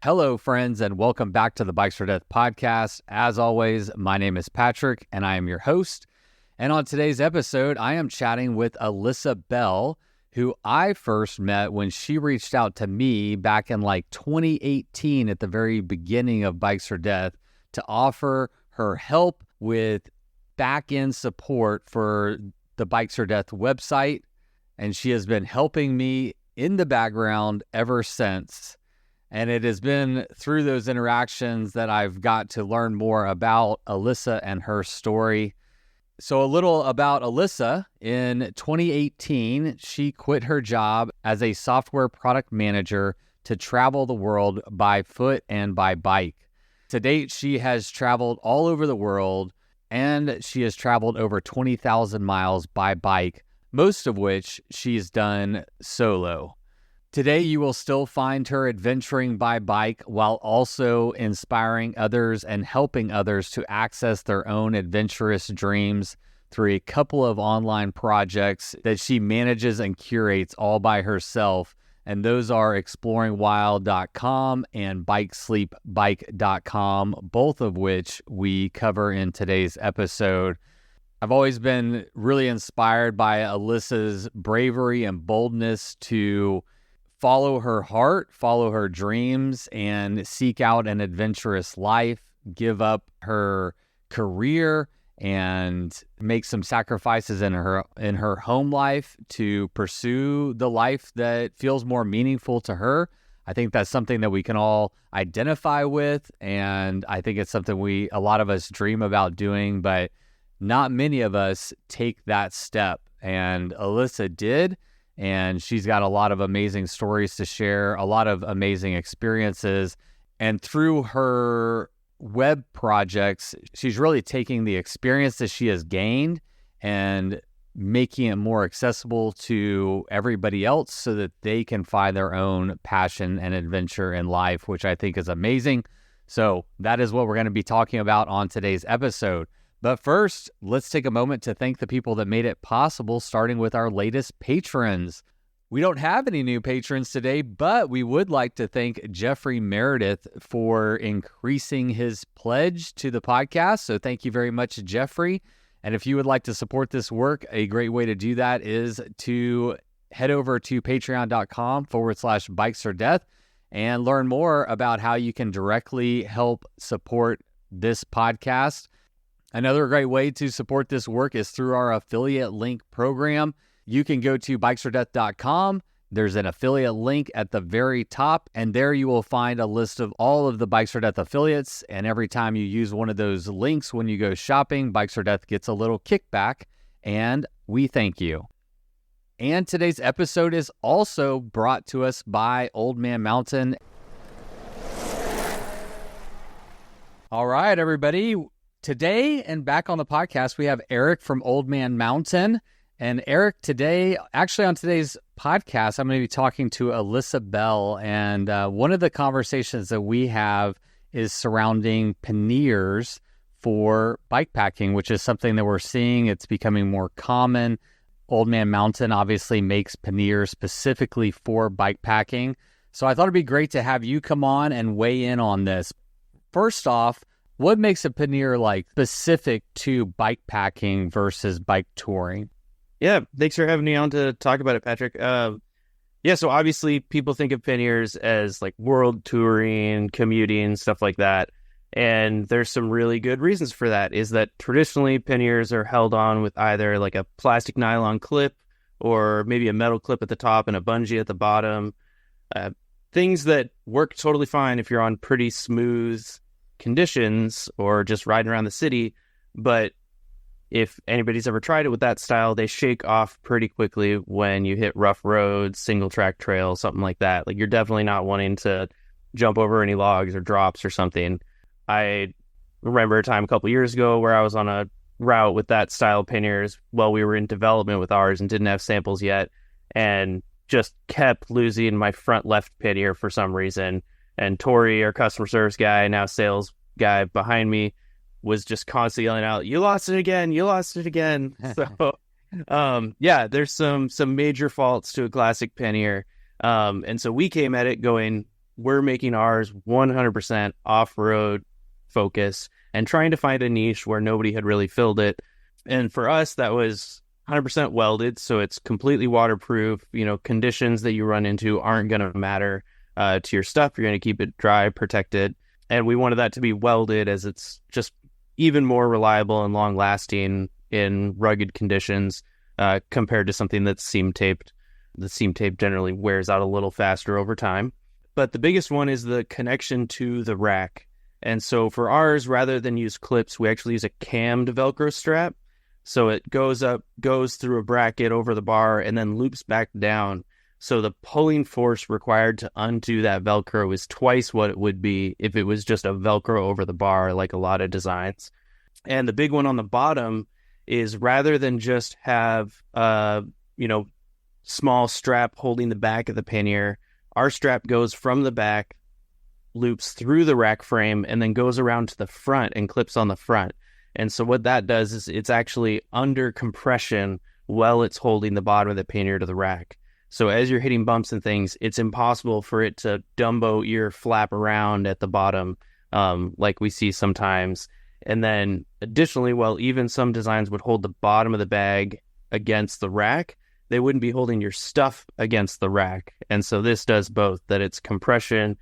Hello, friends, and welcome back to the Bikes for Death podcast. As always, my name is Patrick, and I am your host. And on today's episode, I am chatting with Alissa Bell, who I first met when she reached out to me back in 2018 at the very beginning of Bikes for Death to offer her help with back-end support for the Bikes for Death website. And she has been helping me in the background ever since. And it has been through those interactions that I've got to learn more about Alissa and her story. So a little about Alissa. In 2018, she quit her job as a software product manager to travel the world by foot and by bike. To date, she has traveled all over the world, and she has traveled over 20,000 miles by bike, most of which she's done solo. Today, you will still find her adventuring by bike while also inspiring others and helping others to access their own adventurous dreams through a couple of online projects that she manages and curates all by herself. And those are exploringwild.com and bikesleepbike.com, both of which we cover in today's episode. I've always been really inspired by Alissa's bravery and boldness to follow her heart, follow her dreams, and seek out an adventurous life, give up her career, and make some sacrifices in her home life to pursue the life that feels more meaningful to her. I think that's something that we can all identify with, and I think it's something a lot of us dream about doing, but not many of us take that step. And Alissa did, and she's got a lot of amazing stories to share, a lot of amazing experiences, and through her web projects, she's really taking the experience that she has gained and making it more accessible to everybody else so that they can find their own passion and adventure in life, which I think is amazing. So that is what we're going to be talking about on today's episode. But first, let's take a moment to thank the people that made it possible, starting with our latest patrons. We don't have any new patrons today, but we would like to thank Jeffrey Meredith for increasing his pledge to the podcast. So thank you very much, Jeffrey. And if you would like to support this work, a great way to do that is to head over to patreon.com/bikesfordeath and learn more about how you can directly help support this podcast. Another great way to support this work is through our affiliate link program. You can go to bikesfordeath.com. There's an affiliate link at the very top, and there you will find a list of all of the Bikes for Death affiliates. And every time you use one of those links when you go shopping, Bikes for Death gets a little kickback, and we thank you. And today's episode is also brought to us by Old Man Mountain. All right, everybody. Today and back on the podcast, we have Eric from Old Man Mountain. And Eric, today, actually on today's podcast, I'm going to be talking to Alissa Bell. And one of the conversations that we have is surrounding panniers for bikepacking, which is something that we're seeing. It's becoming more common. Old Man Mountain obviously makes panniers specifically for bikepacking. So I thought it'd be great to have you come on and weigh in on this. First off, what makes a pannier specific to bikepacking versus bike touring? Yeah, thanks for having me on to talk about it, Patrick. So obviously people think of panniers as world touring, commuting, stuff like that. And there's some really good reasons for that, is that traditionally panniers are held on with either a plastic nylon clip or maybe a metal clip at the top and a bungee at the bottom. Things that work totally fine if you're on pretty smooth conditions or just riding around the city, but if anybody's ever tried it with that style, they shake off pretty quickly when you hit rough roads, single track trails, something like that. You're definitely not wanting to jump over any logs or drops or something. I remember a time a couple years ago where I was on a route with that style of panniers while we were in development with ours and didn't have samples yet, and just kept losing my front left pannier for some reason. And Tori, our customer service guy, now sales guy behind me, was just constantly yelling out, "You lost it again! You lost it again!" So, there's some major faults to a classic pannier. And so we came at it going, we're making ours 100% off-road focus and trying to find a niche where nobody had really filled it. And for us, that was 100% welded, so it's completely waterproof. Conditions that you run into aren't going to matter to your stuff. You're going to keep it dry, protected. And we wanted that to be welded, as it's just even more reliable and long-lasting in rugged conditions compared to something that's seam-taped. The seam tape generally wears out a little faster over time. But the biggest one is the connection to the rack. And so for ours, rather than use clips, we actually use a cammed Velcro strap. So it goes through a bracket over the bar, and then loops back down. So the pulling force required to undo that Velcro is twice what it would be if it was just a Velcro over the bar, like a lot of designs. And the big one on the bottom is, rather than just have, small strap holding the back of the pannier, our strap goes from the back, loops through the rack frame, and then goes around to the front and clips on the front. And so what that does is it's actually under compression while it's holding the bottom of the pannier to the rack. So as you're hitting bumps and things, it's impossible for it to Dumbo ear flap around at the bottom like we see sometimes. And then additionally, while even some designs would hold the bottom of the bag against the rack, they wouldn't be holding your stuff against the rack. And so this does both, that it's compression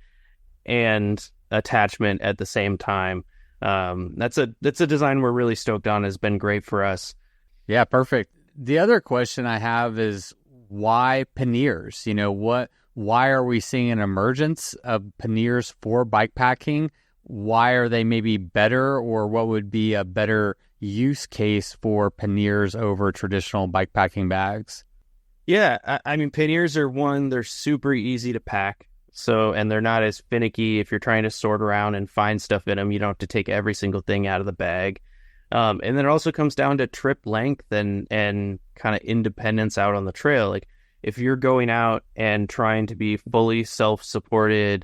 and attachment at the same time. That's a design we're really stoked on. Has been great for us. Yeah, perfect. The other question I have is, why panniers? Why are we seeing an emergence of panniers for bikepacking? Why are they maybe better, or what would be a better use case for panniers over traditional bikepacking bags? Yeah, I mean, panniers are they're super easy to pack. So, and they're not as finicky. If you're trying to sort around and find stuff in them, you don't have to take every single thing out of the bag. And then it also comes down to trip length and kind of independence out on the trail. Like, if you're going out and trying to be fully self-supported,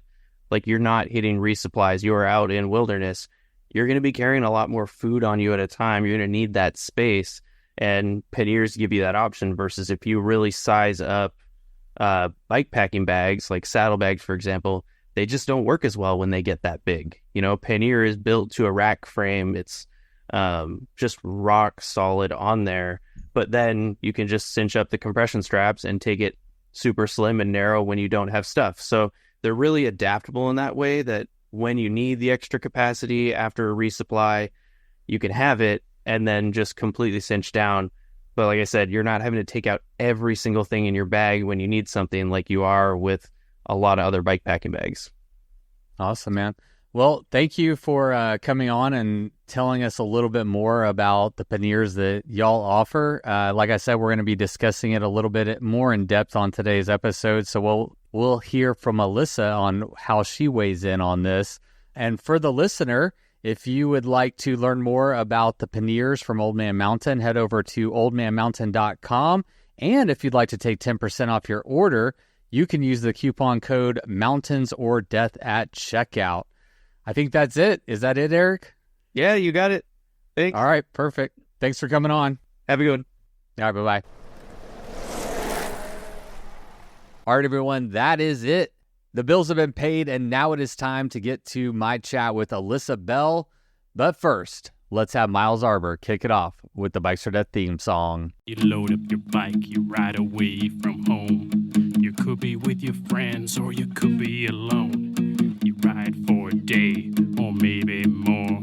like you're not hitting resupplies, you're out in wilderness, you're going to be carrying a lot more food on you at a time. You're going to need that space. And panniers give you that option, versus if you really size up bikepacking bags, like saddlebags, for example, they just don't work as well when they get that big. Pannier is built to a rack frame. It's just rock solid on there. But then you can just cinch up the compression straps and take it super slim and narrow when you don't have stuff. So they're really adaptable in that way, that when you need the extra capacity after a resupply, you can have it and then just completely cinch down. But like I said, you're not having to take out every single thing in your bag when you need something, like you are with a lot of other bikepacking bags. Awesome, man. Well, thank you for coming on and telling us a little bit more about the panniers that y'all offer. Like I said, we're going to be discussing it a little bit more in depth on today's episode. So we'll hear from Alissa on how she weighs in on this. And for the listener, if you would like to learn more about the panniers from Old Man Mountain, head over to oldmanmountain.com. And if you'd like to take 10% off your order, you can use the coupon code Mountains or Death at checkout. I think that's it. Is that it, Eric? Yeah, you got it. Thanks. All right, perfect. Thanks for coming on. Have a good one. All right, bye-bye. All right, everyone, that is it. The bills have been paid, and now it is time to get to my chat with Alissa Bell. But first, let's have Miles Arbor kick it off with the Bikes for Death theme song. You load up your bike, you ride away from home. You could be with your friends, or you could be alone. You ride for a day, or maybe more.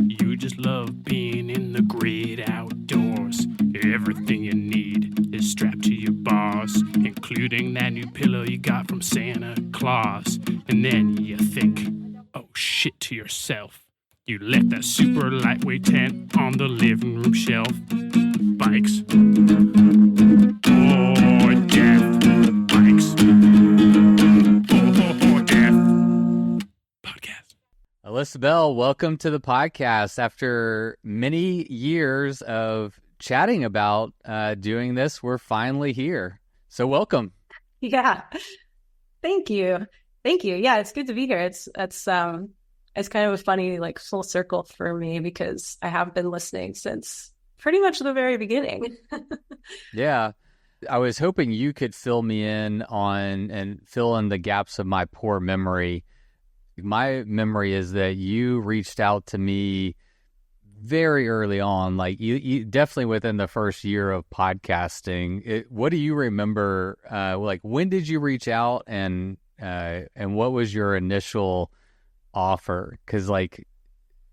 You just love being in the great outdoors. Everything you need is strapped to your bars, including that new pillow you got from Santa Claus. And then you think, oh shit, to yourself. You left that super lightweight tent on the living room shelf. Bikes or death. Bikes or death. Podcast. Alissa Bell, welcome to the podcast. After many years of chatting about doing this, we're finally here. So welcome. Yeah. Thank you. Yeah, it's good to be here. It's kind of a funny, like, full circle for me, because I have been listening since pretty much the very beginning. Yeah. I was hoping you could fill me in on and fill in the gaps of my poor memory. My memory is that you reached out to me very early on, like you definitely within the first year of podcasting. What do you remember? Like, when did you reach out, and what was your initial offer? Because like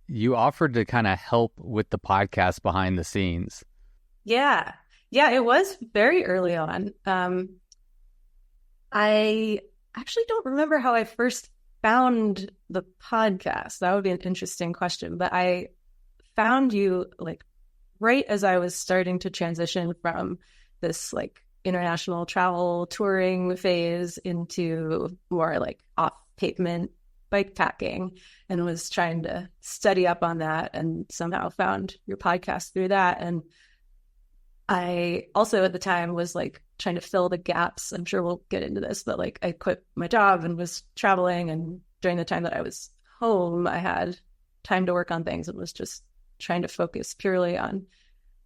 you offered to kind of help with the podcast behind the scenes. Yeah. Yeah, it was very early on. I actually don't remember how I first found the podcast. That would be an interesting question, but I found you like right as I was starting to transition from this like international travel touring phase into more like off pavement bike packing, and was trying to study up on that, and somehow found your podcast through that. And I also at the time was like trying to fill the gaps. I'm sure we'll get into this, but like I quit my job and was traveling, and during the time that I was home, I had time to work on things and was just trying to focus purely on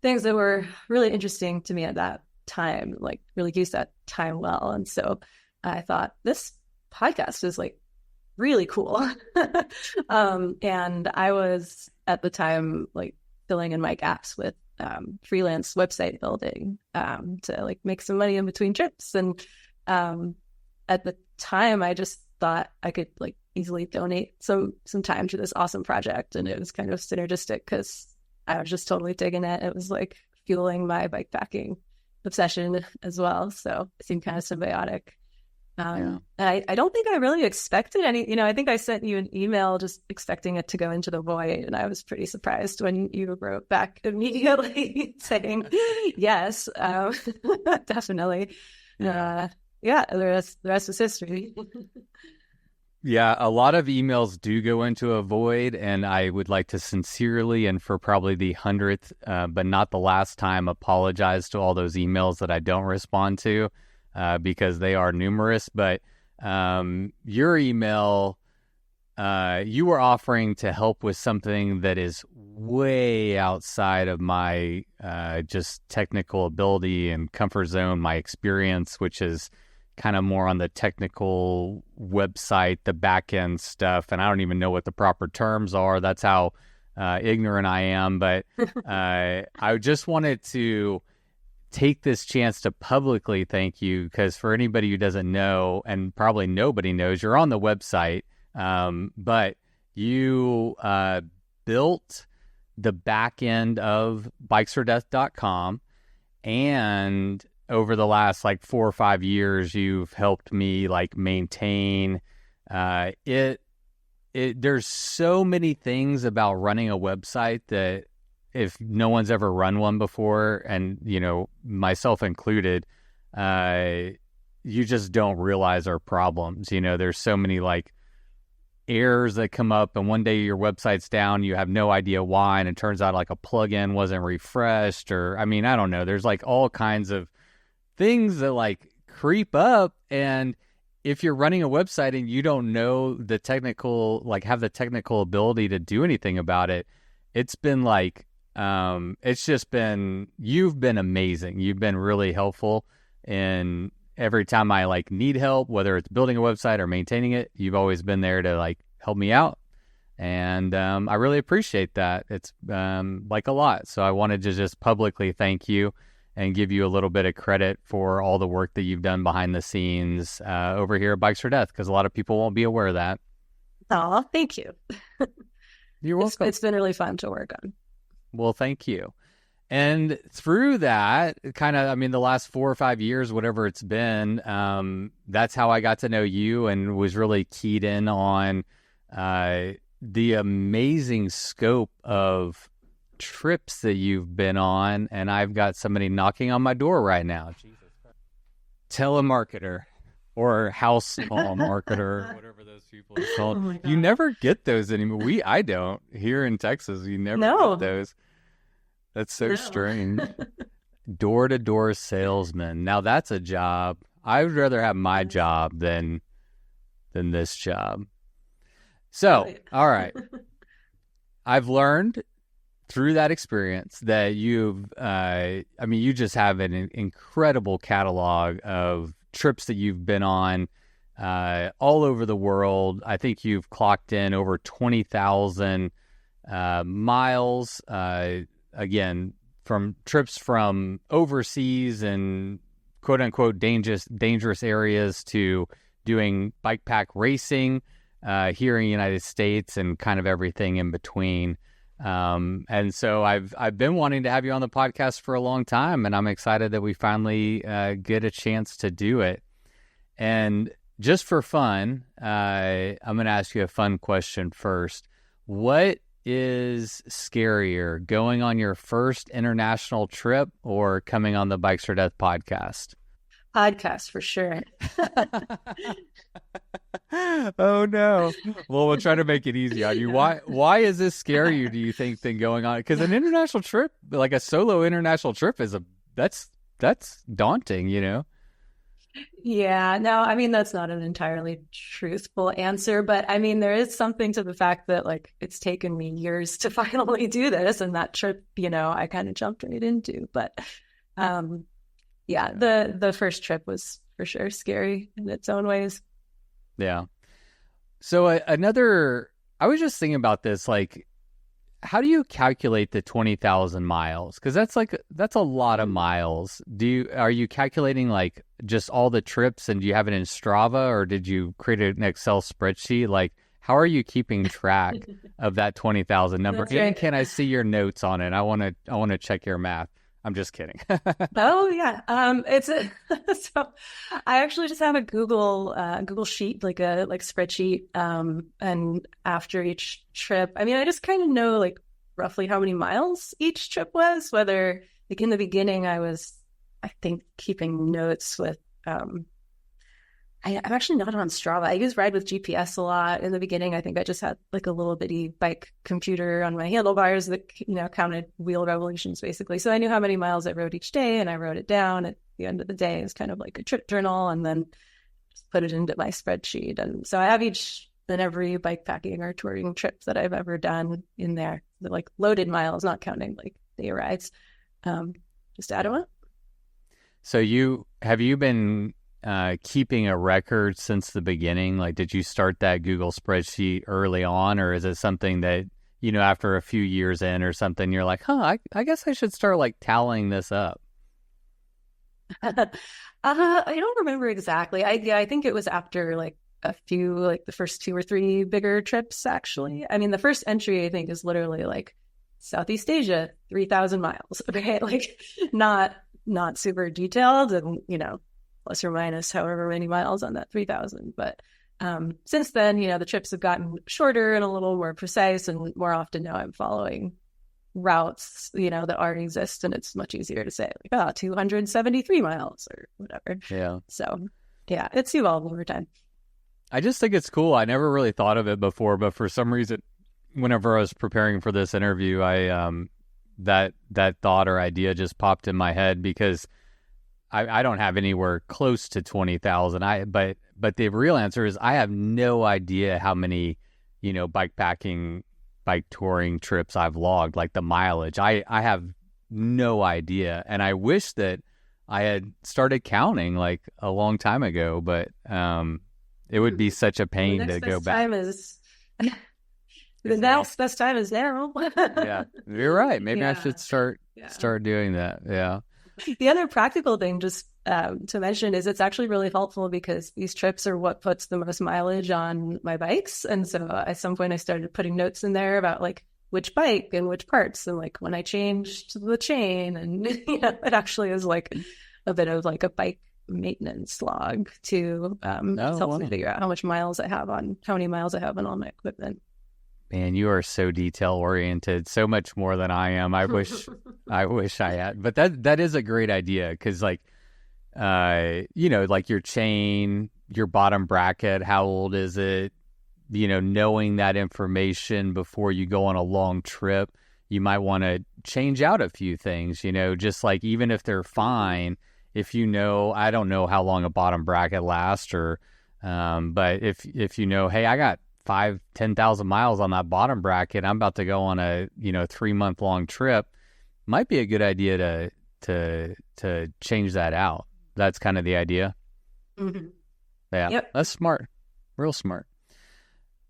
things that were really interesting to me at that time, like really use that time well. And so I thought this podcast is like really cool. And I was at the time like filling in my gaps with freelance website building to like make some money in between trips. And at the time, I just thought I could like easily donate some time to this awesome project, and it was kind of synergistic because I was just totally digging it. It was like fueling my bike packing obsession as well, so it seemed kind of symbiotic. And I don't think I really expected any, I think I sent you an email just expecting it to go into the void, and I was pretty surprised when you wrote back immediately saying yes, definitely. The rest is history. Yeah, a lot of emails do go into a void, and I would like to sincerely, and for probably the 100th, but not the last time, apologize to all those emails that I don't respond to, because they are numerous. But your email, you were offering to help with something that is way outside of my just technical ability and comfort zone, my experience, which is kind of more on the technical website, the back end stuff. And I don't even know what the proper terms are. That's how ignorant I am. But I just wanted to take this chance to publicly thank you, because for anybody who doesn't know, and probably nobody knows, you're on the website, but you built the back end of bikesfordeath.com, and over the last like 4 or 5 years, you've helped me like maintain it. There's so many things about running a website that if no one's ever run one before, and myself included, you just don't realize our problems. There's so many like errors that come up, and one day your website's down, you have no idea why, and it turns out like a plugin wasn't refreshed, or I don't know. There's like all kinds of things that like creep up, and if you're running a website and you don't know the technical, like have the technical ability to do anything about it, it's been like, it's just been, you've been amazing. You've been really helpful, and every time I like need help, whether it's building a website or maintaining it, you've always been there to like help me out. And I really appreciate that. It's like a lot. So I wanted to just publicly thank you and give you a little bit of credit for all the work that you've done behind the scenes over here at Bikes for Death, because a lot of people won't be aware of that. Oh, thank you. You're welcome. It's been really fun to work on. Well, thank you. And through that, kind of, the last 4 or 5 years, whatever it's been, that's how I got to know you and was really keyed in on the amazing scope of trips that you've been on. And I've got somebody knocking on my door right now. Jesus Christ. Telemarketer or house call marketer, whatever those people are called. Oh, you never get those anymore. I don't. Here in Texas, you never get those. That's so strange. Door-to-door salesman. Now that's a job. I would rather have my job than this job. So, all right. I've learned through that experience that you just have an incredible catalog of trips that you've been on all over the world. I think you've clocked in over 20,000 miles, again, from trips from overseas and quote unquote dangerous areas to doing bike pack racing here in the United States and kind of everything in between. And so I've been wanting to have you on the podcast for a long time, and I'm excited that we finally get a chance to do it. And just for fun, I'm going to ask you a fun question first. What is scarier, going on your first international trip or coming on the Bikes or Death podcast? Podcast for sure. Oh no. Well, we'll try to make it easy on you. Why is this scarier, do you think, than going on? Because an international trip, like a solo international trip, that's daunting, you know? Yeah, no, I mean, that's not an entirely truthful answer, but I mean, there is something to the fact that like it's taken me years to finally do this, and that trip, I kind of jumped right into. But yeah, the first trip was for sure scary in its own ways. Yeah. So I was just thinking about this, like, how do you calculate the 20,000 miles? Because that's a lot of miles. Are you calculating like just all the trips, and do you have it in Strava, or did you create an Excel spreadsheet? Like, how are you keeping track of that 20,000 number? That's right. And can I see your notes on it? I want to check your math. I'm just kidding. Oh yeah. So I actually just have a Google sheet, like a spreadsheet. And after each trip, I mean, I just kind of know like roughly how many miles each trip was, whether like in the beginning I think keeping notes with, I'm actually not on Strava. I use Ride with GPS a lot. In the beginning, I think I just had like a little bitty bike computer on my handlebars that, counted wheel revolutions basically. So I knew how many miles I rode each day, and I wrote it down at the end of the day. It's kind of like a trip journal, and then just put it into my spreadsheet. And so I have each and every bike packing or touring trip that I've ever done in there. The like loaded miles, not counting like day rides. Just add them up. So have you been keeping a record since the beginning? Like, did you start that Google spreadsheet early on, or is it something that, after a few years in or something, you're like, I guess I should start like tallying this up? I don't remember exactly. I think it was after like a few, like the first 2 or 3 bigger trips, actually. I mean, the first entry I think is literally like Southeast Asia, 3,000 miles. Okay. Like not super detailed, and, plus or minus however many miles on that 3,000. But since then, the trips have gotten shorter and a little more precise, and more often now I'm following routes, that already exist, and it's much easier to say like, 273 miles or whatever. Yeah. So yeah, it's evolved over time. I just think it's cool. I never really thought of it before, but for some reason, whenever I was preparing for this interview, I that thought or idea just popped in my head, because I don't have anywhere close to 20,000. But the real answer is I have no idea how many, bike packing, bike touring trips I've logged, like the mileage. I have no idea. And I wish that I had started counting like a long time ago, but it would be such a pain to go back. The next best time is now. Yeah, you're right. Maybe I should start doing that. Yeah. The other practical thing just to mention is it's actually really helpful, because these trips are what puts the most mileage on my bikes. And so at some point I started putting notes in there about like which bike and which parts, and like when I changed the chain, and it actually is like a bit of like a bike maintenance log to help me figure out how many miles I have on all my equipment. Man, you are so detail oriented, so much more than I am. I wish I had, but that is a great idea, because like, like your chain, your bottom bracket, how old is it? Knowing that information before you go on a long trip, you might want to change out a few things, just like, even if they're fine, if I don't know how long a bottom bracket lasts, or, but if hey, I got 10,000 miles on that bottom bracket. I'm about to go on a 3-month long trip. Might be a good idea to change that out. That's kind of the idea. Mm-hmm. Yeah, Yep. That's smart, real smart.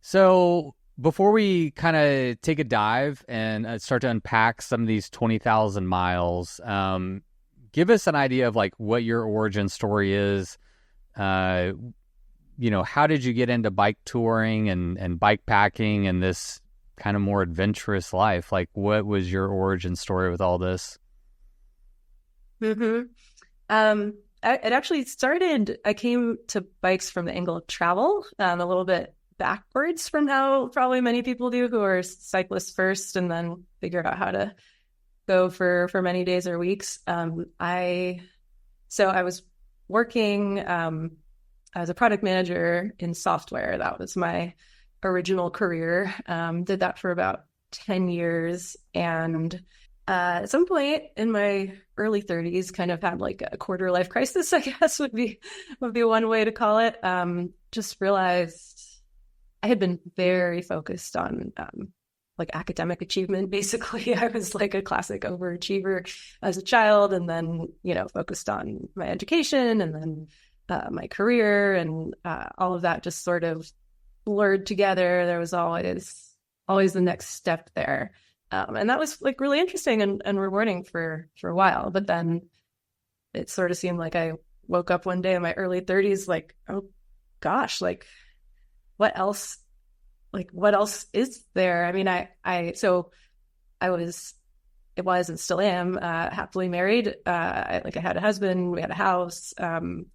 So before we kind of take a dive and start to unpack some of these 20,000 miles, give us an idea of like what your origin story is. How did you get into bike touring and bike packing and this kind of more adventurous life? Like, what was your origin story with all this? Mm-hmm. It actually started, I came to bikes from the angle of travel, a little bit backwards from how probably many people do who are cyclists first and then figure out how to go for many days or weeks. I was working as a product manager in software. That was my original career. Did that for about 10 years. And at some point in my early 30s, kind of had like a quarter life crisis, I guess would be one way to call it. Just realized I had been very focused on like academic achievement. Basically, I was like a classic overachiever as a child, and then focused on my education, and then my career, and all of that just sort of blurred together. There was always the next step there, and that was like really interesting and rewarding for a while. But then it sort of seemed like I woke up one day in my early 30s, like, oh gosh, like what else is there? I mean, I was and still am happily married. I had a husband, we had a house,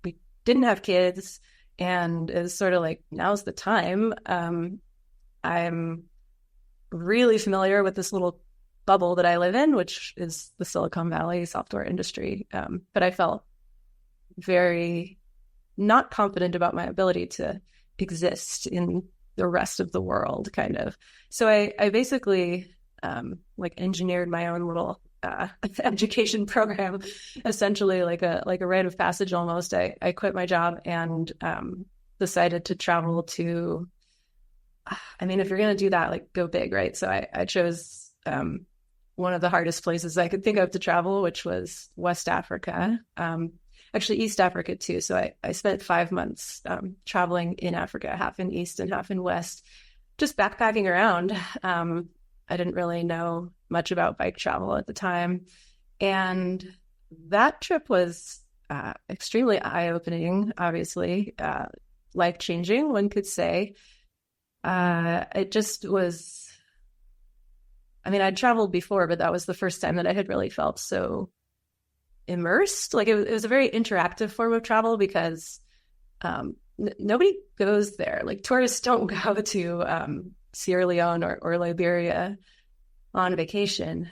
we didn't have kids, and it was sort of like, now's the time. I'm really familiar with this little bubble that I live in, which is the Silicon Valley software industry. But I felt very not confident about my ability to exist in the rest of the world, kind of. So I basically engineered my own little education program, essentially like a rite of passage almost. I quit my job and decided to travel to, I mean, if you're going to do that, like, go big, right? So I chose one of the hardest places I could think of to travel, which was West Africa. Actually East Africa too. So I spent 5 months traveling in Africa, half in East and half in West, just backpacking around. I didn't really know much about bike travel at the time. And that trip was extremely eye-opening, obviously, life-changing, one could say. It just was, I mean, I'd traveled before, but that was the first time that I had really felt so immersed. Like it was a very interactive form of travel because nobody goes there. Like tourists don't go to Sierra Leone or Liberia on vacation.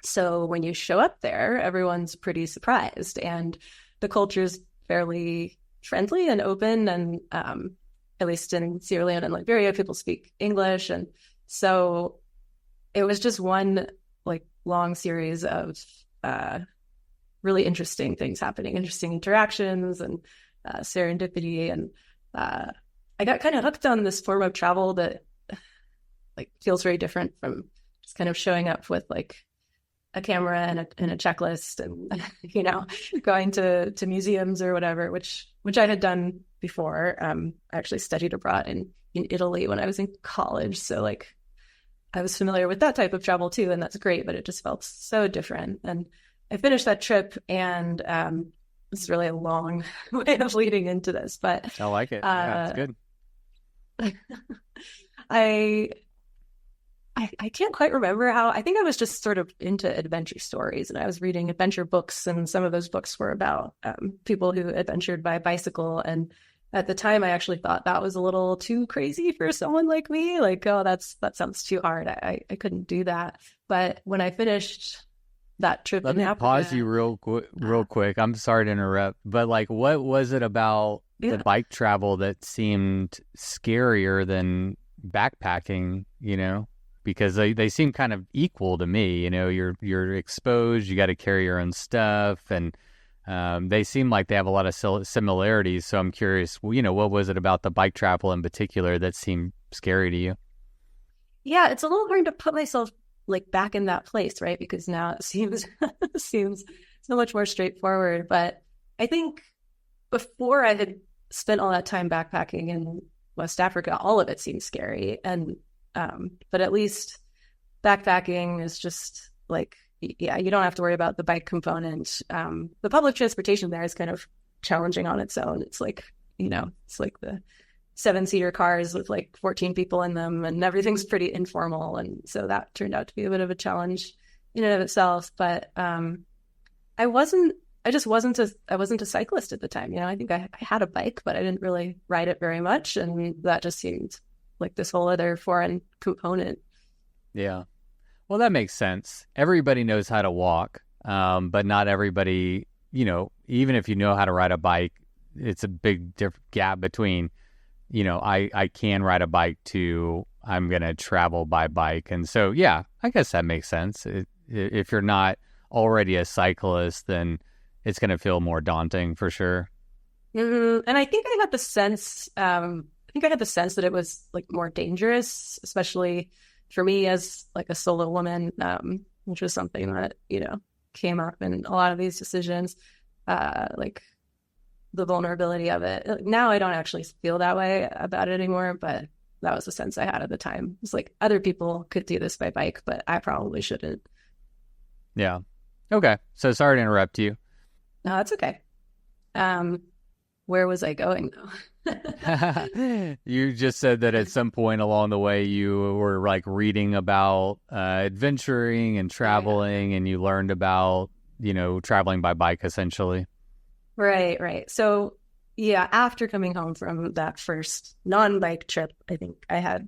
So when you show up there, everyone's pretty surprised, and the culture's fairly friendly and open. And at least in Sierra Leone and Liberia, people speak English. And so it was just one like long series of really interesting things happening, interesting interactions and serendipity. And I got kind of hooked on this form of travel that like feels very different from just kind of showing up with like a camera and a checklist and going to museums or whatever, which I had done before. I actually studied abroad in Italy when I was in college, so like I was familiar with that type of travel too, and that's great, but it just felt so different. And I finished that trip, and it's really a long way of leading into this, but I like it. Yeah, it's good. I can't quite remember how. I think I was just sort of into adventure stories, and I was reading adventure books, and some of those books were about people who adventured by bicycle. And at the time, I actually thought that was a little too crazy for someone like me. Like, oh, that sounds too hard. I couldn't do that. But when I finished that trip Let in me Africa, pause you real quick. I'm sorry to interrupt, but like, what was it about the bike travel that seemed scarier than backpacking? Because they seem kind of equal to me. You're exposed. You got to carry your own stuff, and They seem like they have a lot of similarities. So I'm curious, what was it about the bike travel in particular that seemed scary to you? Yeah, it's a little hard to put myself like back in that place, right? Because now it seems seems so much more straightforward. But I think before I had spent all that time backpacking in West Africa, all of it seemed scary. And but at least backpacking is just like, yeah, you don't have to worry about the bike component. The public transportation there is kind of challenging on its own. It's like, it's like the 7-seater cars with like 14 people in them, and everything's pretty informal. And so that turned out to be a bit of a challenge in and of itself. But I wasn't a cyclist at the time. I think I had a bike, but I didn't really ride it very much. And that just seemed like this whole other foreign component. Yeah. Well, that makes sense. Everybody knows how to walk, but not everybody, even if you know how to ride a bike, it's a big gap between, I can ride a bike to I'm going to travel by bike. And so, yeah, I guess that makes sense. If you're not already a cyclist, then it's going to feel more daunting for sure. Mm-hmm. And I think I had the sense, that it was like more dangerous, especially for me as like a solo woman, which was something that, came up in a lot of these decisions, like the vulnerability of it. Now I don't actually feel that way about it anymore, but that was the sense I had at the time. It's like other people could do this by bike, but I probably shouldn't. Yeah. Okay. So sorry to interrupt you. No, that's okay. Where was I going though? You just said that at some point along the way you were like reading about adventuring and traveling, and you learned about, traveling by bike essentially. Right. So yeah, after coming home from that first non-bike trip, I think I had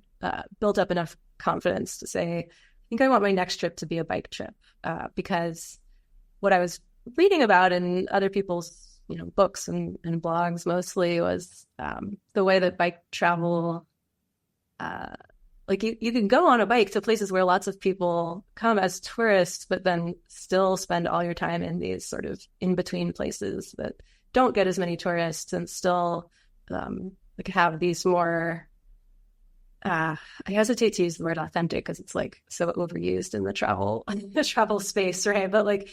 built up enough confidence to say, I think I want my next trip to be a bike trip, because what I was reading about in other people's books and blogs mostly was the way that bike travel, like you can go on a bike to places where lots of people come as tourists, but then still spend all your time in these sort of in-between places that don't get as many tourists, and still like have these more, I hesitate to use the word authentic because it's like so overused in the travel space, right? But like,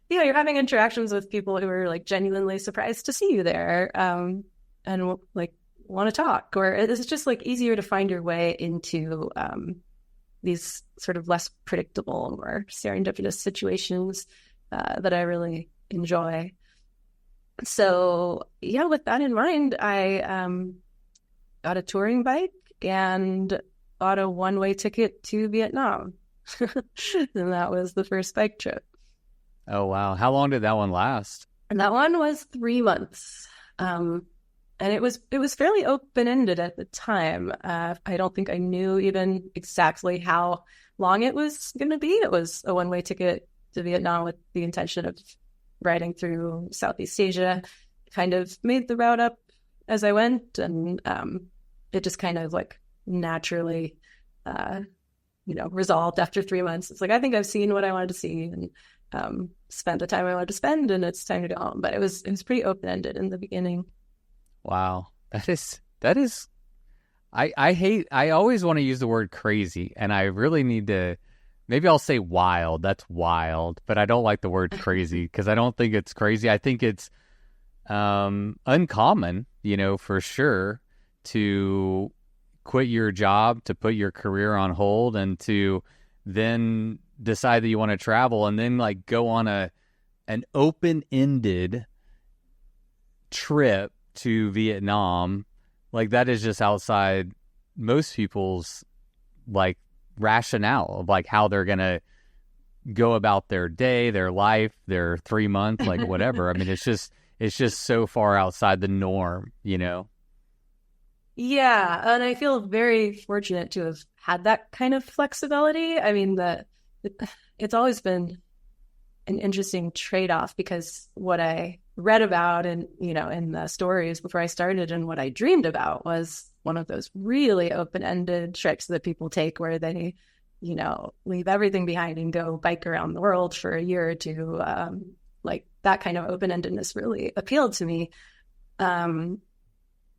you're having interactions with people who are like genuinely surprised to see you there, and like want to talk, or it's just like easier to find your way into these sort of less predictable or serendipitous situations that I really enjoy. So yeah, with that in mind, I got a touring bike and bought a one-way ticket to Vietnam. And that was the first bike trip. Oh, wow. How long did that one last? And that one was 3 months. And it was fairly open-ended at the time. I don't think I knew even exactly how long it was going to be. It was a one-way ticket to Vietnam with the intention of riding through Southeast Asia. Kind of made the route up as I went, and it just kind of like naturally, resolved after 3 months. It's like, I think I've seen what I wanted to see, and spent the time I wanted to spend, and it's time to go home. But it was pretty open-ended in the beginning. Wow. That is, I always want to use the word crazy, and I really need to, maybe I'll say wild. That's wild, but I don't like the word crazy because I don't think it's crazy. I think it's uncommon, for sure, to quit your job, to put your career on hold, and to then decide that you want to travel, and then like go on an open-ended trip to Vietnam. Like that is just outside most people's like rationale of like how they're gonna go about their day, their life, their 3 month, like whatever. I mean, it's just so far outside the norm, Yeah, and I feel very fortunate to have had that kind of flexibility. I mean, it's always been an interesting trade-off, because what I read about and, in the stories before I started, and what I dreamed about was one of those really open-ended trips that people take where they, leave everything behind and go bike around the world for a year or two, like that kind of open-endedness really appealed to me. I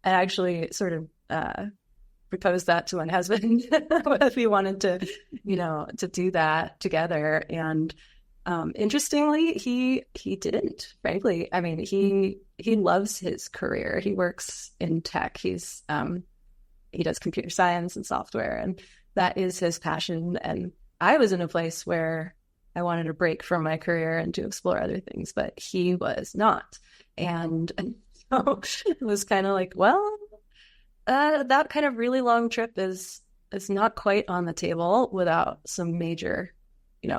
actually sort of proposed that to my husband if he wanted to, to do that together. And interestingly, he didn't, frankly. I mean, he loves his career. He works in tech. He does computer science and software, and that is his passion. And I was in a place where I wanted a break from my career and to explore other things, but he was not. And so it was kind of like, well, that kind of really long trip is not quite on the table without some major,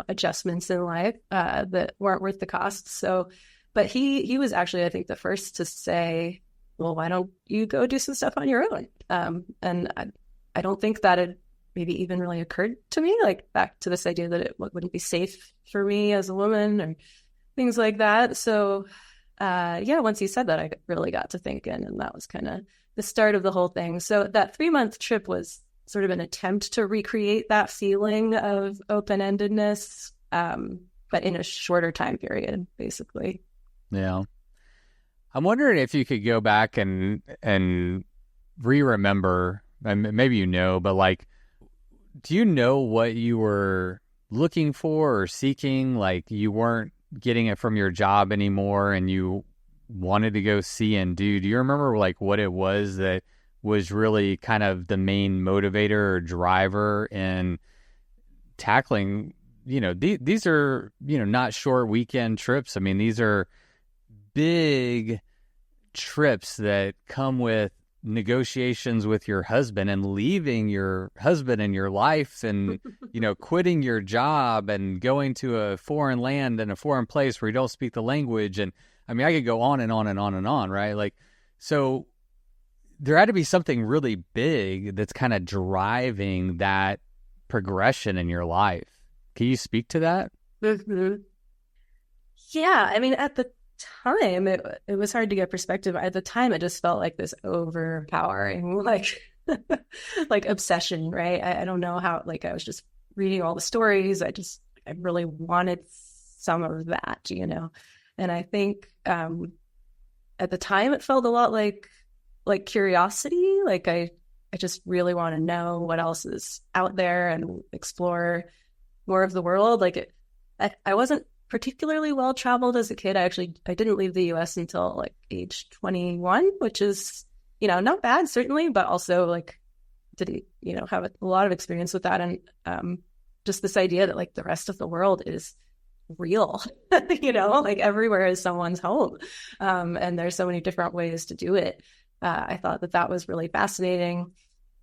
adjustments in life that weren't worth the cost. So, but he was actually, I think, the first to say, well, why don't you go do some stuff on your own? And I don't think that had maybe even really occurred to me, like back to this idea that it wouldn't be safe for me as a woman or things like that. So, once he said that, I really got to thinking, and that was kind of the start of the whole thing. So that 3-month trip was sort of an attempt to recreate that feeling of open-endedness, but in a shorter time period, basically. Yeah. I'm wondering if you could go back and re-remember, and maybe but like, do you know what you were looking for or seeking? Like you weren't getting it from your job anymore and you wanted to go see and do. Do you remember like what it was that was really kind of the main motivator or driver in tackling, these are, not short weekend trips. I mean, these are big trips that come with negotiations with your husband and leaving your husband and your life and, quitting your job and going to a foreign land and a foreign place where you don't speak the language. And I mean, I could go on and on and on and on, right? Like, so there had to be something really big that's kind of driving that progression in your life. Can you speak to that? Mm-hmm. Yeah. I mean, at the time, it was hard to get perspective. At the time, it just felt like this overpowering, like obsession, right? I don't know how, like, I was just reading all the stories. I really wanted some of that, And I think at the time, it felt a lot like curiosity. Like I just really want to know what else is out there and explore more of the world. Like I wasn't particularly well traveled as a kid. I didn't leave the US until like age 21, which is, not bad certainly, but also like didn't, have a lot of experience with that. And just this idea that like the rest of the world is real, like everywhere is someone's home. And there's so many different ways to do it. I thought that was really fascinating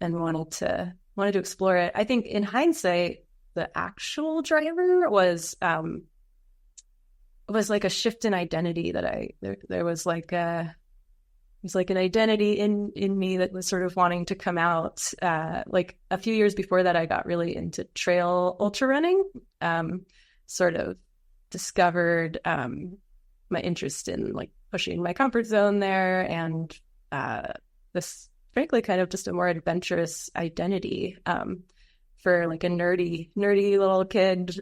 and wanted to explore it. I think in hindsight, the actual driver was like a shift in identity that there was like an identity in me that was sort of wanting to come out. Like a few years before that, I got really into trail ultra running, sort of discovered my interest in like pushing my comfort zone there, and this frankly kind of just a more adventurous identity for like a nerdy little kid,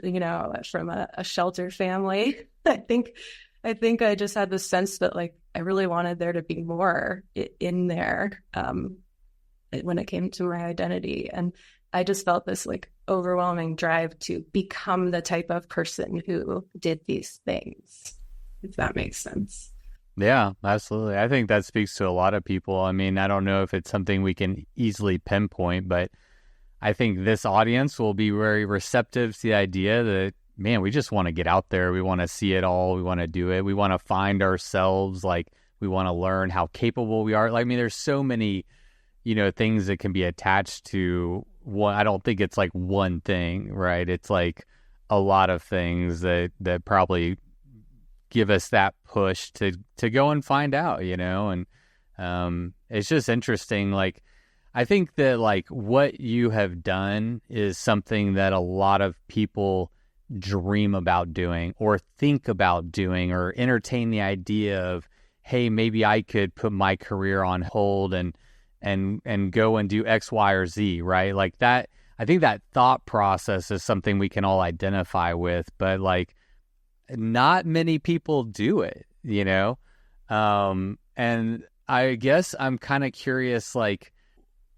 from a shelter family. I think I just had this sense that like I really wanted there to be more in there when it came to my identity. And I just felt this like overwhelming drive to become the type of person who did these things, if that makes sense. Yeah, absolutely. I think that speaks to a lot of people. I mean, I don't know if it's something we can easily pinpoint, but I think this audience will be very receptive to the idea that, man, we just want to get out there. We want to see it all. We want to do it. We want to find ourselves. Like, we want to learn how capable we are. Like, I mean, there's so many, things that can be attached to one. I don't think it's like one thing, right? It's like a lot of things that probably give us that push to go and find out, and it's just interesting. Like, I think that like what you have done is something that a lot of people dream about doing or think about doing or entertain the idea of, hey, maybe I could put my career on hold and go and do X, Y, or Z, right? Like that, I think that thought process is something we can all identify with, but like not many people do it, and I guess I'm kind of curious, like,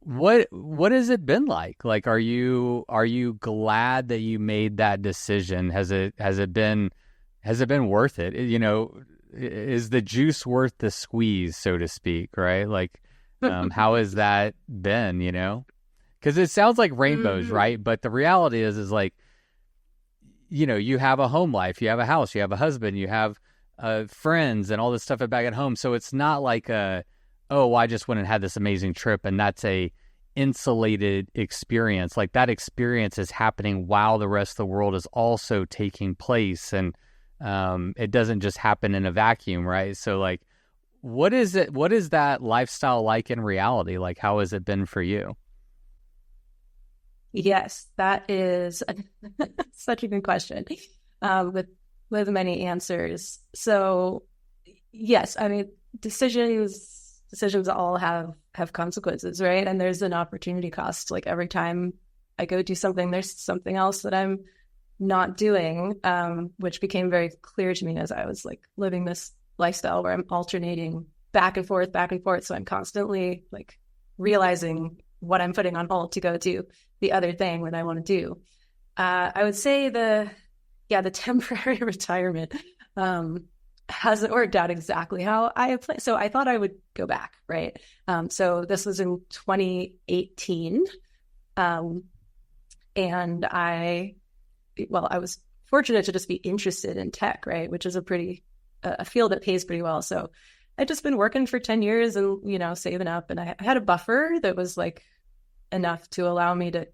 what has it been like? Like, are you glad that you made that decision? Has it been worth it? Is the juice worth the squeeze, so to speak, right? Like, how has that been, Because it sounds like rainbows, right? But the reality is like, you have a home life, you have a house, you have a husband, you have friends and all this stuff back at home. So it's not like I just went and had this amazing trip and that's a insulated experience. Like, that experience is happening while the rest of the world is also taking place. And it doesn't just happen in a vacuum, right? So, like, what is that lifestyle like in reality? Like, how has it been for you? Yes, that is such a good question, with many answers. So, yes, I mean, decisions all have consequences, right? And there's an opportunity cost. Like, every time I go do something, there's something else that I'm not doing, which became very clear to me as I was like living this lifestyle where I'm alternating back and forth. So I'm constantly like realizing what I'm putting on hold to go do the other thing that I want to do. I would say the temporary retirement hasn't worked out exactly how I had planned. So I thought I would go back, right? So this was in 2018. And I was fortunate to just be interested in tech, right? Which is a field that pays pretty well. So I'd just been working for 10 years and, saving up, and I had a buffer that was like enough to allow me to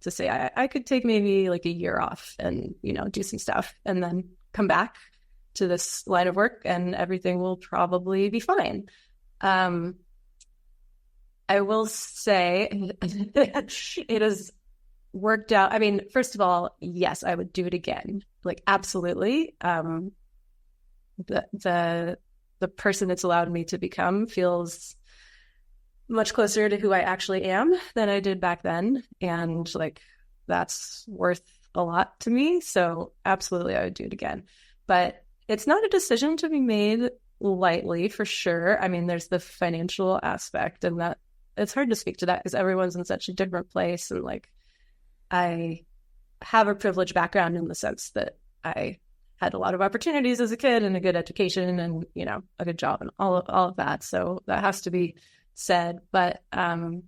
say I could take maybe like a year off and, do some stuff and then come back to this line of work and everything will probably be fine. I will say it has worked out. I mean, first of all, yes, I would do it again. Like, absolutely. The person it's allowed me to become feels much closer to who I actually am than I did back then. And like, that's worth a lot to me. So absolutely, I would do it again. But it's not a decision to be made lightly, for sure. I mean, there's the financial aspect, and that it's hard to speak to that because everyone's in such a different place. And like, I have a privileged background in the sense that I had a lot of opportunities as a kid and a good education and, a good job and all of that. So that has to be said. But so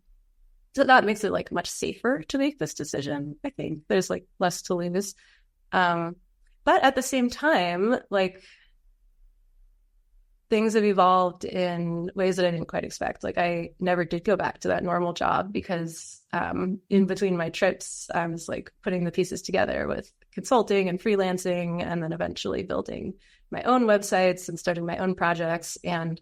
that makes it like much safer to make this decision. I think there's like less to lose. But at the same time, like, things have evolved in ways that I didn't quite expect. Like, I never did go back to that normal job because in between my trips, I was like putting the pieces together with consulting and freelancing, and then eventually building my own websites and starting my own projects. And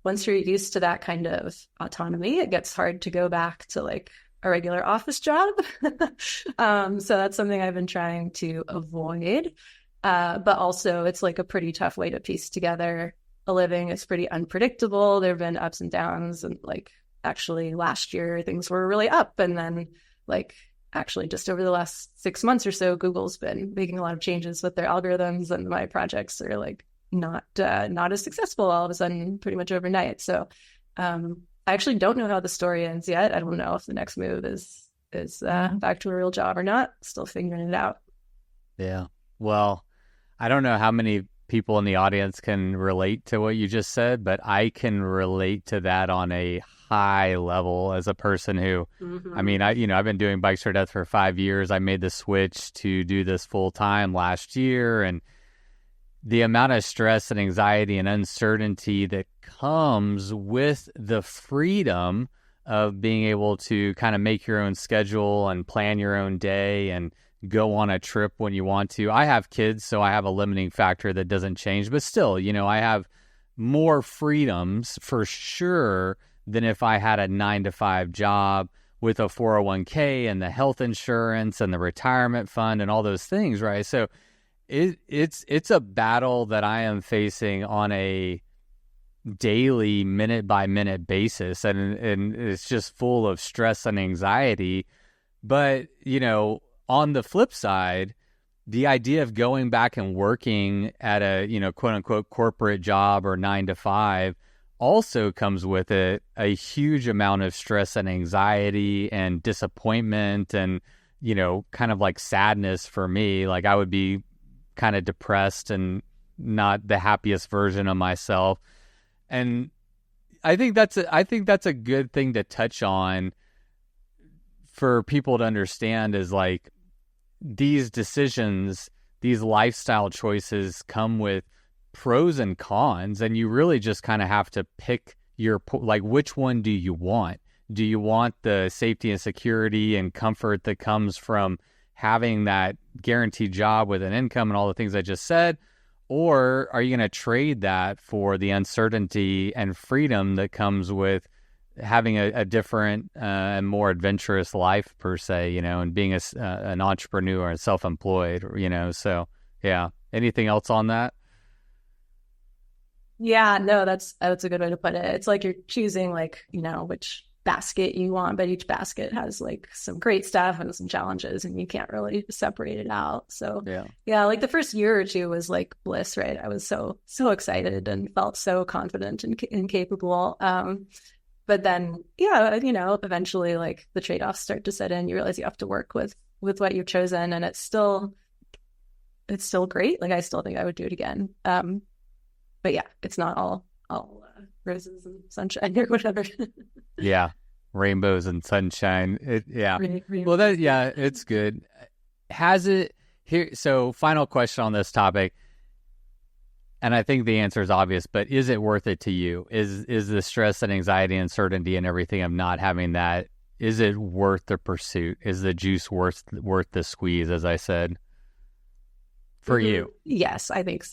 once you're used to that kind of autonomy, it gets hard to go back to like a regular office job. So that's something I've been trying to avoid. But also, it's like a pretty tough way to piece together a living. It's pretty unpredictable. There have been ups and downs, and like, actually last year things were really up, and then like actually just over the last 6 months or so, Google's been making a lot of changes with their algorithms, and my projects are like not as successful all of a sudden, pretty much overnight. So I actually don't know how the story ends yet. I don't know if the next move is back to a real job or not. Still figuring it out. Yeah. Well, I don't know how many people in the audience can relate to what you just said, but I can relate to that on a high level as a person who, I mean, I've been doing Bikes for Death for 5 years. I made the switch to do this full time last year, and the amount of stress and anxiety and uncertainty that comes with the freedom of being able to kind of make your own schedule and plan your own day and go on a trip when you want to. I have kids, so I have a limiting factor that doesn't change, but still, I have more freedoms for sure than if I had a 9-to-5 job with a 401k and the health insurance and the retirement fund and all those things, right? So it's a battle that I am facing on a daily, minute by minute basis, and it's just full of stress and anxiety. But on the flip side, the idea of going back and working at a, quote unquote corporate job or 9 to 5 also comes with it a huge amount of stress and anxiety and disappointment and, kind of like sadness for me. Like I would be kind of depressed and not the happiest version of myself. And I think that's a good thing to touch on for people to understand is like these decisions, these lifestyle choices come with pros and cons, and you really just kind of have to pick like which one do you want? Do you want the safety and security and comfort that comes from having that guaranteed job with an income and all the things I just said? Or are you going to trade that for the uncertainty and freedom that comes with having a different and more adventurous life per se, and being an entrepreneur and self-employed, so yeah. Anything else on that? Yeah, no, that's a good way to put it. It's like you're choosing like, which basket you want, but each basket has like some great stuff and some challenges and you can't really separate it out. So yeah, like the first year or two was like bliss, right? I was so excited and felt so confident and capable. But then, eventually like the trade-offs start to set in. You realize you have to work with what you've chosen, and it's still great. Like I still think I would do it again. But yeah, it's not all roses and sunshine or whatever. Yeah, rainbows and sunshine. Well, it's good. Has it here? So, final question on this topic. And I think the answer is obvious, but is it worth it to you? Is the stress and anxiety, uncertainty, and everything of not having that, is it worth the pursuit? Is the juice worth the squeeze, as I said, for you? Yes, I think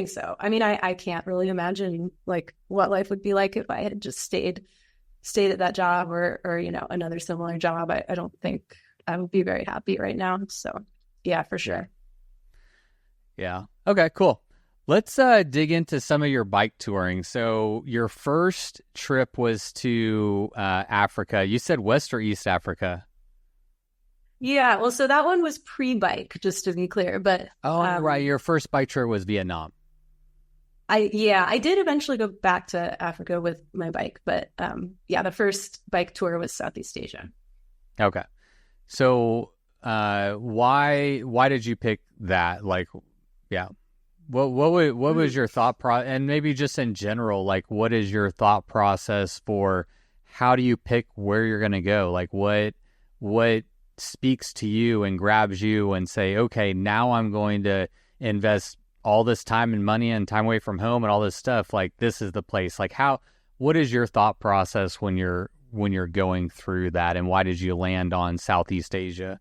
so. I mean, I can't really imagine like what life would be like if I had just stayed at that job or another similar job. I don't think I would be very happy right now. So yeah, for sure. Yeah. Okay, cool. Let's dig into some of your bike touring. So your first trip was to Africa. You said West or East Africa? Yeah, well, so that one was pre-bike, just to be clear. But right, your first bike trip was Vietnam. I did eventually go back to Africa with my bike, but the first bike tour was Southeast Asia. Okay, so why did you pick that? Like, yeah. What was your thought process, and maybe just in general, like what is your thought process for how do you pick where you're going to go? Like what speaks to you and grabs you and say, okay, now I'm going to invest all this time and money and time away from home and all this stuff. Like this is the place. Like what is your thought process when you're going through that, and why did you land on Southeast Asia?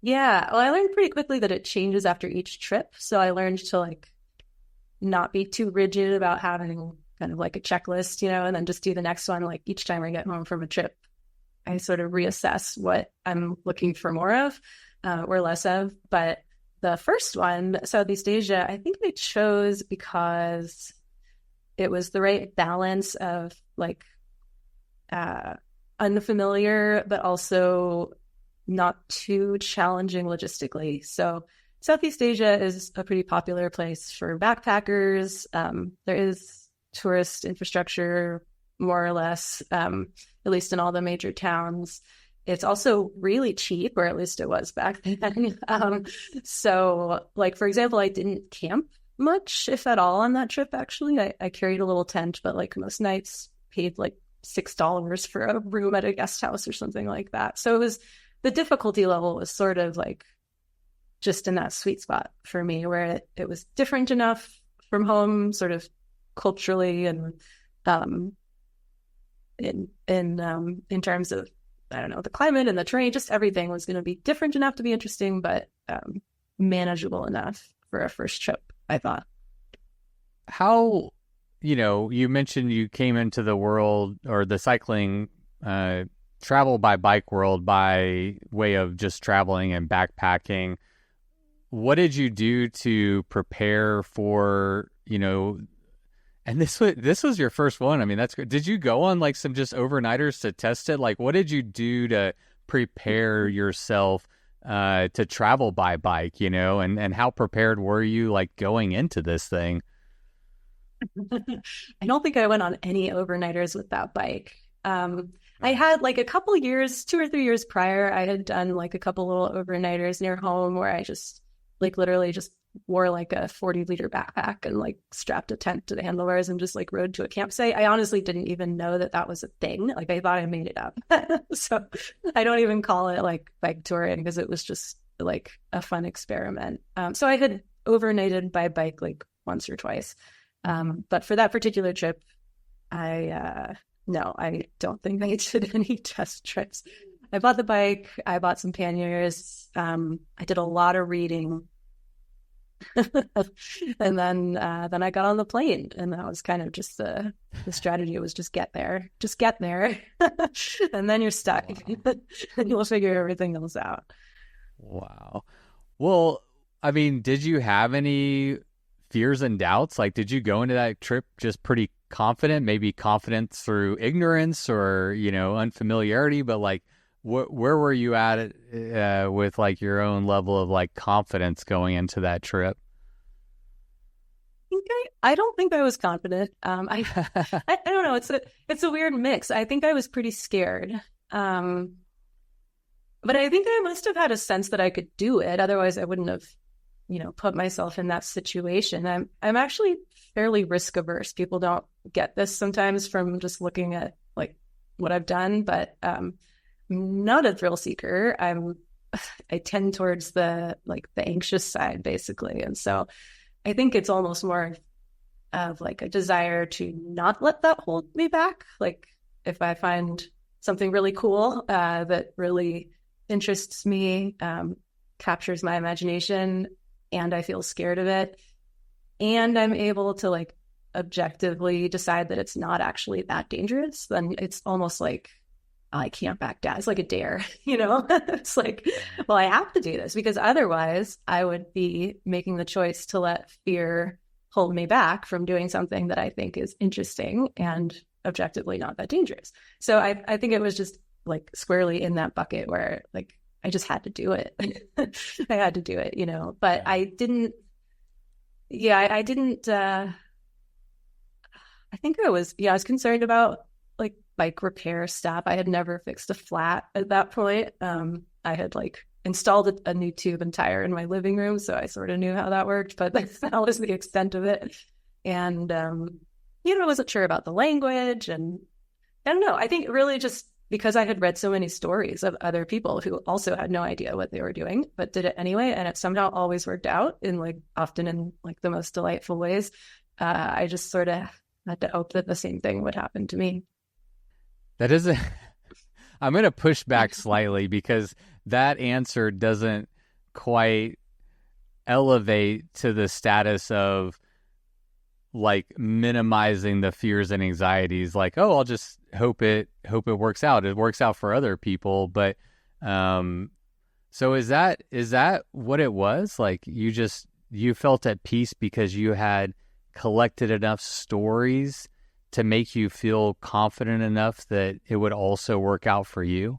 Yeah, well, I learned pretty quickly that it changes after each trip. So I learned to like not be too rigid about having kind of like a checklist, and then just do the next one. Like each time I get home from a trip, I sort of reassess what I'm looking for more of or less of. But the first one, Southeast Asia, I think I chose because it was the right balance of like unfamiliar, but also not too challenging logistically. So Southeast Asia is a pretty popular place for backpackers. There is tourist infrastructure, more or less, at least in all the major towns. It's also really cheap, or at least it was back then. So, like, for example, I didn't camp much, if at all, on that trip, actually. I carried a little tent, but like most nights paid like $6 for a room at a guest house or something like that. So the difficulty level was sort of like just in that sweet spot for me, where it was different enough from home, sort of culturally and in terms of, I don't know, the climate and the terrain, just everything was going to be different enough to be interesting, but manageable enough for a first trip, I thought. How, you mentioned you came into the world or the cycling travel by bike world by way of just traveling and backpacking. What did you do to prepare for, and this was your first one. I mean, that's good. Did you go on like some just overnighters to test it? Like, what did you do to prepare yourself to travel by bike, and how prepared were you like going into this thing? I don't think I went on any overnighters with that bike. I had like a couple years, 2 or 3 years prior, I had done like a couple little overnighters near home where I just like literally just wore like a 40-liter backpack and like strapped a tent to the handlebars and just like rode to a campsite. I honestly didn't even know that that was a thing. Like I thought I made it up. So I don't even call it like bike touring because it was just like a fun experiment. So I had overnighted by bike like once or twice. But for that particular trip, no, I don't think I did any test trips. I bought the bike. I bought some panniers. I did a lot of reading. And then I got on the plane, and that was kind of just the strategy was just get there, and then you're stuck. Wow. And you'll figure everything else out. Wow. Well, I mean, did you have any fears and doubts? Like, did you go into that trip just pretty confident, maybe confidence through ignorance or, unfamiliarity, but like, where were you at with like your own level of like confidence going into that trip? I don't think I was confident. I don't know. It's a weird mix. I think I was pretty scared. But I think I must have had a sense that I could do it. Otherwise I wouldn't have, put myself in that situation. I'm actually fairly risk averse. People don't get this sometimes from just looking at like what I've done, but I'm not a thrill seeker. I tend towards the anxious side basically. And so I think it's almost more of like a desire to not let that hold me back. Like if I find something really cool that really interests me, captures my imagination, and I feel scared of it, and I'm able to like objectively decide that it's not actually that dangerous, then it's almost like I can't back down. It's like a dare, It's like, well, I have to do this because otherwise I would be making the choice to let fear hold me back from doing something that I think is interesting and objectively not that dangerous. So I think it was just like squarely in that bucket where like I just had to do it. I had to do it, but I didn't. Yeah, I didn't. I think I was concerned about like bike repair stuff. I had never fixed a flat at that point. I had like installed a new tube and tire in my living room, so I sort of knew how that worked, but that was the extent of it. And I wasn't sure about the language, and I don't know. I think really just because I had read so many stories of other people who also had no idea what they were doing, but did it anyway, and it somehow always worked out often in like the most delightful ways. I just sort of had to hope that the same thing would happen to me. That isn't. I'm going to push back slightly because that answer doesn't quite elevate to the status of like minimizing the fears and anxieties. Like, oh, I'll just hope it works out. It works out for other people. But so is that what it was? Like you felt at peace because you had collected enough stories to make you feel confident enough that it would also work out for you?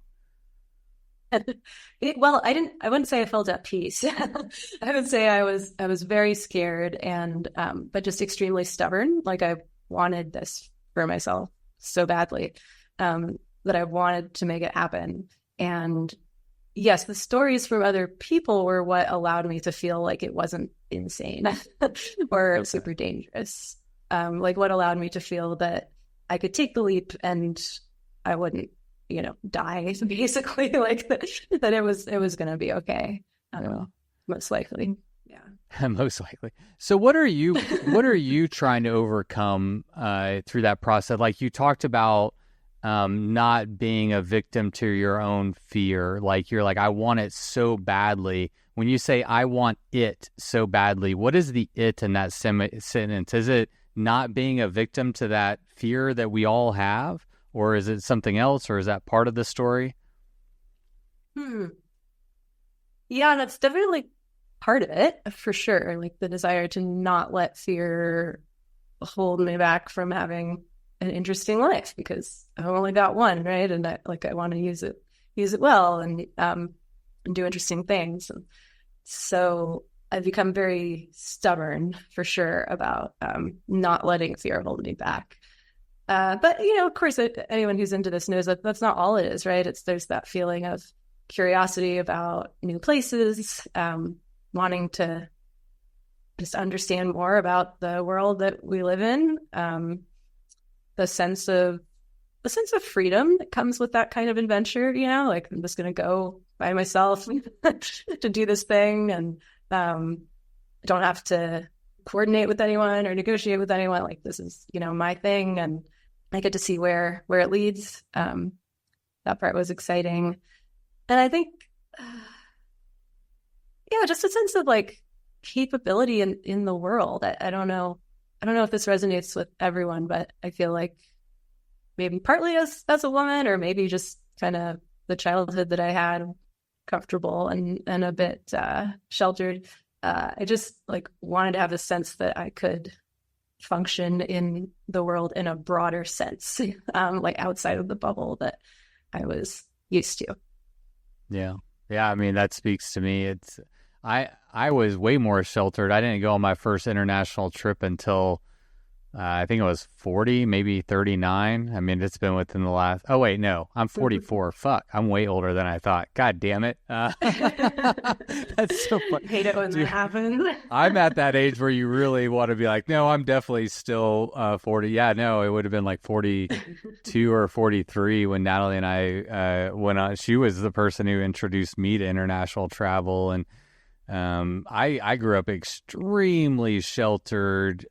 Well, I wouldn't say I felt at peace. I would say I was very scared and but just extremely stubborn. Like I wanted this for myself so badly that I wanted to make it happen. And yes, the stories from other people were what allowed me to feel like it wasn't insane or super dangerous. Like what allowed me to feel that I could take the leap and I wouldn't, die basically, like that it was going to be okay. Most likely. Yeah. Most likely. So what are you trying to overcome through that process? Like you talked about not being a victim to your own fear. Like you're like, I want it so badly. When you say I want it so badly, what is the it in that sentence? Is it not being a victim to that fear that we all have? Or is it something else? Or is that part of the story? Yeah, that's definitely part of it, for sure. Like the desire to not let fear hold me back from having an interesting life because I've only got one, right? And I want to use it well. And and do interesting things. And so I've become very stubborn for sure about not letting fear hold me back. But, of course, anyone who's into this knows that that's not all it is, right? There's that feeling of curiosity about new places, wanting to just understand more about the world that we live in, the sense of freedom that comes with that kind of adventure, like I'm just going to go by myself to do this thing, and don't have to coordinate with anyone or negotiate with anyone. Like, this is, my thing, and I get to see where it leads. That part was exciting. And I think, just a sense of like capability in the world. I don't know if this resonates with everyone, but I feel like maybe partly as a woman, or maybe just kind of the childhood that I had, comfortable and a bit sheltered. I just like wanted to have a sense that I could function in the world in a broader sense, like outside of the bubble that I was used to. Yeah. I mean, that speaks to me. I was way more sheltered. I didn't go on my first international trip until I think it was 40, maybe 39. I mean, it's been within the last... Oh, wait, no. I'm 44. Fuck. I'm way older than I thought. God damn it. That's so funny. Hate it when that happens. I'm at that age where you really want to be like, no, I'm definitely still 40. Yeah, no, it would have been like 42 or 43 when Natalie and I went on. She was the person who introduced me to international travel. And I grew up extremely sheltered,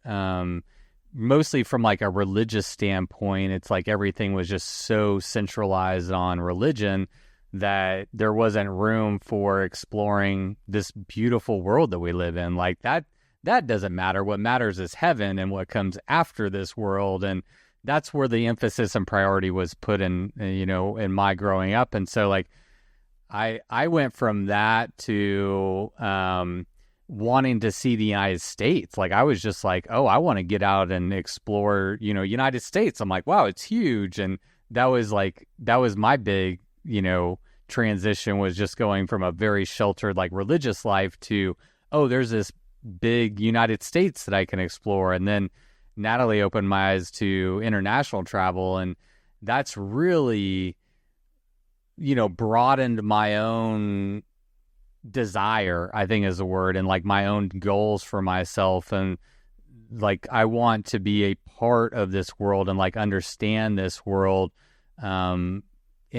mostly from like a religious standpoint. It's like everything was just so centralized on religion that there wasn't room for exploring this beautiful world that we live in. Like that doesn't matter. What matters is heaven and what comes after this world. And that's where the emphasis and priority was put in, in my growing up. And so like, I went from that to wanting to see the United States. Like I was just like, oh, I want to get out and explore, United States. I'm like, wow, it's huge. And that was my big, transition, was just going from a very sheltered, like religious life to, oh, there's this big United States that I can explore. And then Natalie opened my eyes to international travel. And that's really, broadened my own desire, I think is the word, and like my own goals for myself. And like, I want to be a part of this world and like understand this world in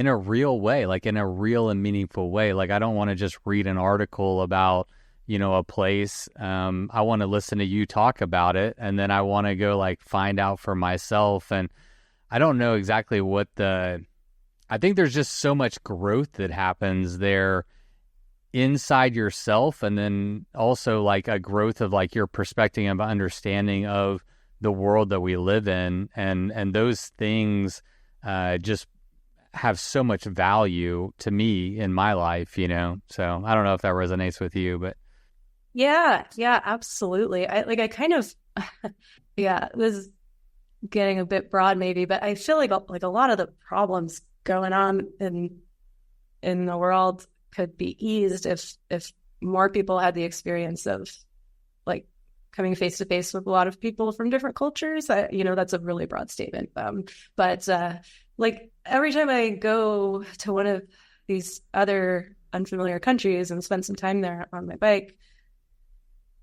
a real way, like in a real and meaningful way. Like, I don't want to just read an article about, a place. I want to listen to you talk about it. And then I want to go like find out for myself. And I don't know exactly I think there's just so much growth that happens there inside yourself, and then also like a growth of like your perspective and understanding of the world that we live in, and those things just have so much value to me in my life, So I don't know if that resonates with you, but yeah, absolutely. I kind of this is getting a bit broad maybe, but I feel like a lot of the problems going on in the world could be eased if more people had the experience of like coming face to face with a lot of people from different cultures. That's a really broad statement. But like every time I go to one of these other unfamiliar countries and spend some time there on my bike,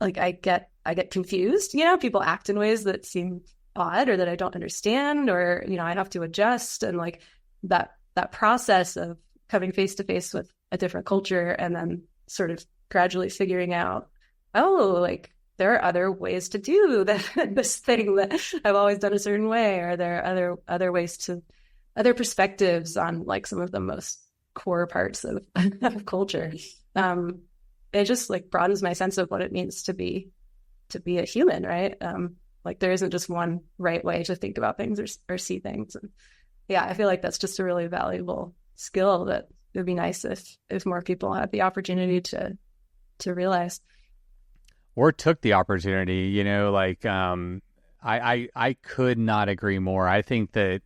like I get confused. People act in ways that seem odd or that I don't understand, or I have to adjust, and like that process of coming face to face with a different culture and then sort of gradually figuring out, oh, like there are other ways to do this thing that I've always done a certain way, or there are other ways to, other perspectives on like some of the most core parts of culture. It just like broadens my sense of what it means to be a human, right? Like there isn't just one right way to think about things or see things. And yeah, I feel like that's just a really valuable skill that it would be nice if more people had the opportunity to realize. Or took the opportunity, I could not agree more. I think that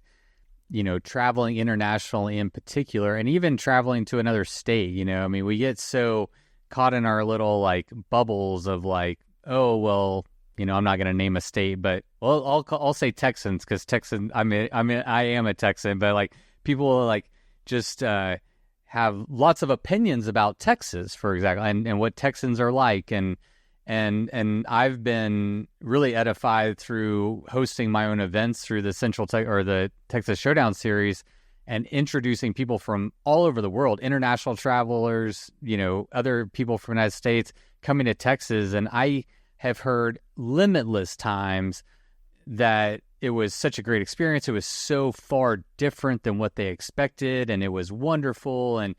traveling internationally in particular, and even traveling to another state. I mean, we get so caught in our little like bubbles of like, oh, well, I'm not going to name a state, but I'll say Texans, because Texan, I am a Texan, but like people like just have lots of opinions about Texas, for example, and what Texans are like, and I've been really edified through hosting my own events through the the Texas Showdown series, and introducing people from all over the world, international travelers, other people from the United States coming to Texas. And I have heard limitless times that it was such a great experience. It was so far different than what they expected, and it was wonderful. And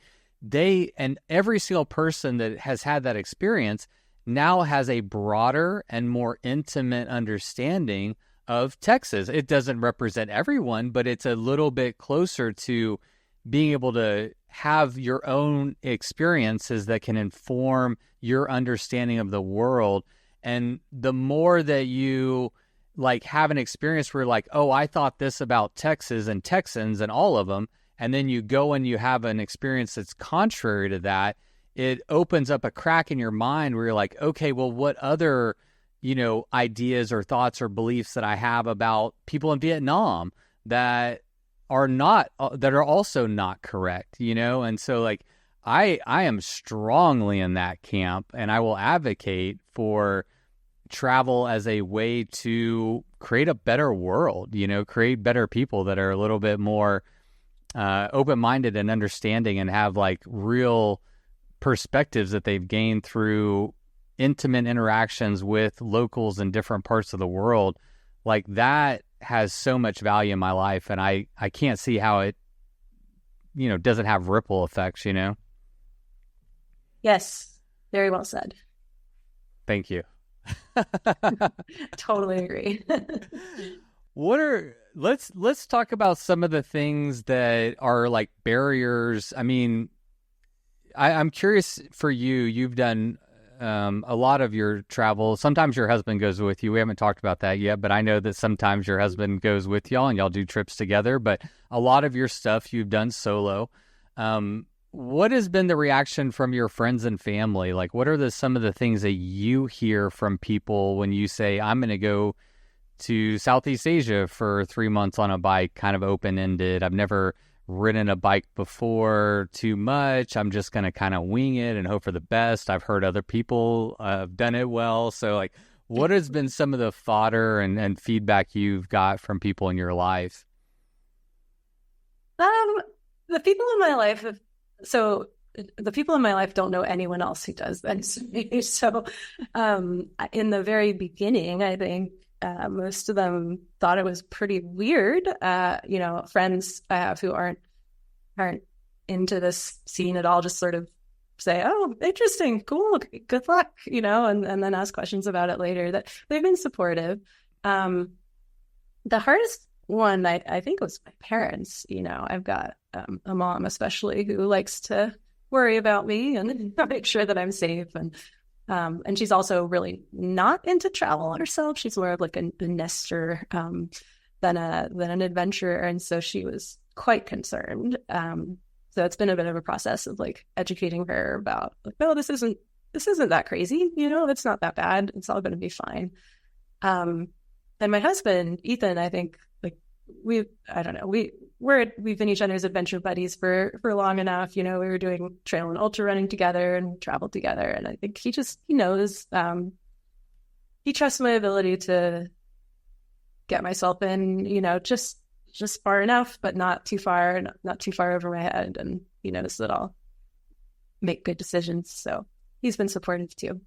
every single person that has had that experience now has a broader and more intimate understanding of Texas. It doesn't represent everyone, but it's a little bit closer to being able to have your own experiences that can inform your understanding of the world. And the more that you like have an experience where like, oh, I thought this about Texas and Texans and all of them, and then you go and you have an experience that's contrary to that, it opens up a crack in your mind where you're like, okay, well, what other, ideas or thoughts or beliefs that I have about people in Vietnam that are also not correct, And so like, I am strongly in that camp, and I will advocate for travel as a way to create a better world, create better people that are a little bit more open-minded and understanding, and have like real perspectives that they've gained through intimate interactions with locals in different parts of the world. Like that has so much value in my life, and I can't see how it, doesn't have ripple effects, Yes, very well said. Thank you. Totally agree. Let's talk about some of the things that are like barriers. I mean, I'm curious for you. You've done a lot of your travel. Sometimes your husband goes with you. We haven't talked about that yet, but I know that sometimes your husband goes with y'all and y'all do trips together. But a lot of your stuff you've done solo. What has been the reaction from your friends and family? Like, what are some of the things that you hear from people when you say, I'm going to go to Southeast Asia for 3 months on a bike, kind of open-ended. I've never ridden a bike before too much. I'm just going to kind of wing it and hope for the best. I've heard other people have done it well. So like, what has been some of the fodder and feedback you've got from people in your life? The people in my life the people in my life don't know anyone else who does this. So in the very beginning, I think most of them thought it was pretty weird. Friends I have who aren't into this scene at all just sort of say, oh, interesting, cool, good luck, and then ask questions about it later. That they've been supportive. The hardest one, I think, was my parents. I've got a mom especially who likes to worry about me and make sure that I'm safe, and she's also really not into travel herself. She's more of like a nester than an adventurer, and so she was quite concerned. So it's been a bit of a process of like educating her about like, no, this isn't that crazy. It's not that bad. It's all going to be fine. And my husband, Ethan, I think like we've been each other's adventure buddies for long enough. We were doing trail and ultra running together and traveled together. And I think he knows, he trusts my ability to get myself in, just far enough, but not too far, not too far over my head. And he knows that I'll make good decisions. So he's been supportive too.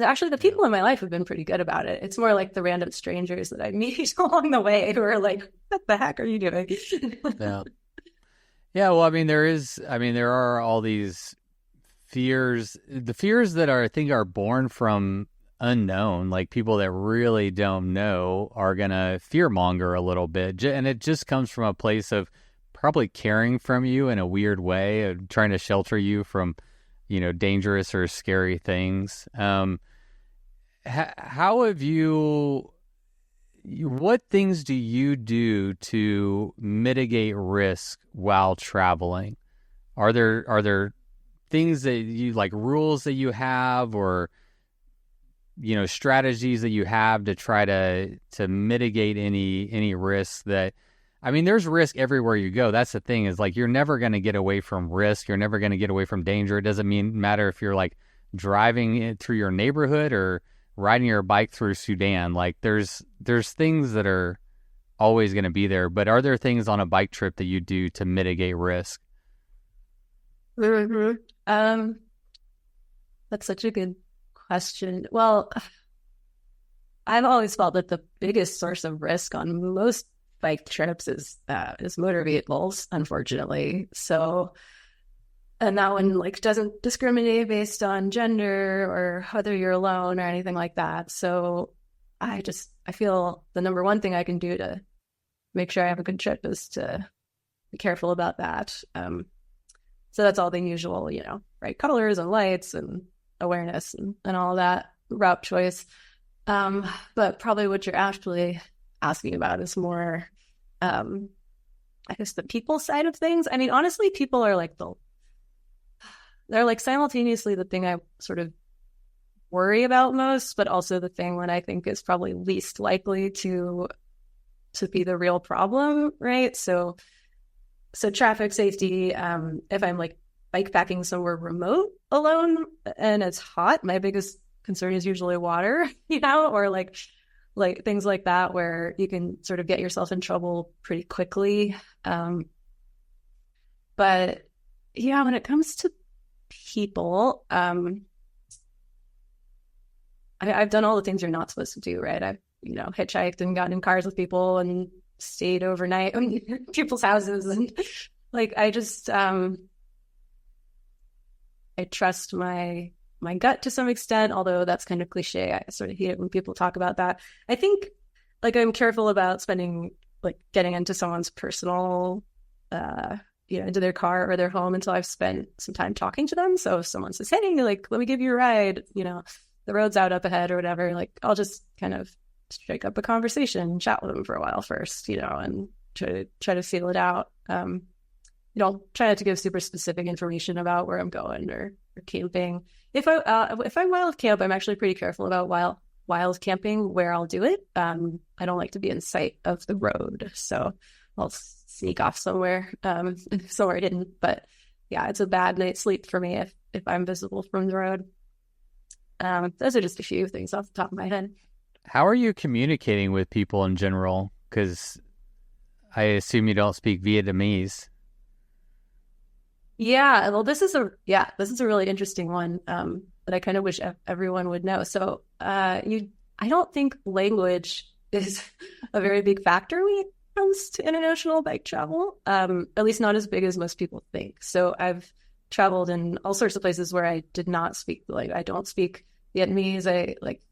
Actually, the people in my life have been pretty good about it. It's more like the random strangers that I meet along the way who are like, what the heck are you doing? Yeah. Yeah. Well, there are all these fears, the fears that I think are born from unknown, like people that really don't know are going to fearmonger a little bit. And it just comes from a place of probably caring from you in a weird way, of trying to shelter you from, dangerous or scary things. How have you, what things do you do to mitigate risk while traveling? Are there things that you like, rules that you have, or strategies that you have to try to mitigate any risk that, I mean, there's risk everywhere you go. That's the thing, is like, you're never going to get away from risk. You're never going to get away from danger. It doesn't matter if you're like driving through your neighborhood or riding your bike through Sudan. Like there's things that are always going to be there, but are there things on a bike trip that you do to mitigate risk? Mm-hmm. That's such a good question. Well, I've always felt that the biggest source of risk on most bike trips is motor vehicles, unfortunately. So, and that one like doesn't discriminate based on gender or whether you're alone or anything like that. So I feel the number one thing I can do to make sure I have a good trip is to be careful about that. So that's all the usual, bright colors and lights and awareness and all that, route choice. But probably what you're actually asking about is more, I guess, the people side of things. I mean, honestly, people are like they're like simultaneously the thing I sort of worry about most, but also the thing that I think is probably least likely to be the real problem, right? So traffic safety, if I'm like bikepacking somewhere remote alone and it's hot, my biggest concern is usually water, or like things like that where you can sort of get yourself in trouble pretty quickly. But yeah, when it comes to people, I've done all the things you're not supposed to do, right? I've, hitchhiked and gotten in cars with people and stayed overnight in people's houses. And like, I just, I trust my gut to some extent, although that's kind of cliche. I sort of hate it when people talk about that. I think like I'm careful about getting into someone's personal, into their car or their home until I've spent some time talking to them. So if someone says, hey, like, let me give you a ride, the road's out up ahead or whatever, like I'll just kind of strike up a conversation, chat with them for a while first, and try to feel it out. Try not to give super specific information about where I'm going or camping. If I'm wild camp, I'm actually pretty careful about wild camping where I'll do it. I don't like to be in sight of the road, so I'll sneak off somewhere hidden. But yeah, it's a bad night's sleep for me if I'm visible from the road. Those are just a few things off the top of my head. How are you communicating with people in general? Because I assume you don't speak Vietnamese. Yeah, well, this is a really interesting one that I kind of wish everyone would know. So, I don't think language is a very big factor when it comes to international bike travel. At least not as big as most people think. So, I've traveled in all sorts of places where I did not speak, like I don't speak Vietnamese.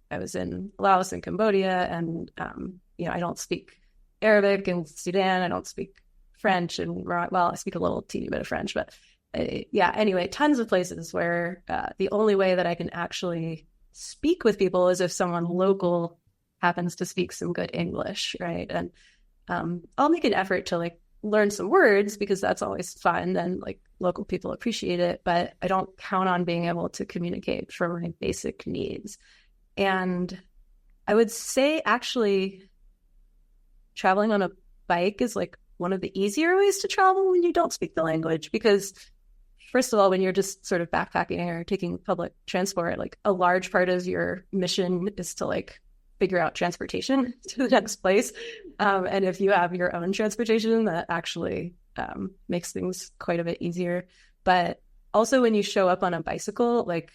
I was in Laos and Cambodia, and I don't speak Arabic in Sudan. I don't speak French, and I speak a little teeny bit of French, but anyway, tons of places where the only way that I can actually speak with people is if someone local happens to speak some good English, right? And I'll make an effort to like learn some words because that's always fun and like local people appreciate it, but I don't count on being able to communicate for my basic needs. And I would say actually traveling on a bike is like one of the easier ways to travel when you don't speak the language, because first of all, when you're just sort of backpacking or taking public transport, like a large part of your mission is to like figure out transportation to the next place. And if you have your own transportation, that actually makes things quite a bit easier. But also when you show up on a bicycle, like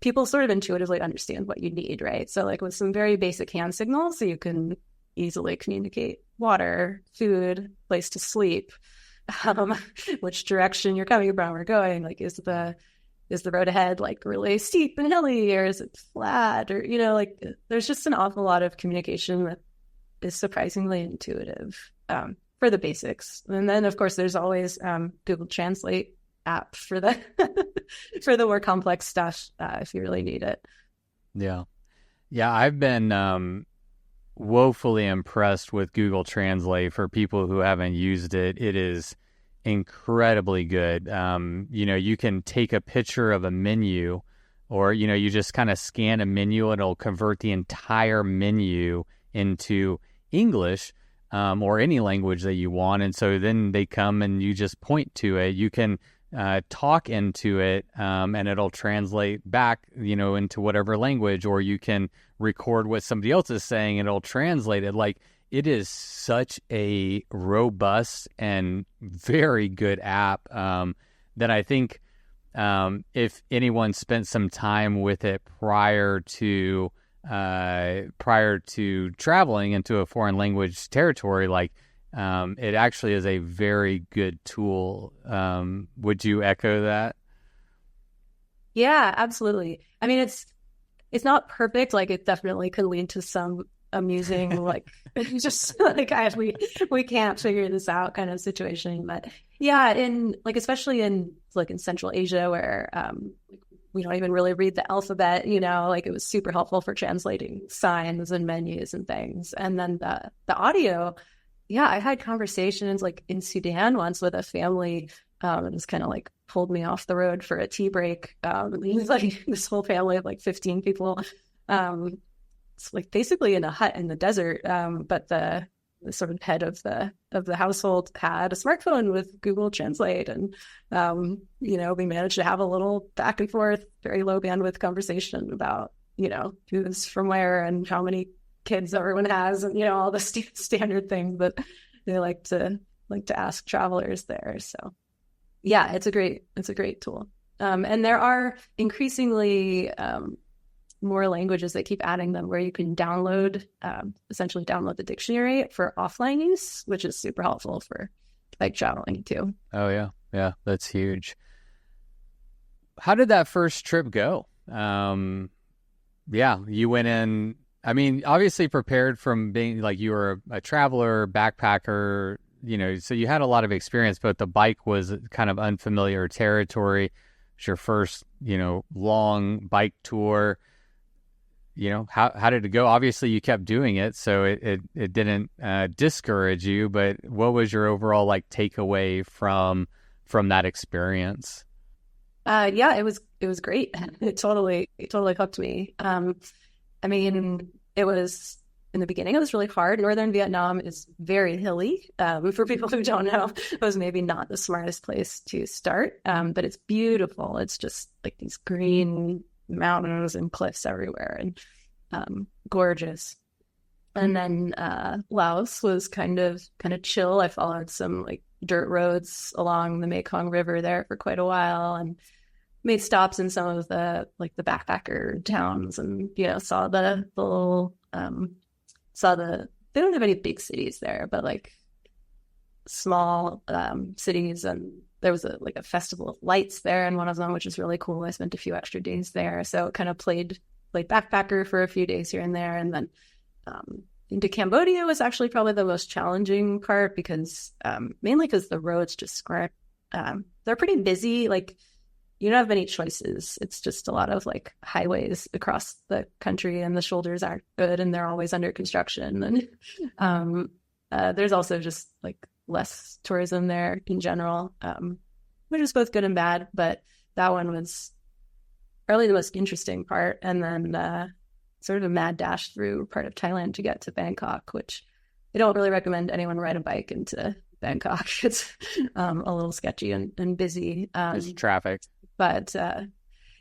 people sort of intuitively understand what you need, right? So like with some very basic hand signals, you can easily communicate water, food, place to sleep, which direction you're coming from or going. Like, is the road ahead like really steep and hilly, or is it flat? Or, like there's just an awful lot of communication that is surprisingly intuitive for the basics. And then of course there's always Google Translate app for the for the more complex stuff if you really need it. Yeah. I've been woefully impressed with Google Translate. For people who haven't used it, it is incredibly good. You can take a picture of a menu, or, you just kind of scan a menu and it'll convert the entire menu into English, or any language that you want. And so then they come and you just point to it. You can talk into it, and it'll translate back, into whatever language, or you can record what somebody else is saying and it'll translate it. Like, it is such a robust and very good app, that I think, if anyone spent some time with it prior to traveling into a foreign language territory, like, it actually is a very good tool. Would you echo that? Yeah, absolutely. I mean, it's not perfect. Like, it definitely could lead to some amusing, like, just like we can't figure this out kind of situation. But yeah, especially in Central Asia, where we don't even really read the alphabet, like, it was super helpful for translating signs and menus and things. And then the audio, yeah, I had conversations like in Sudan once with a family. It just kind of like pulled me off the road for a tea break. It was like this whole family of like 15 people. It's like basically in a hut in the desert. But the sort of head of the household had a smartphone with Google Translate, and we managed to have a little back and forth, very low bandwidth conversation about who's from where and how many kids everyone has, and all the standard things that they like to ask travelers there. So yeah, it's a great tool. And there are increasingly more languages that keep adding them, where you can essentially download the dictionary for offline use, which is super helpful for like traveling too. Oh yeah, that's huge. How did that first trip go? You went in, I mean, obviously prepared from being like, you were a traveler, backpacker, so you had a lot of experience, but the bike was kind of unfamiliar territory. It's your first, long bike tour. How did it go? Obviously you kept doing it, so it didn't discourage you, but what was your overall like takeaway from that experience? It was great. It totally hooked me. I mean, it was, in the beginning, it was really hard. Northern Vietnam is very hilly. For people who don't know, it was maybe not the smartest place to start, but it's beautiful. It's just like these green mountains and cliffs everywhere, and gorgeous. And then Laos was kind of chill. I followed some like dirt roads along the Mekong River there for quite a while, and made stops in some of the backpacker towns, and saw the little they don't have any big cities there, but like small cities. And there was a festival of lights there in one of them, which is really cool. I spent a few extra days there, so kind of played backpacker for a few days here and there. And then into Cambodia was actually probably the most challenging part, because mainly because the roads just aren't, they're pretty busy. Like, you don't have any choices. It's just a lot of like highways across the country, and the shoulders aren't good, and they're always under construction. And there's also just like less tourism there in general, which is both good and bad. But that one was probably the most interesting part. And then sort of a mad dash through part of Thailand to get to Bangkok, which I don't really recommend anyone ride a bike into Bangkok. It's a little sketchy and busy. There's traffic. But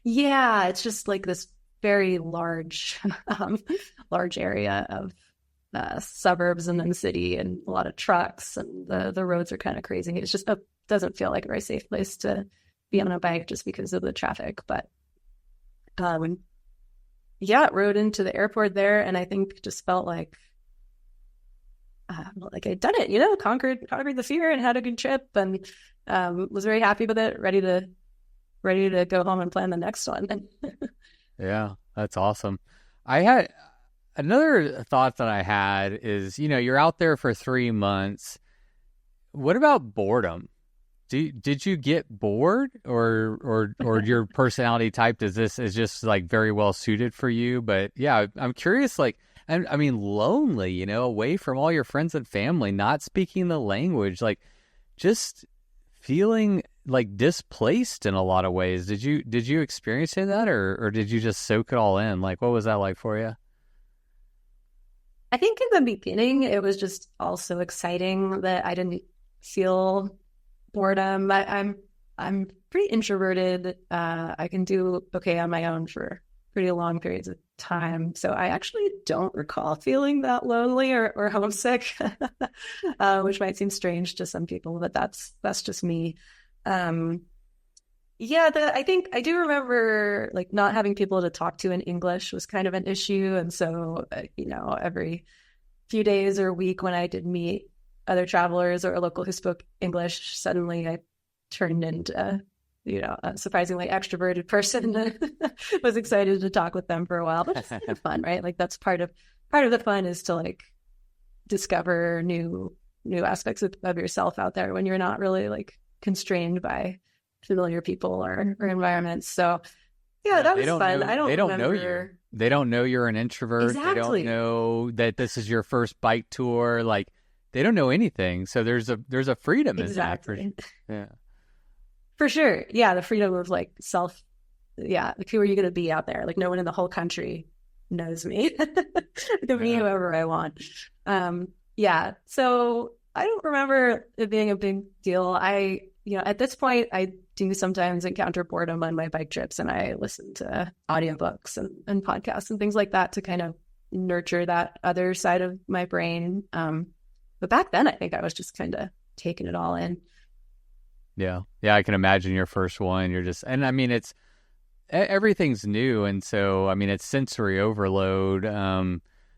it's just like this very large area of suburbs and then city, and a lot of trucks, and the roads are kind of crazy. It's just doesn't feel like a very safe place to be on a bike just because of the traffic. But rode into the airport there, and I think just felt like I'd done it, conquered the fear and had a good trip, and was very happy with it, ready to go home and plan the next one. Yeah, that's awesome. I had another thought that I had is, you're out there for 3 months. What about boredom? Did you get bored, or your personality type is just like very well suited for you? But yeah, I'm curious, like, and I mean, lonely, you know, away from all your friends and family, not speaking the language, like just feeling like displaced in a lot of ways. Did you experience that, or did you just soak it all in? Like, what was that like for you? I think in the beginning, it was just also exciting that I didn't feel boredom. I'm pretty introverted. I can do okay on my own for pretty long periods of time. So I actually don't recall feeling that lonely or homesick, which might seem strange to some people, but that's just me. I think I do remember like not having people to talk to in English was kind of an issue. And so, every few days or week when I did meet other travelers or a local who spoke English, suddenly I turned into, a surprisingly extroverted person that was excited to talk with them for a while. But it's kind of fun, right? Like that's part of the fun is to like discover new aspects of yourself out there when you're not really like constrained by familiar people or environments. So that was fun. They don't know you. They don't know you're an introvert. Exactly. They don't know that this is your first bike tour. Like they don't know anything. So there's a freedom in that. For sure. Yeah. The freedom of like like who are you going to be out there? Like no one in the whole country knows me. I can be whoever I want. So I don't remember it being a big deal. At this point I do sometimes encounter boredom on my bike trips and I listen to audiobooks and podcasts and things like that to kind of nurture that other side of my brain. But back then I think I was just kind of taking it all in. Yeah. I can imagine your first one. And I mean, everything's new. And so, I mean, it's sensory overload.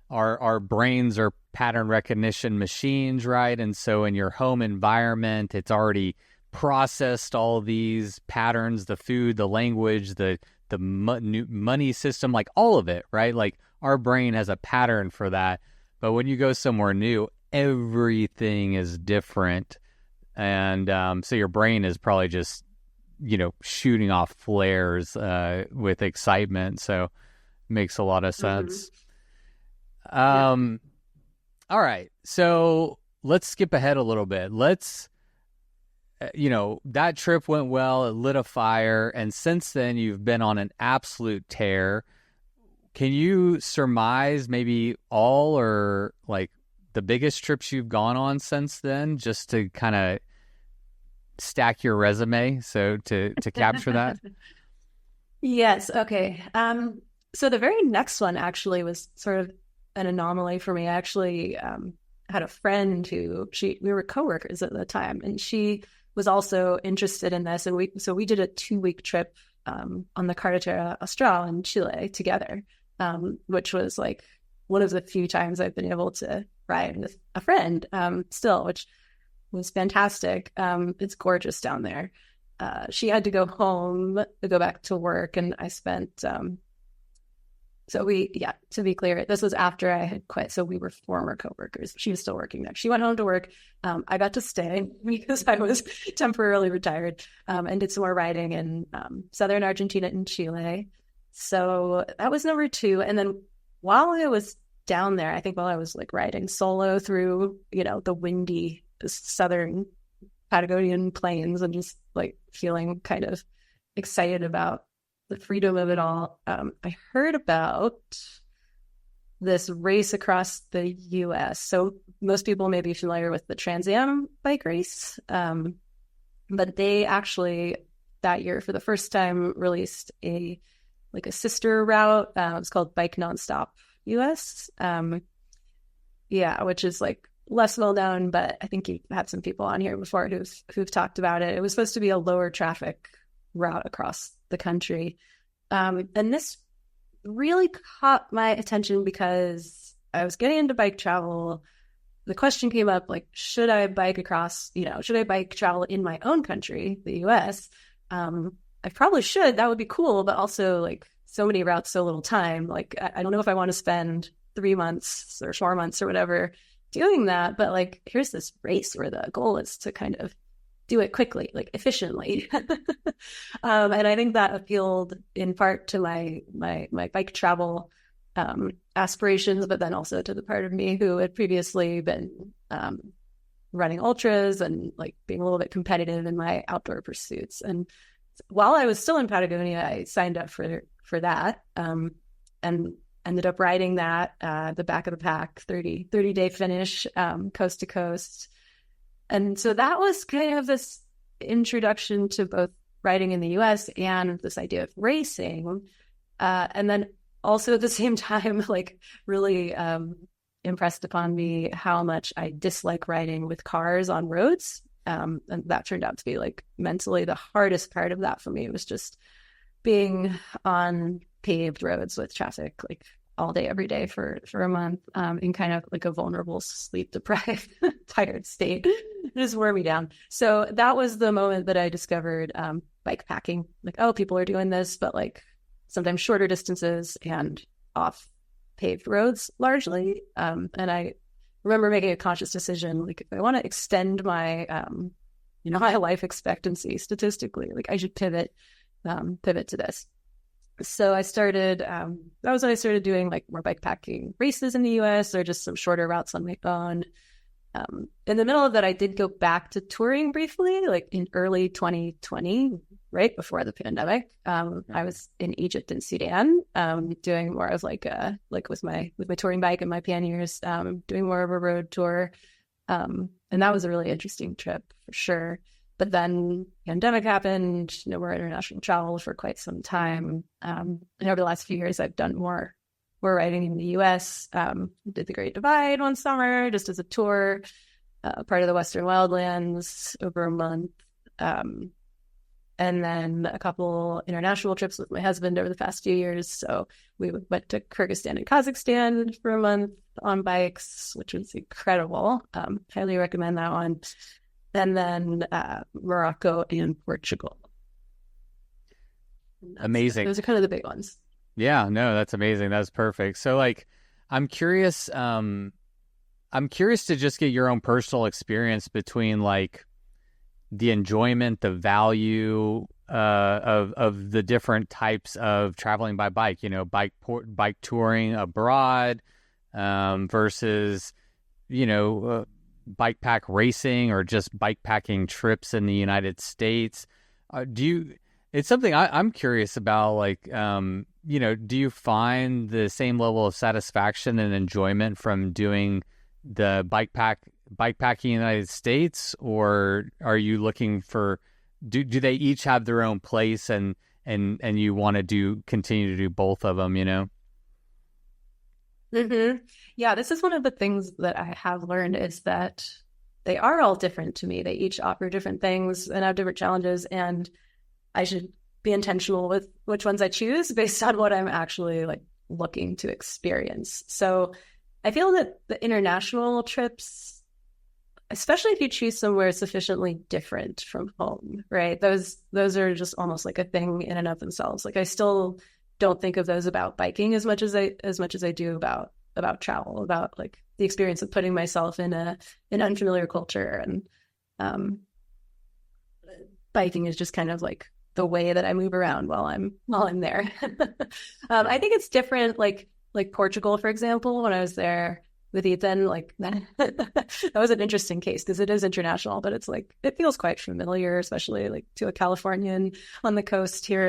Our brains are pattern recognition machines, right? And so in your home environment, it's already processed all these patterns, the food, the language, the money system, like all of it, right? Like our brain has a pattern for that. But when you go somewhere new, everything is different. And so your brain is probably just, shooting off flares with excitement. So it makes a lot of sense. Mm-hmm. All right. So let's skip ahead a little bit. That trip went well. It lit a fire. And since then, you've been on an absolute tear. Can you surmise maybe all or like the biggest trips you've gone on since then, just to kind of stack your resume, so to capture that? Yes. Okay. So the very next one actually was sort of an anomaly for me. I actually had a friend who we were coworkers at the time, and she was also interested in this, and we did a 2-week trip on the Carretera Austral in Chile together, which was like one of the few times I've been able to ride with a friend still, which was fantastic. It's gorgeous down there. She had to go home to go back to work, and I spent to be clear, this was after I had quit, so we were former coworkers. She was still working there. She went home to work. I got to stay because I was temporarily retired, and did some more riding in southern Argentina and Chile. So that was number 2. And then while I was down there, I think while I was like riding solo through, the windy southern Patagonian plains and just like feeling kind of excited about the freedom of it all, I heard about this race across the U.S. So most people may be familiar with the Trans Am bike race, but they actually that year for the first time released a sister route. It's called Bike Nonstop US, which is like less well known, but I think you've had some people on here before who've talked about it. It was supposed to be a lower traffic route across the country, and this really caught my attention because I was getting into bike travel. The question came up, like, should I bike travel in my own country, the US? I probably should. That would be cool, but also like so many routes, so little time. Like, I don't know if I want to spend 3 months or 4 months or whatever doing that. But like, here's this race where the goal is to kind of do it quickly, like efficiently. And I think that appealed in part to my bike travel aspirations, but then also to the part of me who had previously been running ultras and like being a little bit competitive in my outdoor pursuits. And while I was still in Patagonia, I signed up for that and ended up riding that, the back of the pack 30-day finish, coast to coast. And so that was kind of this introduction to both riding in the US and this idea of racing. And then also at the same time, like really impressed upon me how much I dislike riding with cars on roads. And that turned out to be like mentally the hardest part of that for me. It was just being on paved roads with traffic like all day, every day for a month, in kind of like a vulnerable, sleep deprived, tired state. It just wore me down. So that was the moment that I discovered bike packing. Like, oh, people are doing this, but like sometimes shorter distances and off paved roads largely. And I remember making a conscious decision, like if I want to extend my, my life expectancy statistically, like I should pivot to this. So I started, that was when I started doing like more bike packing races in the US or just some shorter routes on my own. In the middle of that, I did go back to touring briefly, like in early 2020, right before the pandemic. I was in Egypt and Sudan, doing more of like with my touring bike and my panniers, doing more of a road tour. And that was a really interesting trip for sure. But then pandemic happened, no more international travel for quite some time. And over the last few years, I've done more riding in the US. Did the Great Divide one summer just as a tour, part of the Western Wildlands over a month. And then a couple international trips with my husband over the past few years. So we went to Kyrgyzstan and Kazakhstan for a month on bikes, which was incredible. Highly recommend that one. And then Morocco and Portugal. Amazing. Those are kind of the big ones. Yeah, no, that's amazing. That's perfect. So like, I'm curious to just get your own personal experience between like the enjoyment, the value of the different types of traveling by bike, bike touring abroad versus, bike pack racing or just bike packing trips in the United States. It's something I'm curious about, like, do you find the same level of satisfaction and enjoyment from doing the bike packing in the United States, or are you looking for, do they each have their own place and you want to continue to do both of them, Mm-hmm. Yeah, this is one of the things that I have learned is that they are all different to me. They each offer different things and have different challenges, and I should be intentional with which ones I choose based on what I'm actually like looking to experience. So I feel that the international trips, especially if you choose somewhere sufficiently different from home, right? Those are just almost like a thing in and of themselves. Like I still don't think of those about biking as much as I do about travel, about like the experience of putting myself in an unfamiliar culture. And biking is just kind of like the way that I move around while I'm there. I think it's different, like Portugal, for example, when I was there with Ethan, like that was an interesting case because it is international, but it's like, it feels quite familiar, especially like to a Californian on the coast here.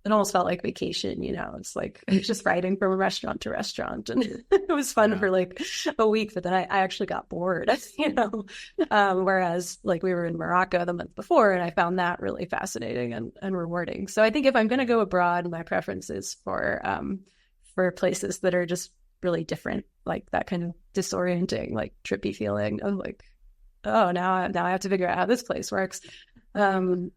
It almost felt like vacation, it's like just riding from restaurant to restaurant. And it was fun for like a week, but then I actually got bored, whereas like we were in Morocco the month before and I found that really fascinating and rewarding. So I think if I'm going to go abroad, my preference is for places that are just really different, like that kind of disorienting, like trippy feeling of like, oh, now I have to figure out how this place works. I'm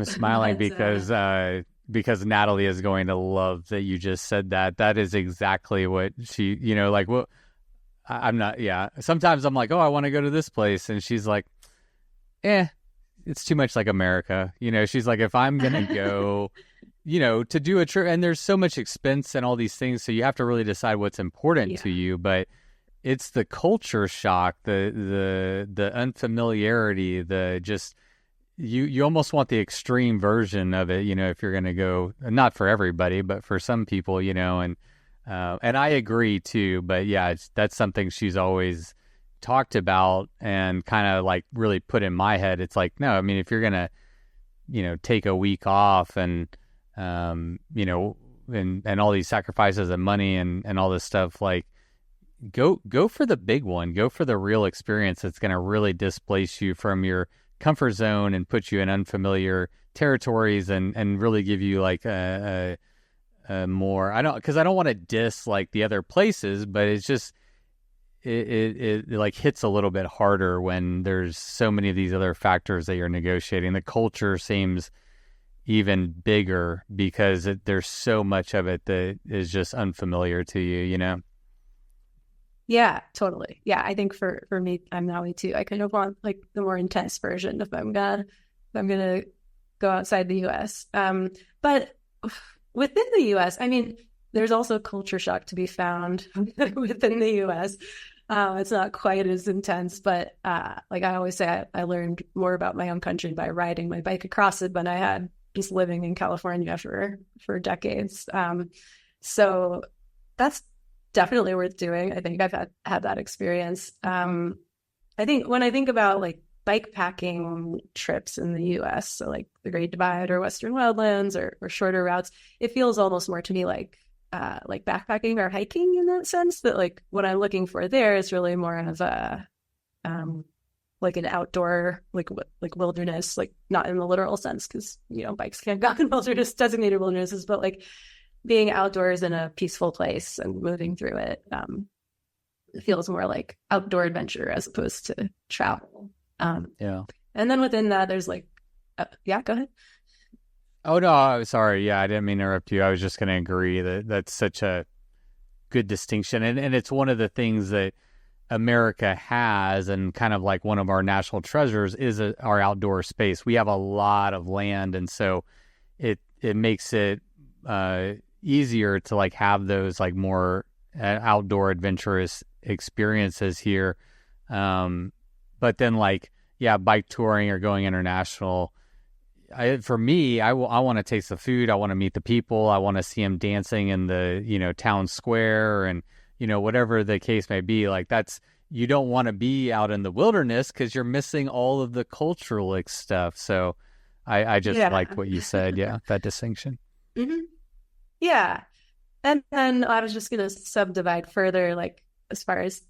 smiling because Natalie is going to love that you just said that. That is exactly what she, I'm not, sometimes I'm like, oh, I want to go to this place. And she's like, it's too much like America. She's like, if I'm going to go, to do a trip, and there's so much expense and all these things. So you have to really decide what's important to you. But it's the culture shock, the unfamiliarity, the just, you almost want the extreme version of it, if you're going to go, not for everybody, but for some people, and I agree too. But yeah, that's something she's always talked about and kind of like really put in my head. It's like, no, I mean, if you're going to, take a week off and, and all these sacrifices and money and all this stuff, like go for the big one, go for the real experience that's going to really displace you from your comfort zone and put you in unfamiliar territories and really give you like a more, I don't want to diss like the other places, but it's just, it like hits a little bit harder when there's so many of these other factors that you're negotiating. The culture seems even bigger because there's so much of it that is just unfamiliar to you, Yeah, totally. Yeah, I think for me, I'm that way too. I kind of want like the more intense version if I'm gonna go outside the U.S. But within the U.S., I mean, there's also culture shock to be found within the U.S. It's not quite as intense, but like I always say, I learned more about my own country by riding my bike across it than I had just living in California for decades. So that's definitely worth doing. I think I've had that experience. I think when I think about like bike packing trips in the US, so like the Great Divide or Western Wildlands or shorter routes, it feels almost more to me like backpacking or hiking in that sense, that like what I'm looking for there is really more of a like an outdoor like wilderness, like not in the literal sense because bikes can't go in wilderness, designated wildernesses, but like being outdoors in a peaceful place and moving through it. It feels more like outdoor adventure as opposed to travel. Yeah. And then within that, there's like, yeah, go ahead. Oh, no, sorry. Yeah, I didn't mean to interrupt you. I was just going to agree that that's such a good distinction. And it's one of the things that America has, and kind of like one of our national treasures is our outdoor space. We have a lot of land, and so it makes it easier to like have those like more outdoor adventurous experiences here. But then like, yeah, bike touring or going international, for me, I want to taste the food. I want to meet the people. I want to see them dancing in the, town square and, whatever the case may be. Like you don't want to be out in the wilderness because you're missing all of the cultural stuff. So I just liked what you said. Yeah. That distinction. Mm-hmm. Yeah. And then I was just going to subdivide further, like as far as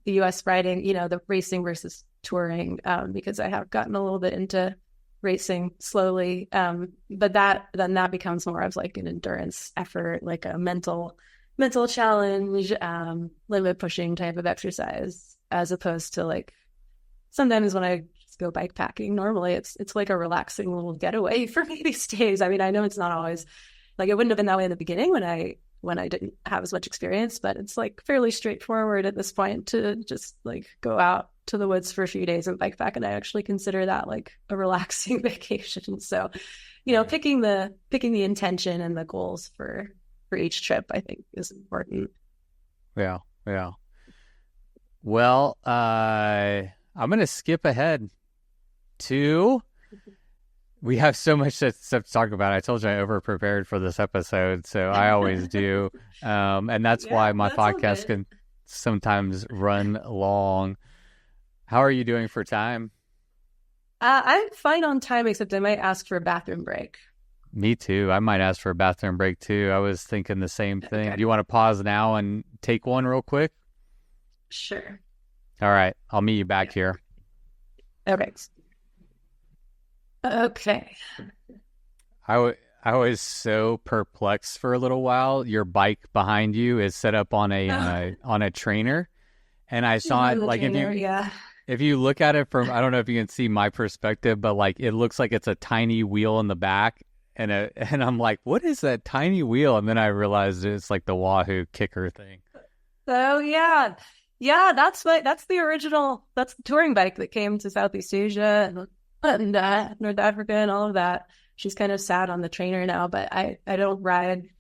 the US riding, the racing versus touring, because I have gotten a little bit into racing slowly. But that becomes more of like an endurance effort, like a mental challenge, limit pushing type of exercise, as opposed to like sometimes when I just go bike packing, normally it's like a relaxing little getaway for me these days. I mean, I know it's not always like, it wouldn't have been that way in the beginning when I didn't have as much experience, but it's like fairly straightforward at this point to just like go out to the woods for a few days and bike pack. And I actually consider that like a relaxing vacation. So, picking the intention and the goals for each trip, I think is important. Yeah. Yeah. Well, I'm going to skip ahead to, we have so much stuff to talk about. I told you I over-prepared for this episode, so I always do. And that's why my podcast can sometimes run long. How are you doing for time? I'm fine on time, except I might ask for a bathroom break. Me too. I might ask for a bathroom break too. I was thinking the same thing. Okay. Do you want to pause now and take one real quick? Sure. All right. I'll meet you back here. Okay. Okay. I was so perplexed for a little while. Your bike behind you is set up on a trainer, and I saw it like if you look at it from, I don't know if you can see my perspective, but like it looks like it's a tiny wheel in the back, and I'm like, what is that tiny wheel? And then I realized it's like the Wahoo kicker thing. Oh yeah, that's the original. That's the touring bike that came to Southeast Asia and North Africa and all of that. She's kind of sad on the trainer now, but I don't ride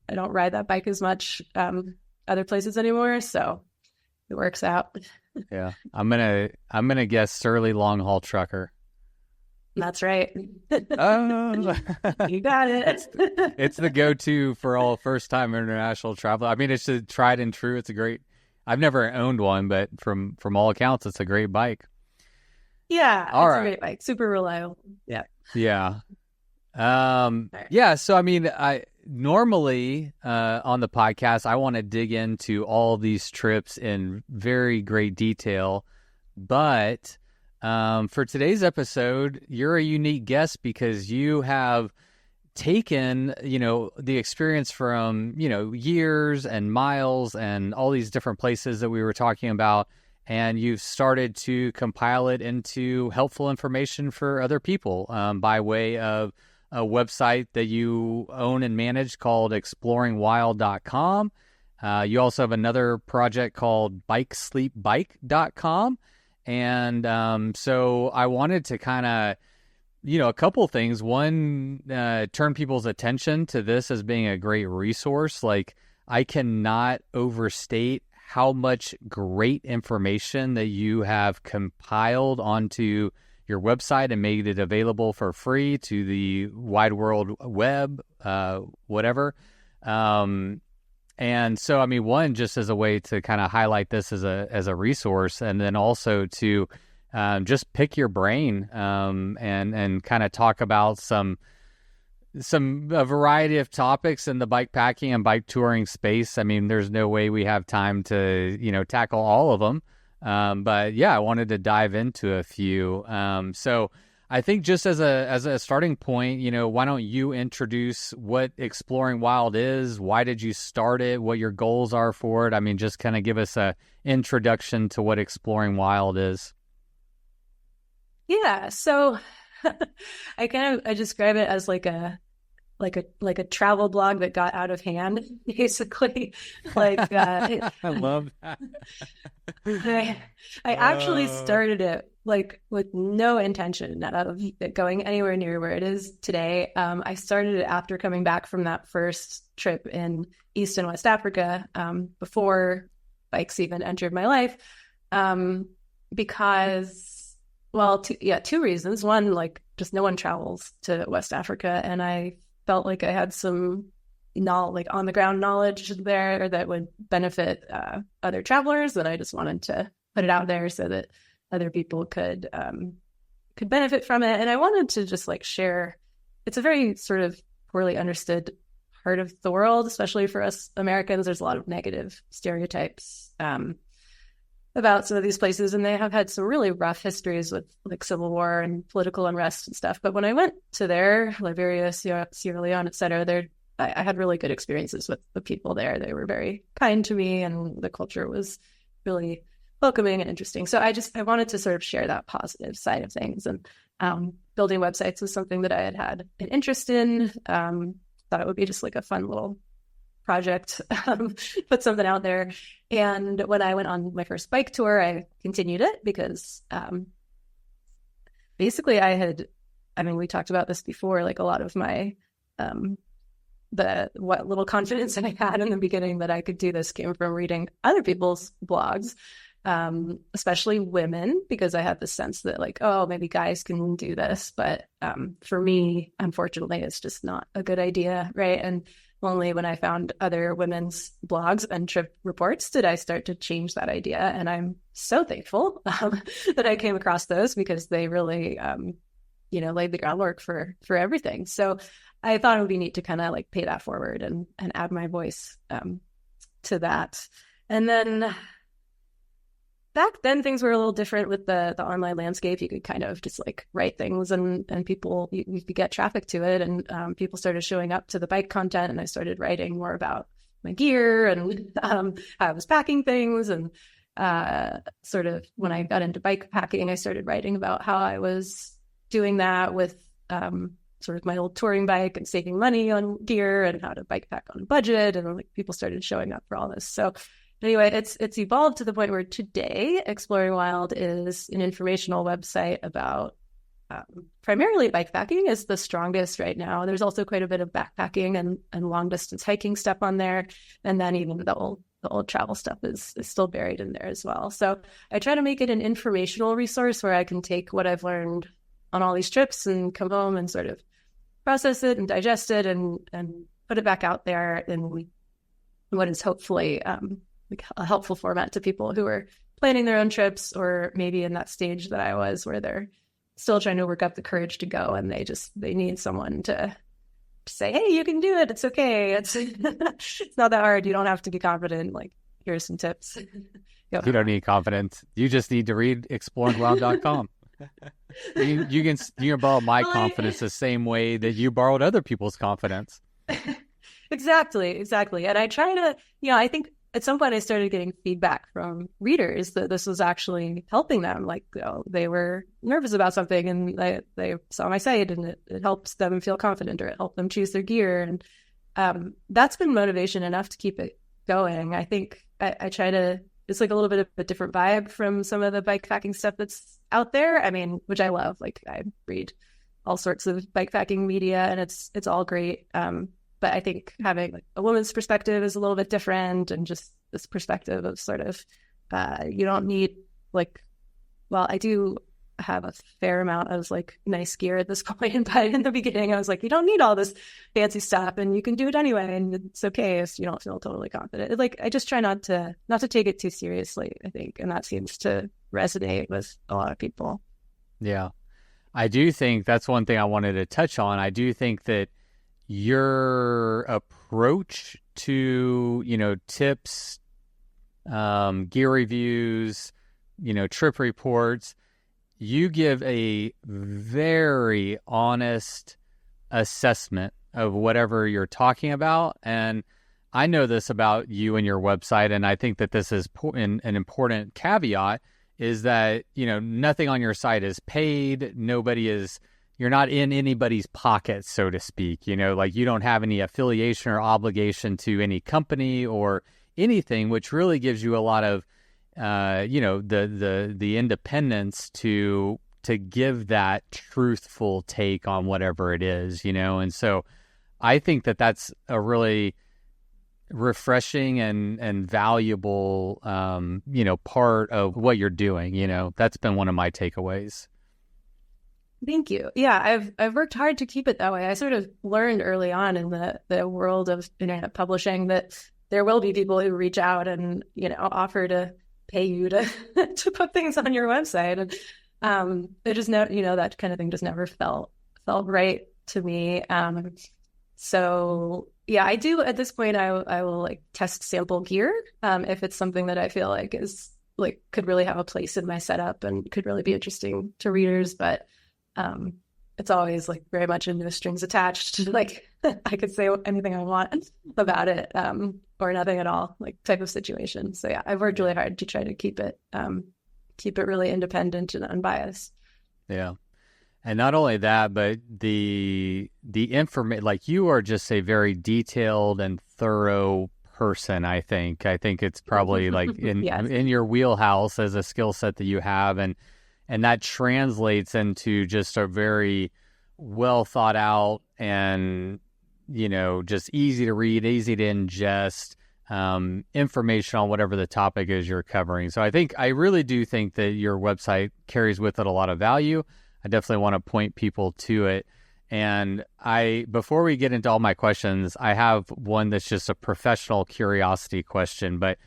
that bike as much other places anymore, so it works out. Yeah, I'm gonna guess surly long haul trucker. That's right. Oh, You got it. it's the go-to for all first-time international travel. I mean, it's a tried and true. It's a great. I've never owned one, but from all accounts, it's a great bike. Yeah, All it's a right. great bike. Super reliable. Yeah. Yeah. Right. Yeah. So, I mean, I normally on the podcast, I want to dig into all these trips in very great detail, but for today's episode, you're a unique guest because you have taken, the experience from, years and miles and all these different places that we were talking about, and you've started to compile it into helpful information for other people by way of a website that you own and manage called exploringwild.com. You also have another project called bikesleepbike.com. And so I wanted to kind of, a couple things. One, turn people's attention to this as being a great resource. Like, I cannot overstate how much great information that you have compiled onto your website and made it available for free to the wide world web, whatever. And so, I mean, one, just as a way to kind of highlight this as a resource, and then also to just pick your brain and kind of talk about a variety of topics in the bike packing and bike touring space. I mean, there's no way we have time to, tackle all of them. But yeah, I wanted to dive into a few. So I think just as a starting point, why don't you introduce what Exploring Wild is? Why did you start it? What your goals are for it? I mean, just kind of give us a introduction to what Exploring Wild is. Yeah. So I describe it as like a travel blog that got out of hand, basically. Like I love that. I actually started it like with no intention of it going anywhere near where it is today. I started it after coming back from that first trip in East and West Africa, before bikes even entered my life, because, well, two reasons. One, like, just no one travels to West Africa, and I felt like I had some on the ground knowledge there that would benefit other travelers, and I just wanted to put it out there so that other people could benefit from it. And I wanted to just like share. It's a very sort of poorly understood part of the world, especially for us Americans. There's a lot of negative stereotypes about some of these places, and they have had some really rough histories with like civil war and political unrest and stuff. But when I went to there, Liberia, Sierra Leone, et cetera, I had really good experiences with the people there. They were very kind to me, and the culture was really welcoming and interesting. So I wanted to sort of share that positive side of things. And building websites was something that I had an interest in. Thought it would be just like a fun little project, put something out there. And when I went on my first bike tour, I continued it because basically we talked about this before, like a lot of my what little confidence I had in the beginning that I could do this came from reading other people's blogs, especially women, because I had the sense that like, oh, maybe guys can do this. But for me, unfortunately, it's just not a good idea, right? And only when I found other women's blogs and trip reports did I start to change that idea. And I'm so thankful that I came across those, because they really, laid the groundwork for everything. So I thought it would be neat to kind of like pay that forward and add my voice to that. And then back then things were a little different with the online landscape. You could kind of just like write things and people, you could get traffic to it, and people started showing up to the bike content, and I started writing more about my gear and how I was packing things. And sort of when I got into bike packing, I started writing about how I was doing that with sort of my old touring bike and saving money on gear and how to bike pack on a budget. And like people started showing up for all this. So anyway, it's evolved to the point where today Exploring Wild is an informational website about primarily bikepacking is the strongest right now. There's also quite a bit of backpacking and long distance hiking stuff on there. And then even the old travel stuff is still buried in there as well. So I try to make it an informational resource where I can take what I've learned on all these trips and come home and sort of process it and digest it and put it back out there in what is hopefully like a helpful format to people who are planning their own trips, or maybe in that stage that I was, where they're still trying to work up the courage to go, and they need someone to say, hey, you can do it. It's okay. It's not that hard. You don't have to be confident. Like, here's some tips. You don't need confidence. You just need to read exploringwild.com. You can borrow my confidence the same way that you borrowed other people's confidence. Exactly. And I try to, I think at some point I started getting feedback from readers that this was actually helping them. Like, they were nervous about something and they saw my site and it helps them feel confident, or it helped them choose their gear. And that's been motivation enough to keep it going. I think I try to, it's like a little bit of a different vibe from some of the bikepacking stuff that's out there. I mean, which I love. Like, I read all sorts of bikepacking media and it's all great. But I think having like a woman's perspective is a little bit different, and just this perspective of sort of, you don't need I do have a fair amount of like nice gear at this point, but in the beginning I was like, you don't need all this fancy stuff and you can do it anyway. And it's okay if you don't feel totally confident. Like, I just try not to take it too seriously, I think. And that seems to resonate with a lot of people. Yeah. I do think that's one thing I wanted to touch on. I do think that your approach to, tips, gear reviews, trip reports, you give a very honest assessment of whatever you're talking about. And I know this about you and your website, and I think that this is an important caveat, is that, nothing on your site is paid. You're not in anybody's pocket, so to speak. Like, you don't have any affiliation or obligation to any company or anything, which really gives you a lot of, the independence to give that truthful take on whatever it is, And so I think that that's a really refreshing and valuable, part of what you're doing. That's been one of my takeaways. Thank you. Yeah, I've worked hard to keep it that way. I sort of learned early on in the world of internet publishing that there will be people who reach out and, offer to pay you to to put things on your website. And it just that kind of thing just never felt right to me. So yeah, I do at this point, I will like test sample gear if it's something that I feel like is like could really have a place in my setup and could really be interesting to readers. But it's always like very much in no strings attached. Like, I could say anything I want about it, or nothing at all, like type of situation. So yeah, I've worked really hard to try to keep it really independent and unbiased. Yeah. And not only that, but the information, like, you are just a very detailed and thorough person. I think it's probably like yes. in your wheelhouse as a skill set that you have. And that translates into just a very well thought out and, just easy to read, easy to ingest information on whatever the topic is you're covering. So I really do think that your website carries with it a lot of value. I definitely want to point people to it. And before we get into all my questions, I have one that's just a professional curiosity question, but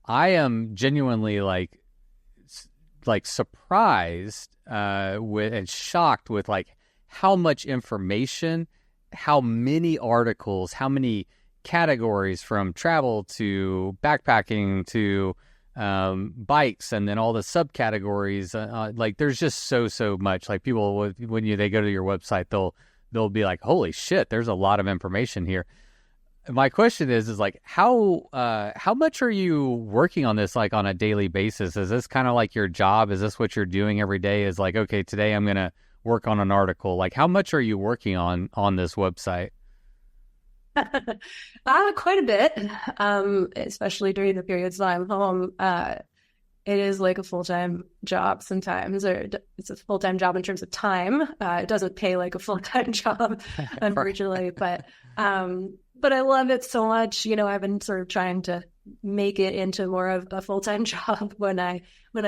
I am genuinely like surprised with and shocked with like how much information, how many articles, how many categories, from travel to backpacking to bikes, and then all the subcategories. Like, there's just so much. Like, people when they go to your website, they'll be like, holy shit, there's a lot of information here. My question is like, how much are you working on this, like, on a daily basis? Is this kind of like your job? Is this what you're doing every day? Is like, okay, today I'm going to work on an article. Like, how much are you working on this website? Quite a bit, especially during the periods that I'm home. It is like a full-time job sometimes, or it's a full-time job in terms of time. It doesn't pay like a full-time job, unfortunately, but but I love it so much. I've been sort of trying to make it into more of a full-time job when I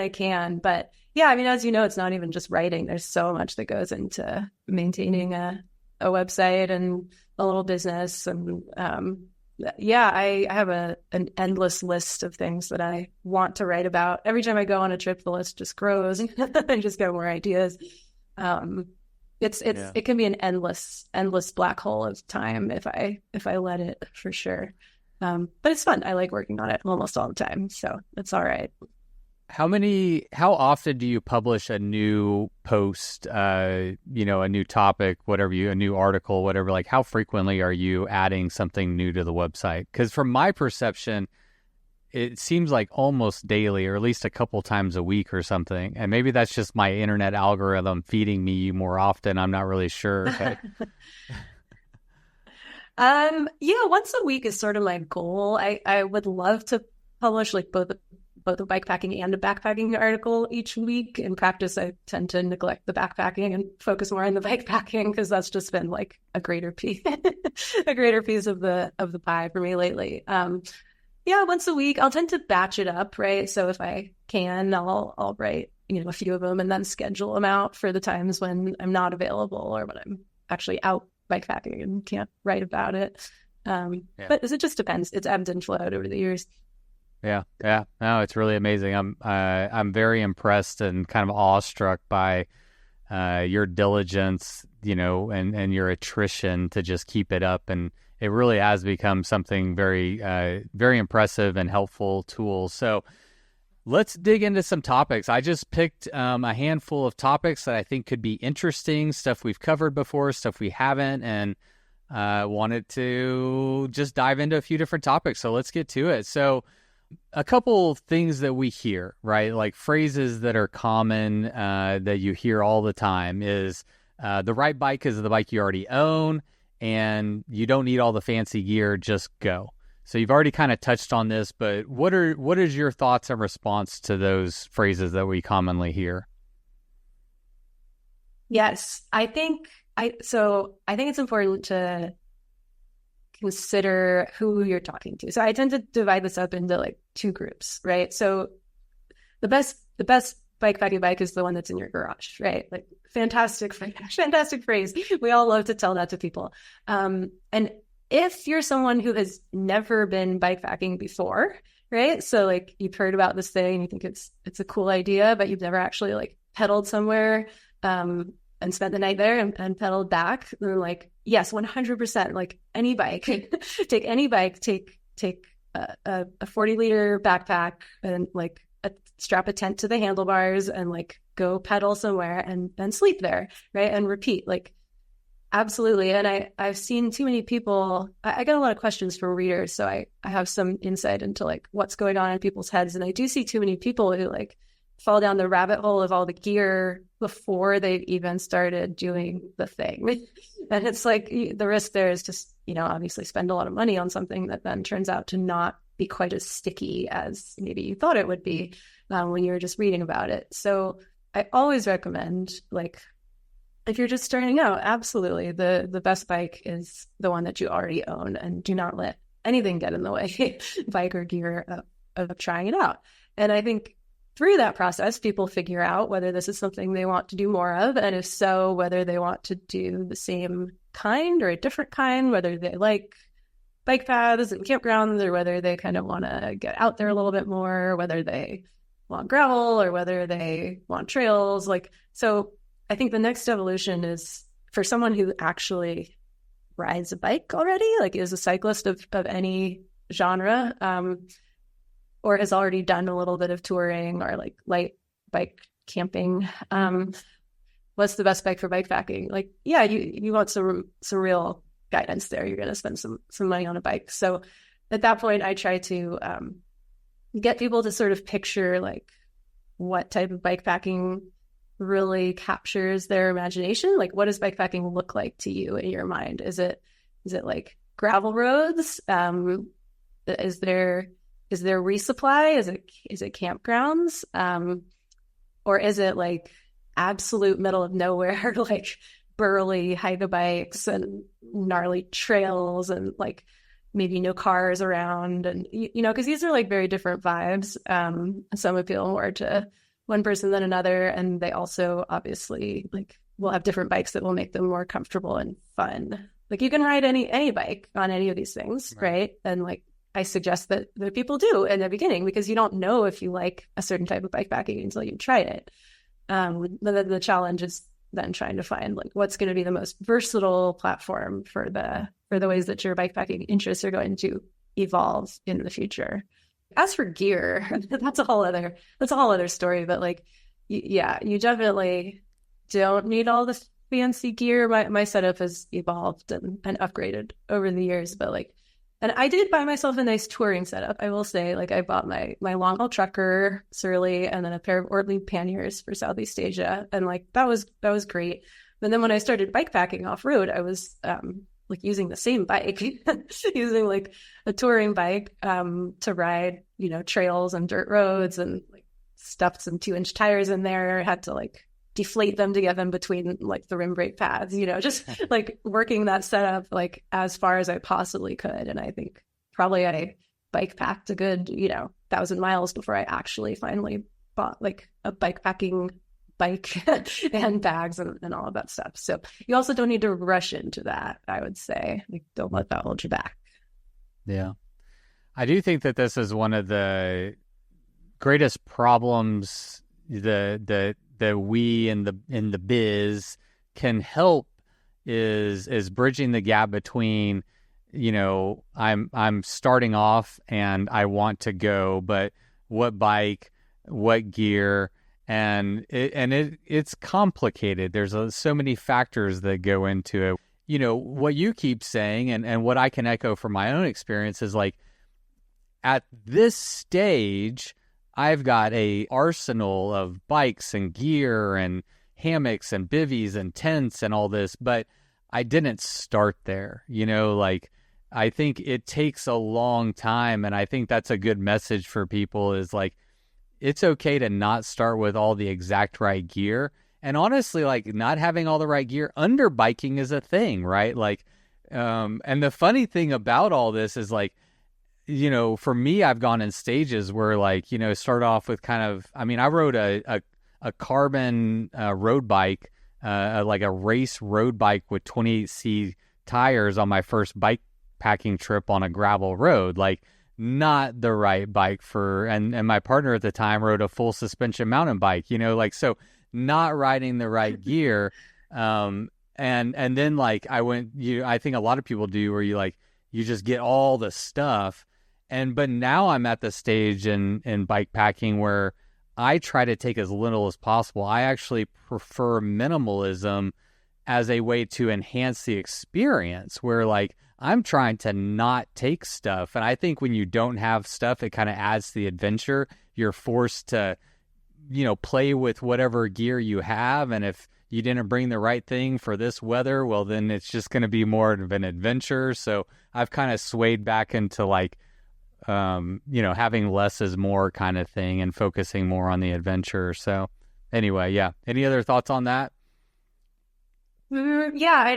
can. But yeah, I mean, as you know, it's not even just writing. There's so much that goes into maintaining a website and a little business. And yeah, I have an endless list of things that I want to write about. Every time I go on a trip, the list just grows. I just get more ideas. It can be an endless black hole of time if I let it, for sure. But it's fun. I like working on it almost all the time, so it's all right. How often do you publish a new post, a new topic, a new article, whatever? Like, how frequently are you adding something new to the website? Because from my perception, it seems like almost daily, or at least a couple times a week or something. And maybe that's just my internet algorithm feeding me more often. I'm not really sure. But... yeah, once a week is sort of my goal. I would love to publish like both a bikepacking and a backpacking article each week. In practice, I tend to neglect the backpacking and focus more on the bikepacking because that's just been like a greater piece of the pie for me lately. Yeah, once a week. I'll tend to batch it up, right? So if I can, I'll write, a few of them and then schedule them out for the times when I'm not available or when I'm actually out bikepacking and can't write about it. But it just depends. It's ebbed and flowed over the years. Yeah. No, it's really amazing. I'm very impressed and kind of awestruck by your diligence, and your attrition to just keep it up. And it really has become something very, very impressive and helpful tool. So let's dig into some topics. I just picked a handful of topics that I think could be interesting, stuff we've covered before, stuff we haven't, and wanted to just dive into a few different topics. So let's get to it. So a couple things that we hear, right? Like phrases that are common that you hear all the time is the right bike is the bike you already own, and you don't need all the fancy gear, just go. So you've already kind of touched on this, but what is your thoughts and response to those phrases that we commonly hear? Yes, I think it's important to consider who you're talking to. So I tend to divide this up into like two groups, right? So the best bikepacking bike is the one that's in your garage, right? Like fantastic phrase. We all love to tell that to people. And if you're someone who has never been bikepacking before, right? So like you've heard about this thing, you think it's a cool idea, but you've never actually like pedaled somewhere and spent the night there and pedaled back. And like, yes, 100%, like any bike, take any bike, take a 40-liter backpack and like strap a tent to the handlebars and like go pedal somewhere and sleep there, right? And repeat, like, absolutely. And I've seen too many people, I get a lot of questions from readers, so I have some insight into like what's going on in people's heads. And I do see too many people who like fall down the rabbit hole of all the gear before they've even started doing the thing. And it's like the risk there is just, obviously spend a lot of money on something that then turns out to not be quite as sticky as maybe you thought it would be when you were just reading about it. So I always recommend, like, if you're just starting out, absolutely, the best bike is the one that you already own, and do not let anything get in the way, bike or gear, of trying it out. And I think through that process, people figure out whether this is something they want to do more of, and if so, whether they want to do the same kind or a different kind, whether they like bike paths and campgrounds, or whether they kind of want to get out there a little bit more, whether they want gravel or whether they want trails. Like, so I think the next evolution is for someone who actually rides a bike already, like is a cyclist of any genre, or has already done a little bit of touring or like light bike camping. What's the best bike for bikepacking? Like, yeah, you want some real guidance there. You're going to spend some money on a bike. So at that point, I try to get people to sort of picture like what type of bikepacking really captures their imagination. Like, what does bikepacking look like to you in your mind? Is it like gravel roads? Is there resupply? Is it campgrounds? Or is it like absolute middle of nowhere, like burly hike bikes and gnarly trails? And like, maybe no cars around, and because these are like very different vibes. Some appeal more to one person than another, and they also obviously like will have different bikes that will make them more comfortable and fun. Like you can ride any bike on any of these things, right? And like I suggest that people do in the beginning, because you don't know if you like a certain type of bike packing until you try it. But the challenge is then trying to find like what's going to be the most versatile platform for the ways that your bikepacking interests are going to evolve in the future. As for gear, that's a whole other story. But like, you definitely don't need all this fancy gear. My setup has evolved and upgraded over the years, but like, and I did buy myself a nice touring setup. I will say, like, I bought my long haul trucker Surly, and then a pair of Ortlieb panniers for Southeast Asia, and like that was great. But then when I started bikepacking off road, I was like using the same bike, using like a touring bike to ride, trails and dirt roads, and like stuffed some 2-inch tires in there. Had to like deflate them to get them between like the rim brake pads, just like working that setup like as far as I possibly could. And I think probably I bike packed a good, 1,000 miles before I actually finally bought like a bikepacking bike and bags and all of that stuff. So you also don't need to rush into that, I would say. Like, don't let that hold you back. Yeah. I do think that this is one of the greatest problems that we in the biz can help is bridging the gap between, I'm starting off and I want to go, but what bike, what gear, and it's complicated. There's so many factors that go into it. What you keep saying and what I can echo from my own experience is like, at this stage, I've got a arsenal of bikes and gear and hammocks and bivvies and tents and all this, but I didn't start there. Like, I think it takes a long time, and I think that's a good message for people is like, it's okay to not start with all the exact right gear. And honestly, like, not having all the right gear, underbiking is a thing, right? Like, and the funny thing about all this is like, for me, I've gone in stages where like, start off with kind of, I rode a carbon road bike, like a race road bike with 28C tires on my first bike packing trip on a gravel road. Like, not the right bike for, and my partner at the time rode a full suspension mountain bike, like, so not riding the right gear. And then like I think a lot of people do where you just get all the stuff. But now I'm at the stage in bike packing where I try to take as little as possible. I actually prefer minimalism as a way to enhance the experience, where like I'm trying to not take stuff. And I think when you don't have stuff, it kind of adds to the adventure. You're forced to, play with whatever gear you have. And if you didn't bring the right thing for this weather, well, then it's just going to be more of an adventure. So I've kind of swayed back into like, having less is more kind of thing and focusing more on the adventure. So anyway, yeah. Any other thoughts on that? Yeah,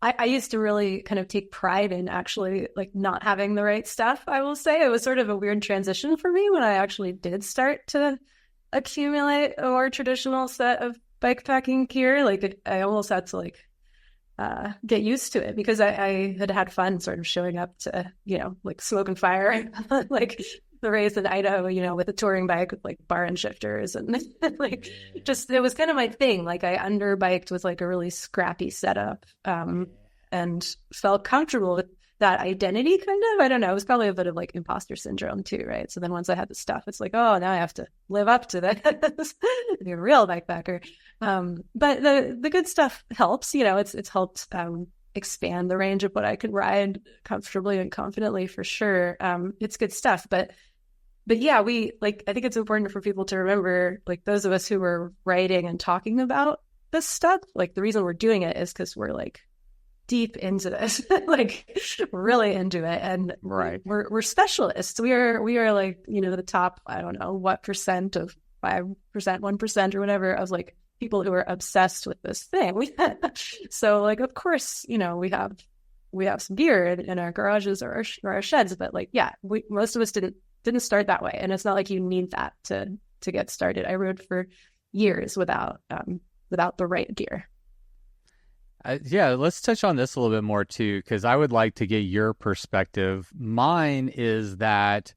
I used to really kind of take pride in actually like not having the right stuff. I will say it was sort of a weird transition for me when I actually did start to accumulate a more traditional set of bikepacking gear. Like I almost had to like get used to it, because I had fun sort of showing up to, like smoke and fire, like the race in Idaho, with a touring bike with like bar and shifters and like just, it was kind of my thing. Like I underbiked with like a really scrappy setup and felt comfortable with that identity kind of. I don't know. It was probably a bit of like imposter syndrome too, right? So then once I had the stuff, it's like, oh, now I have to live up to that. Be a real bikepacker. But the good stuff helps, it's helped expand the range of what I could ride comfortably and confidently for sure. It's good stuff. But yeah, I think it's important for people to remember, like those of us who were writing and talking about this stuff, like the reason we're doing it is because we're like deep into this, like really into it. And right, we're specialists. We are like, the top, I don't know what percent of 5%, 1% or whatever of like people who are obsessed with this thing. So like, of course, we have we have some gear in our garages or our sheds, but like, yeah, most of us didn't start that way. And it's not like you need that to get started. I rode for years without the right gear. Yeah, let's touch on this a little bit more too, because I would like to get your perspective. Mine is that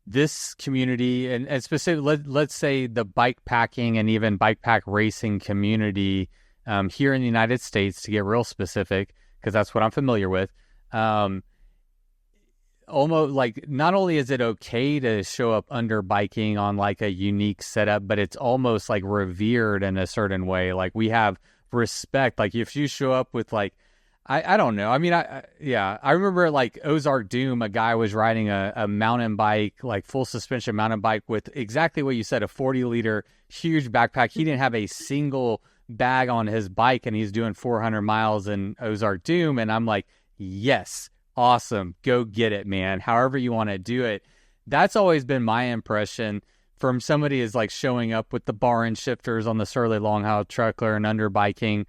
this community, and specifically, let's say the bike packing and even bike pack racing community here in the United States, to get real specific, because that's what I'm familiar with. Almost like, not only is it okay to show up under biking on like a unique setup, but it's almost like revered in a certain way. Like, we have respect. Like, if you show up with like, I don't know. I mean, I remember like Ozark Doom, a guy was riding a mountain bike, like full suspension mountain bike with exactly what you said, a 40-liter huge backpack. He didn't have a single bag on his bike, and he's doing 400 miles in Ozark Doom. And I'm like, yes, awesome. Go get it, man. However you want to do it. That's always been my impression from somebody is like showing up with the bar and shifters on the Surly Long Haul Truckler and under biking.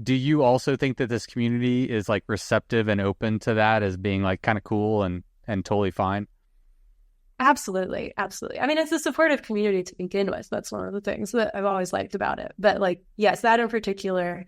Do you also think that this community is like receptive and open to that as being like kind of cool and totally fine? Absolutely. Absolutely. I mean, it's a supportive community to begin with. That's one of the things that I've always liked about it. But like, yes, that in particular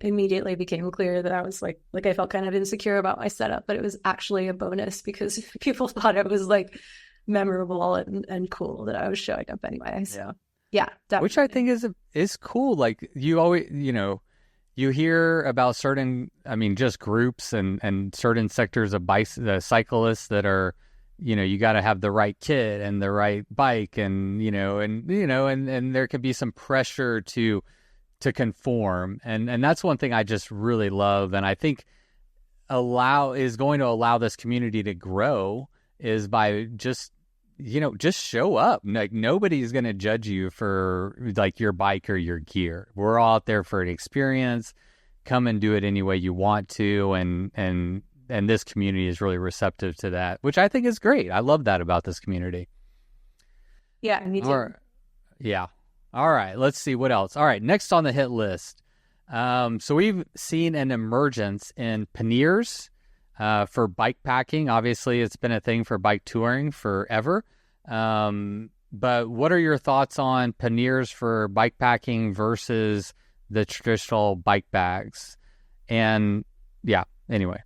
immediately became clear that I was like I felt kind of insecure about my setup, but it was actually a bonus because people thought it was like memorable and cool that I was showing up anyway. So yeah, definitely. Which I think is cool. Like, you always, you hear about certain, I mean, just groups and certain sectors of the cyclists that are, you got to have the right kit and the right bike, and there can be some pressure to conform, and that's one thing I just really love, and I think is going to allow this community to grow is by just show up. Like, nobody's going to judge you for like your bike or your gear. We're all out there for an experience. Come and do it any way you want to. And this community is really receptive to that, which I think is great. I love that about this community. Yeah, me too. Yeah. All right. Let's see what else. All right. Next on the hit list. So we've seen an emergence in panniers, for bike packing. Obviously, it's been a thing for bike touring forever. But what are your thoughts on panniers for bike packing versus the traditional bike bags? And yeah, anyway,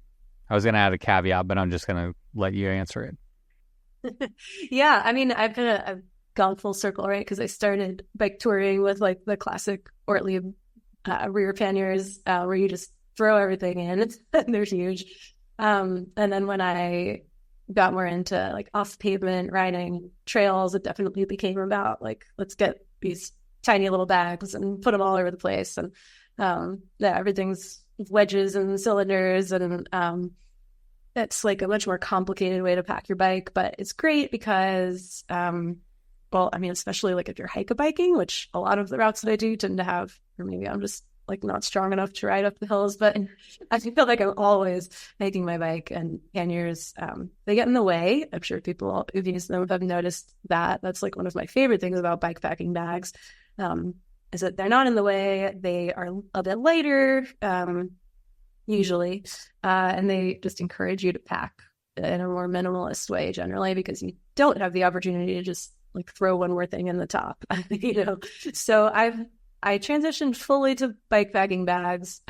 I was going to add a caveat, but I'm just going to let you answer it. Yeah, I mean, I've gone full circle, right? Because I started bike touring with like the classic Ortlieb rear panniers, where you just throw everything in and they're huge. And then when I got more into like off pavement riding trails, it definitely became about like, let's get these tiny little bags and put them all over the place. And everything's wedges and cylinders, and it's like a much more complicated way to pack your bike, but it's great because, well, I mean, especially like if you're hike-a-biking, which a lot of the routes that I do tend to have, or maybe I'm just like not strong enough to ride up the hills, but I feel like I'm always hiking my bike, and panniers, they get in the way. I'm sure people who've used them have noticed that. That's like one of my favorite things about bike packing bags, is that they're not in the way. They are a bit lighter, usually, and they just encourage you to pack in a more minimalist way generally, because you don't have the opportunity to just like throw one more thing in the top, So I transitioned fully to bike packing bags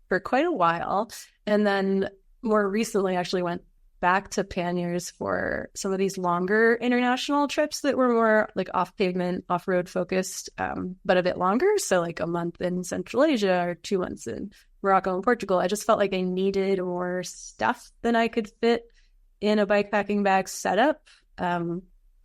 for quite a while, and then more recently actually went back to panniers for some of these longer international trips that were more like off pavement, off road focused, but a bit longer. So like a month in Central Asia or 2 months in Morocco and Portugal. I just felt like I needed more stuff than I could fit in a bike packing bag setup,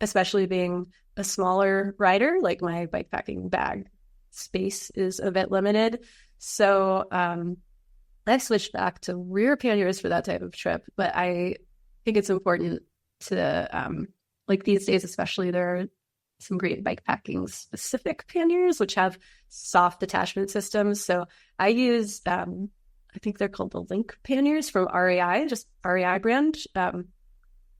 especially being a smaller rider. Like, my bike packing bag space is a bit limited. So I switched back to rear panniers for that type of trip. But I think it's important to, like these days especially, there are some great bike packing specific panniers which have soft attachment systems. So I use, I think they're called the Link panniers from REI, just REI brand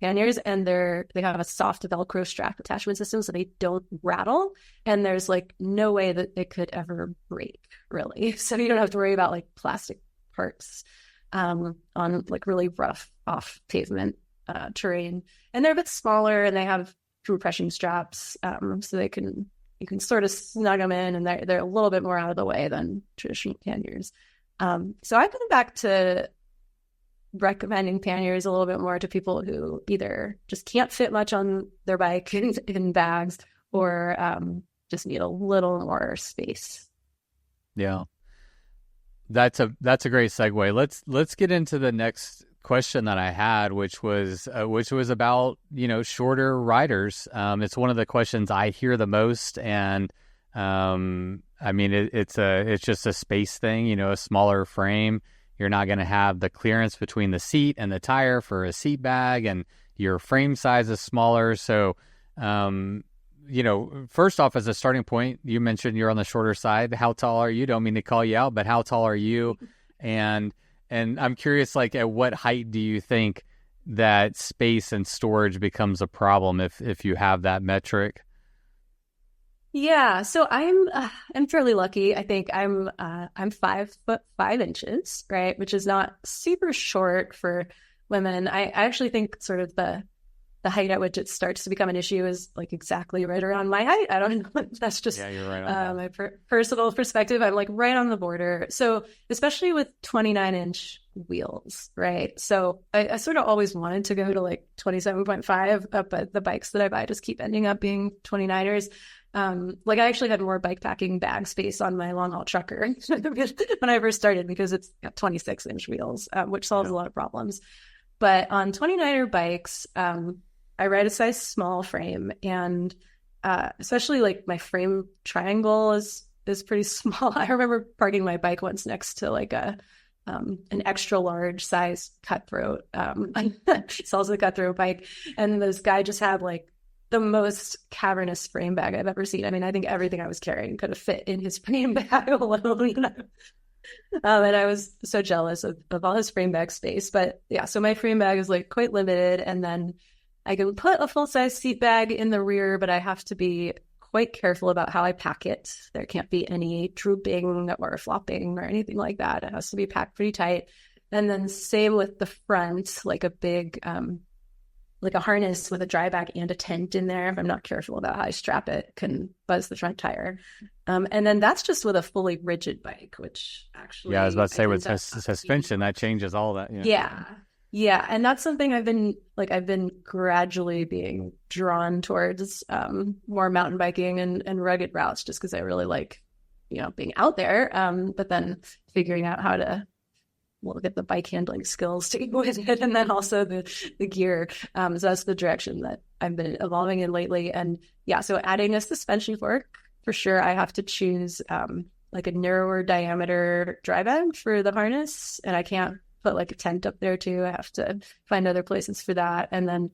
panniers, and they have a soft Velcro strap attachment system, so they don't rattle, and there's like no way that it could ever break, really. So you don't have to worry about like plastic parts on like really rough off pavement terrain. And they're a bit smaller, and they have compression straps, so you can sort of snug them in, and they're a little bit more out of the way than traditional panniers. So I've been back to recommending panniers a little bit more to people who either just can't fit much on their bike in bags, or just need a little more space. Yeah, that's a great segue. Let's get into the next question that I had, which was about shorter riders. It's one of the questions I hear the most, and I mean it's just a space thing. A smaller frame, you're not going to have the clearance between the seat and the tire for a seat bag, and your frame size is smaller. So first off, as a starting point, you mentioned you're on the shorter side. How tall are you? Don't mean to call you out, but how tall are you? And I'm curious, like, at what height do you think that space and storage becomes a problem if you have that metric? Yeah, so I'm fairly lucky. I think I'm 5'5", right, which is not super short for women. I actually think sort of the height at which it starts to become an issue is like exactly right around my height. I don't know. That's just you're right on my personal perspective. I'm like right on the border. So especially with 29-inch wheels, right? So I sort of always wanted to go to like 27.5, but the bikes that I buy just keep ending up being 29ers. Like I actually had more bike packing bag space on my long haul trucker when I first started, because it's got 26-inch wheels, which solves a lot of problems. But on 29er bikes, I ride a size small frame, and especially like my frame triangle is pretty small. I remember parking my bike once next to like an extra large size Cutthroat. It's also a Cutthroat bike, and this guy just had like the most cavernous frame bag I've ever seen. I mean, I think everything I was carrying could have fit in his frame bag alone. And I was so jealous of all his frame bag space. But yeah, so my frame bag is like quite limited. And then I can put a full-size seat bag in the rear, but I have to be quite careful about how I pack it. There can't be any drooping or flopping or anything like that. It has to be packed pretty tight. And then same with the front, like a big, like a harness with a dry bag and a tent in there. If I'm not careful about how I strap it, can buzz the front tire. And then that's just with a fully rigid bike, which actually... Yeah, I was about to say with suspension, that changes all that. Yeah. And that's something I've been gradually being drawn towards, more mountain biking and rugged routes, just because I really like, being out there. But then figuring out how to get the bike handling skills to go with it, and then also the gear. So that's the direction that I've been evolving in lately. And yeah, so adding a suspension fork, for sure, I have to choose like a narrower diameter dry bag for the harness, and I can't put like a tent up there too. I have to find other places for that. And then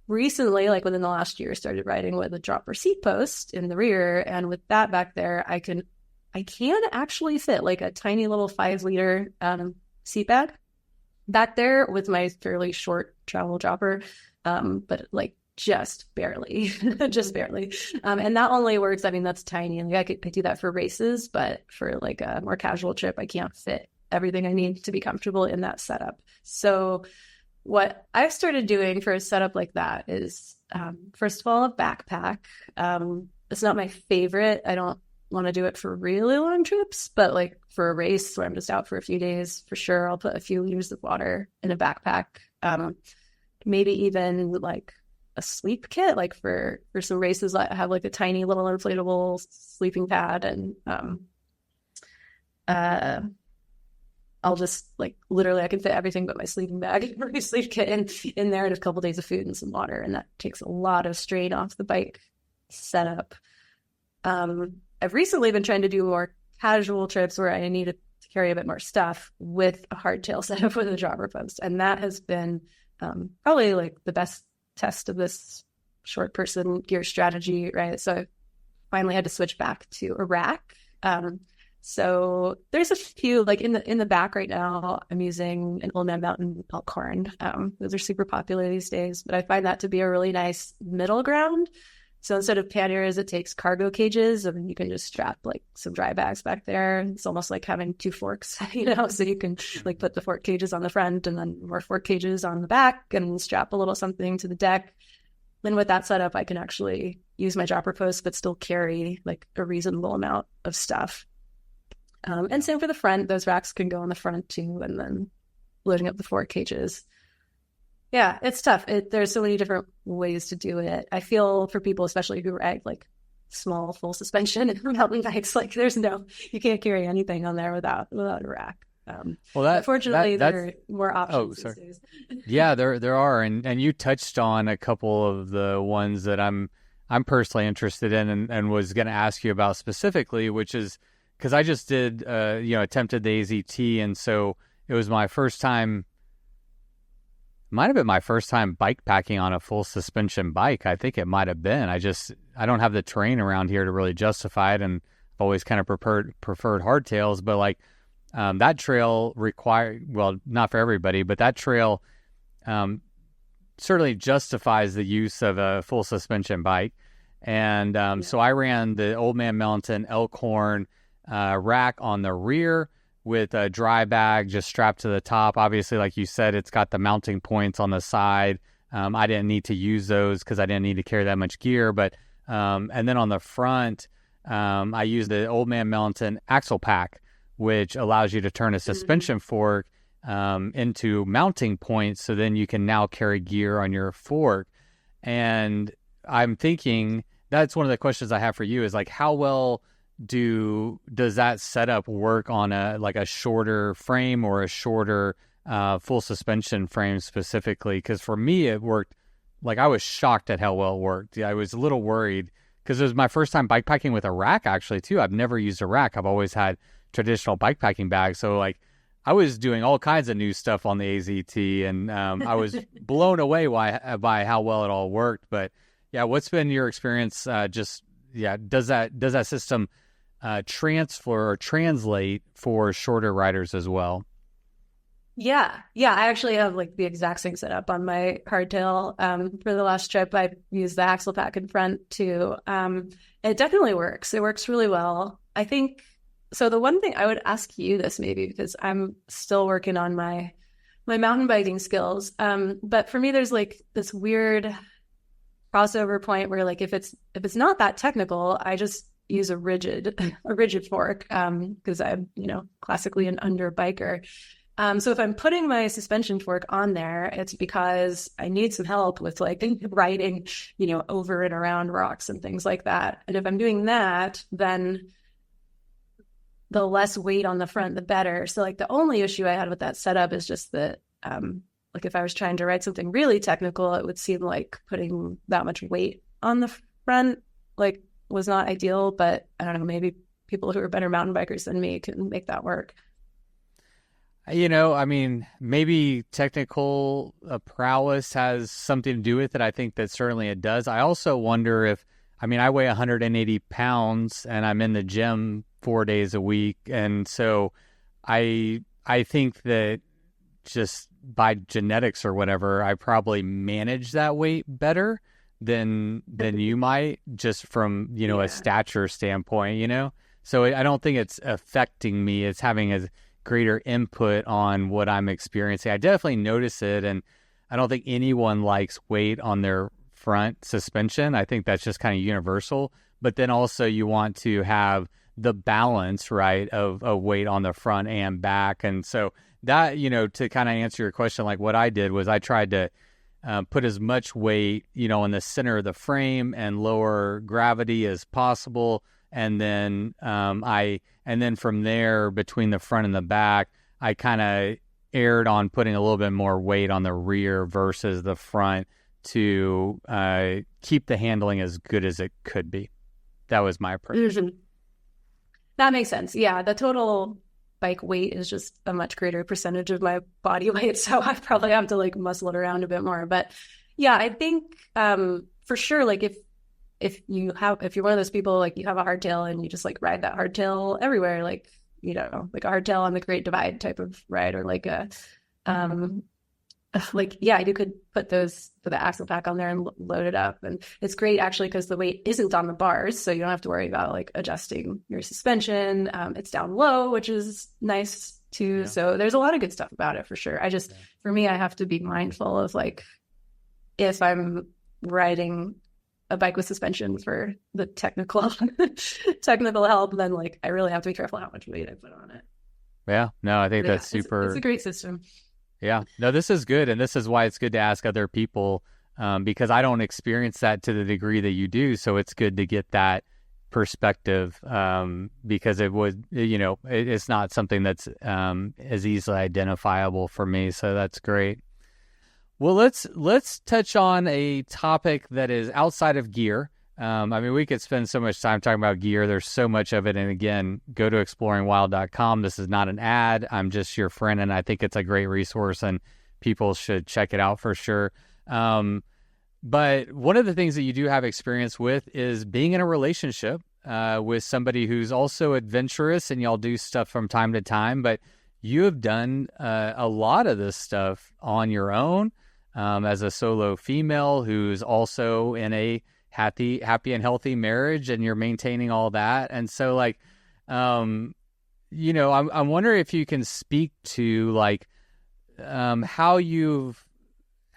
recently, like within the last year, started riding with a dropper seat post in the rear, and with that back there, I can actually fit like a tiny little 5-liter seat bag back there with my fairly short travel dropper, but like just barely. And that only works, I mean, that's tiny, and like I do that for races, but for like a more casual trip, I can't fit everything I need to be comfortable in that setup. So what I've started doing for a setup like that is, first of all, a backpack. It's not my favorite. I don't want to do it for really long trips, but like for a race where I'm just out for a few days, for sure, I'll put a few liters of water in a backpack. Maybe even like a sleep kit, like for some races, I have like a tiny little inflatable sleeping pad, and I'll just like literally I can fit everything but my sleeping bag or my sleep kit in there, and a couple days of food and some water, and that takes a lot of strain off the bike setup. I've recently been trying to do more casual trips where I need to carry a bit more stuff with a hardtail setup with a dropper post. And that has been probably like the best test of this short person gear strategy, right? So I finally had to switch back to a rack. So there's a few, like in the back right now, I'm using an Old Man Mountain Elkhorn. Those are super popular these days, but I find that to be a really nice middle ground. So instead of panniers, it takes cargo cages, and you can just strap like some dry bags back there. It's almost like having two forks, so you can like put the fork cages on the front and then more fork cages on the back and strap a little something to the deck. Then with that setup, I can actually use my dropper post, but still carry like a reasonable amount of stuff. And same for the front. Those racks can go on the front too, and then loading up the fork cages. Yeah, it's tough. There's so many different ways to do it. I feel for people, especially who ride like small full suspension and mountain bikes, like you can't carry anything on there without a rack. Unfortunately, there are more options these days. Yeah, there are, and you touched on a couple of the ones that I'm personally interested in, and was going to ask you about specifically, which is because I just did attempted the AZT, and so it was my first time. Might have been my first time bike packing on a full suspension bike. I think it might have been. I don't have the terrain around here to really justify it, and I've always kind of preferred hardtails. But like that trail not for everybody, but that trail certainly justifies the use of a full suspension bike. And so I ran the Old Man Mountain Elkhorn rack on the rear, with a dry bag just strapped to the top. Obviously, like you said, it's got the mounting points on the side. I didn't need to use those because I didn't need to carry that much gear. But and then on the front, I used the Old Man Mountain axle pack, which allows you to turn a suspension fork into mounting points. So then you can now carry gear on your fork. And I'm thinking that's one of the questions I have for you is like, how well does that setup work on a shorter frame or a shorter full suspension frame specifically? Because for me, it worked. Like I was shocked at how well it worked. I was a little worried because it was my first time bike packing with a rack actually too. I've never used a rack. I've always had traditional bike packing bags. So like I was doing all kinds of new stuff on the AZT, and I was blown away by how well it all worked. But yeah, what's been your experience? Does that system transfer or translate for shorter riders as well? Yeah. I actually have like the exact same setup on my hardtail. For the last trip, I used the axle pack in front too. It definitely works. It works really well. I think so. The one thing I would ask you this maybe because I'm still working on my mountain biking skills. But for me, there's like this weird crossover point where like if it's not that technical, I just use a rigid fork because I'm classically an under biker. So if I'm putting my suspension fork on there, it's because I need some help with like riding over and around rocks and things like that. And if I'm doing that, then the less weight on the front, the better. So like the only issue I had with that setup is just that like if I was trying to ride something really technical, it would seem like putting that much weight on the front like was not ideal, but I don't know, maybe people who are better mountain bikers than me can make that work. I mean, maybe technical prowess has something to do with it. I think that certainly it does. I also wonder I weigh 180 pounds and I'm in the gym 4 days a week. And so I think that just by genetics or whatever, I probably manage that weight better than you might, just from a stature standpoint. So I don't think it's affecting me. It's having a greater input on what I'm experiencing. I definitely notice it, and I don't think anyone likes weight on their front suspension. I think that's just kind of universal. But then also you want to have the balance, right, of weight on the front and back. And so that, to kind of answer your question, like what I did was I tried to put as much weight, in the center of the frame and lower gravity as possible. And then from there, between the front and the back, I kind of erred on putting a little bit more weight on the rear versus the front to keep the handling as good as it could be. That was my approach. Mm-hmm. That makes sense. Yeah, the total bike weight is just a much greater percentage of my body weight, so I probably have to like muscle it around a bit more. But yeah, I think for sure, like if you're one of those people, like you have a hardtail and you just like ride that hardtail everywhere, like like a hardtail on the Great Divide type of ride, or like a like, yeah, you could put the axle pack on there and load it up. And it's great actually because the weight isn't on the bars. So you don't have to worry about like adjusting your suspension. It's down low, which is nice too. Yeah. So there's a lot of good stuff about it for sure. For me, I have to be mindful of like, if I'm riding a bike with suspension for the technical help, then like I really have to be careful how much weight I put on it. Yeah, no, I think that's super. It's a great system. Yeah, no, this is good. And this is why it's good to ask other people, because I don't experience that to the degree that you do. So it's good to get that perspective, because it's not something that's as easily identifiable for me. So that's great. Well, let's touch on a topic that is outside of gear. I mean, we could spend so much time talking about gear. There's so much of it. And again, go to exploringwild.com. This is not an ad. I'm just your friend, and I think it's a great resource, and people should check it out for sure. But one of the things that you do have experience with is being in a relationship with somebody who's also adventurous, and y'all do stuff from time to time. But you have done a lot of this stuff on your own as a solo female who's also in a happy and healthy marriage, and you're maintaining all that. And so like, I'm wondering if you can speak to like, how you've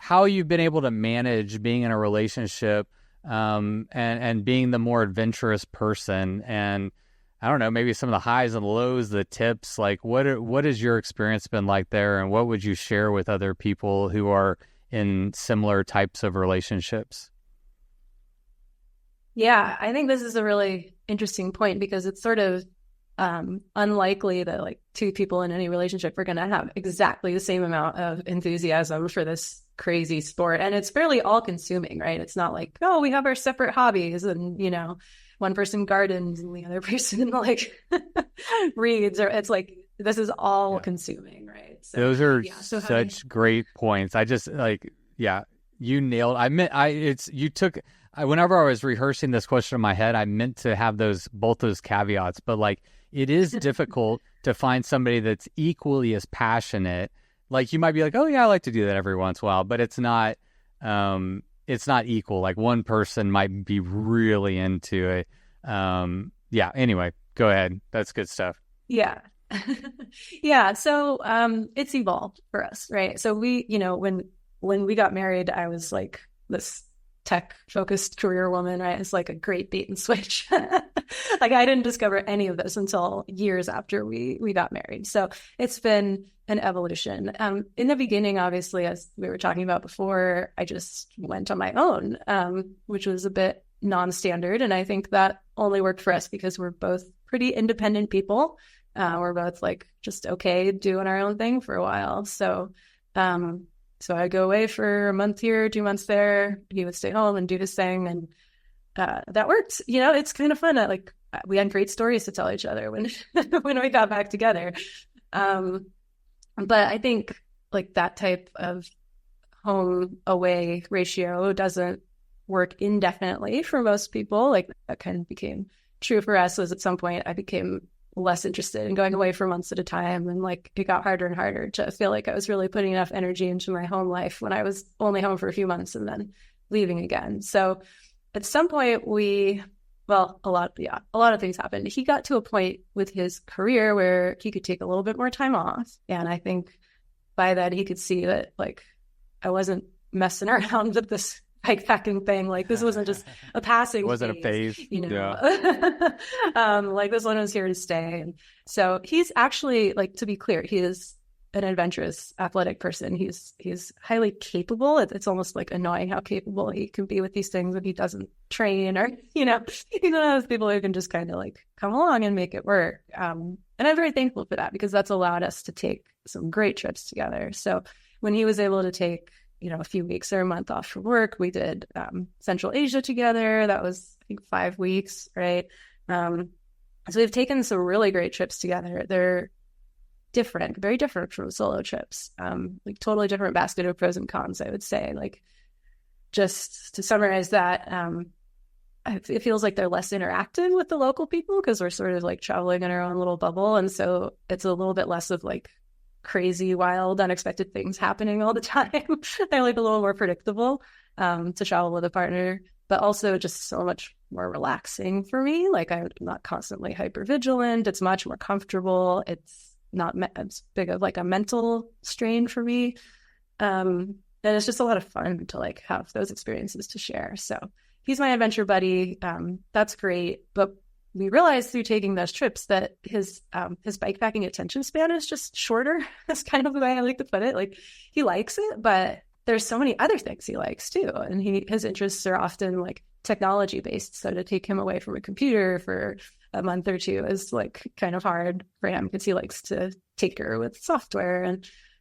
been able to manage being in a relationship, and being the more adventurous person. And I don't know, maybe some of the highs and lows, the tips, like what has your experience been like there? And what would you share with other people who are in similar types of relationships? Yeah, I think this is a really interesting point because it's sort of unlikely that like two people in any relationship are going to have exactly the same amount of enthusiasm for this crazy sport. And it's fairly all consuming, right? It's not like, oh, we have our separate hobbies and, one person gardens and the other person like reads, or it's like, this is all consuming, right? So, those are such great points. I just like, you nailed. Whenever I was rehearsing this question in my head, I meant to have both those caveats, but like it is difficult to find somebody that's equally as passionate. Like you might be like, oh yeah, I like to do that every once in a while, but it's not equal. Like one person might be really into it. Anyway, go ahead. That's good stuff. Yeah. Yeah. So, it's evolved for us, right? So we, when we got married, I was like this tech-focused career woman, right? It's like a great bait and switch. Like I didn't discover any of this until years after we got married. So it's been an evolution. In the beginning, obviously, as we were talking about before, I just went on my own, which was a bit non-standard. And I think that only worked for us because we're both pretty independent people. We're both like just okay doing our own thing for a while. So I go away for a month here, 2 months there. He would stay home and do his thing, and that worked. It's kind of fun. We had great stories to tell each other when when we got back together. But I think like that type of home away ratio doesn't work indefinitely for most people. Like that kind of became true for us. Was at some point I became less interested in going away for months at a time. And like, it got harder and harder to feel like I was really putting enough energy into my home life when I was only home for a few months and then leaving again. So at some point a lot of things happened. He got to a point with his career where he could take a little bit more time off. And I think by that he could see that like, I wasn't messing around with this bikepacking thing. Like this wasn't just a passing It wasn't phase, a phase. Yeah. Like this one was here to stay. And so he's actually, like, to be clear, he is an adventurous athletic person. He's highly capable. It's almost like annoying how capable he can be with these things when he doesn't train, or he's one of those people who can just kind of like come along and make it work. And I'm very thankful for that because that's allowed us to take some great trips together. So when he was able to take a few weeks or a month off from work, we did Central Asia together. That was, I think, 5 weeks, right? So we've taken some really great trips together. They're different, very different from solo trips, like totally different basket of pros and cons, I would say. Like, just to summarize that, it feels like they're less interactive with the local people because we're sort of like traveling in our own little bubble. And so it's a little bit less of like crazy, wild, unexpected things happening all the time. I like a little more predictable to travel with a partner, but also just so much more relaxing for me. Like I'm not constantly hyper vigilant. It's much more comfortable. It's not as big of like a mental strain for me. And it's just a lot of fun to like have those experiences to share. So he's my adventure buddy. That's great. But we realized through taking those trips that his bikepacking attention span is just shorter. That's kind of the way I like to put it. Like he likes it, but there's so many other things he likes too. And his interests are often like technology based. So to take him away from a computer for a month or two is like kind of hard for him because he likes to tinker with software.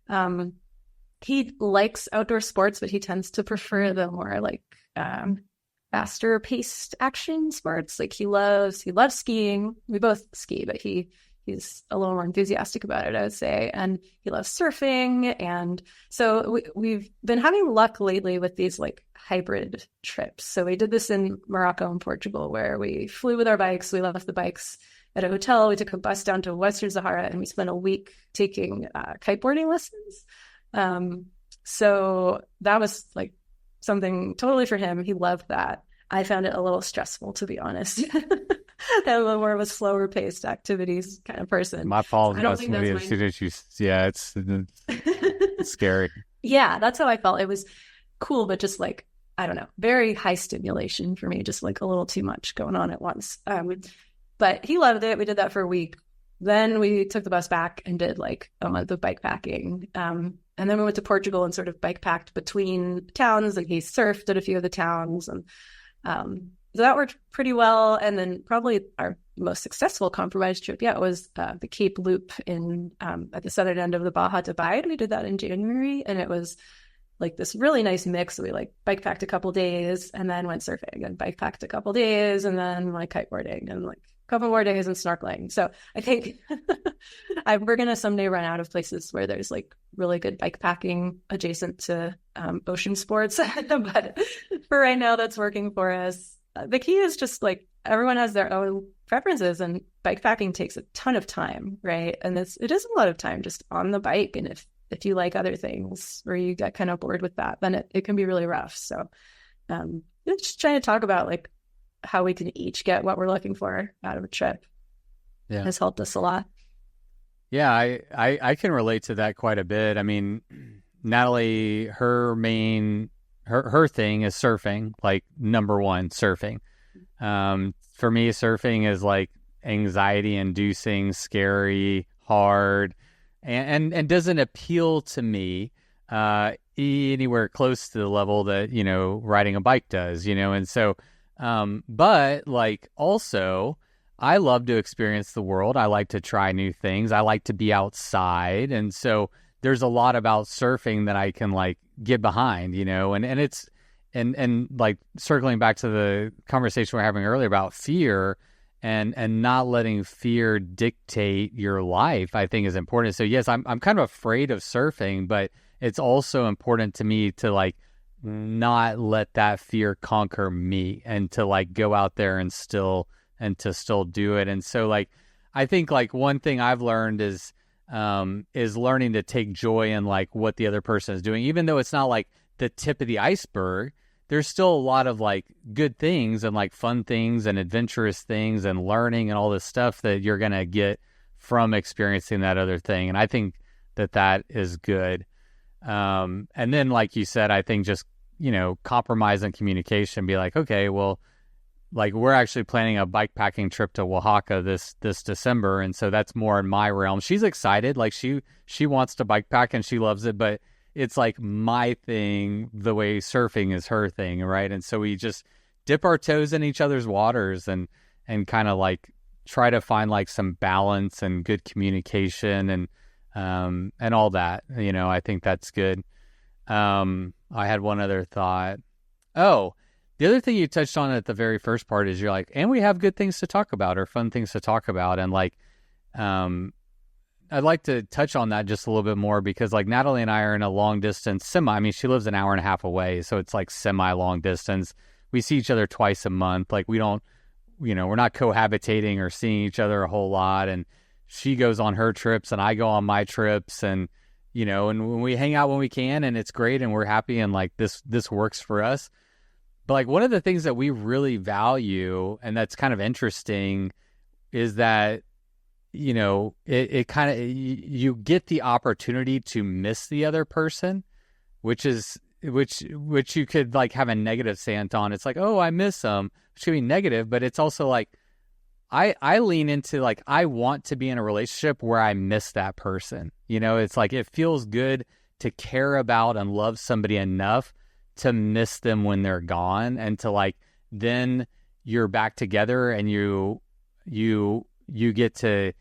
And he likes outdoor sports, but he tends to prefer the more like faster paced action sports. Like he loves skiing. We both ski, but he's a little more enthusiastic about it, I would say. And he loves surfing. And so we've been having luck lately with these like hybrid trips. So we did this in Morocco and Portugal, where we flew with our bikes. We left the bikes at a hotel. We took a bus down to Western Sahara and we spent a week taking kiteboarding lessons. So that was like something totally for him. He loved that. I found it a little stressful, to be honest. I'm a more of a slower paced activities kind of person. My fault. I don't think that's it's scary. Yeah, that's how I felt. It was cool, but just like, I don't know, very high stimulation for me, just like a little too much going on at once. But he loved it. We did that for a week. Then we took the bus back and did like a month of bikepacking. And then we went to Portugal and sort of bikepacked between towns, and he surfed at a few of the towns. And so that worked pretty well. And then probably our most successful compromise trip yet was the Cape Loop at the southern end of the Baja Divide. We did that in January, and it was like this really nice mix. We like bikepacked a couple days and then went surfing, and bikepacked a couple days and then like kiteboarding, and like a couple more days and snorkeling. So I think we're going to someday run out of places where there's like really good bikepacking adjacent to ocean sports. But for right now, that's working for us. The key is just like everyone has their own preferences, and bikepacking takes a ton of time, right? And it is a lot of time just on the bike. And if you like other things or you get kind of bored with that, then it can be really rough. So just trying to talk about like how we can each get what we're looking for out of a trip has helped us a lot. Yeah, I can relate to that quite a bit. I mean, Natalie, her thing is surfing, like number one, surfing. For me, surfing is like anxiety inducing, scary, hard, and doesn't appeal to me anywhere close to the level that, riding a bike does, and so, but like also I love to experience the world. I like to try new things. I like to be outside. And so there's a lot about surfing that I can like get behind, and it's, and like circling back to the conversation we were having earlier about fear and not letting fear dictate your life, I think is important. So yes, I'm kind of afraid of surfing, but it's also important to me to like not let that fear conquer me, and to like go out there and to still do it. And so like, I think like one thing I've learned is learning to take joy in like what the other person is doing, even though it's not like the tip of the iceberg. There's still a lot of like good things and like fun things and adventurous things and learning and all this stuff that you're going to get from experiencing that other thing. And I think that is good. And then like you said, I think just, compromise on communication, be like, okay, well, like we're actually planning a bikepacking trip to Oaxaca this December. And so that's more in my realm. She's excited. Like she wants to bikepack and she loves it, but it's like my thing, the way surfing is her thing. Right. And so we just dip our toes in each other's waters and kind of like try to find like some balance and good communication and all that, I think that's good. I had one other thought. Oh, the other thing you touched on at the very first part is you're like, and we have good things to talk about or fun things to talk about. And like, I'd like to touch on that just a little bit more because like Natalie and I are in a long distance she lives an hour and a half away. So it's like semi long distance. We see each other twice a month. Like we don't, we're not cohabitating or seeing each other a whole lot. And she goes on her trips and I go on my trips, and and when we hang out when we can, and it's great, and we're happy, and like this works for us. But like one of the things that we really value, and that's kind of interesting, is that it kind of, you get the opportunity to miss the other person, which you could like have a negative stance on. It's like, oh, I miss them, which could be negative, but it's also like I lean into like, I want to be in a relationship where I miss that person. It's like, it feels good to care about and love somebody enough to miss them when they're gone, and to like, then you're back together and you get to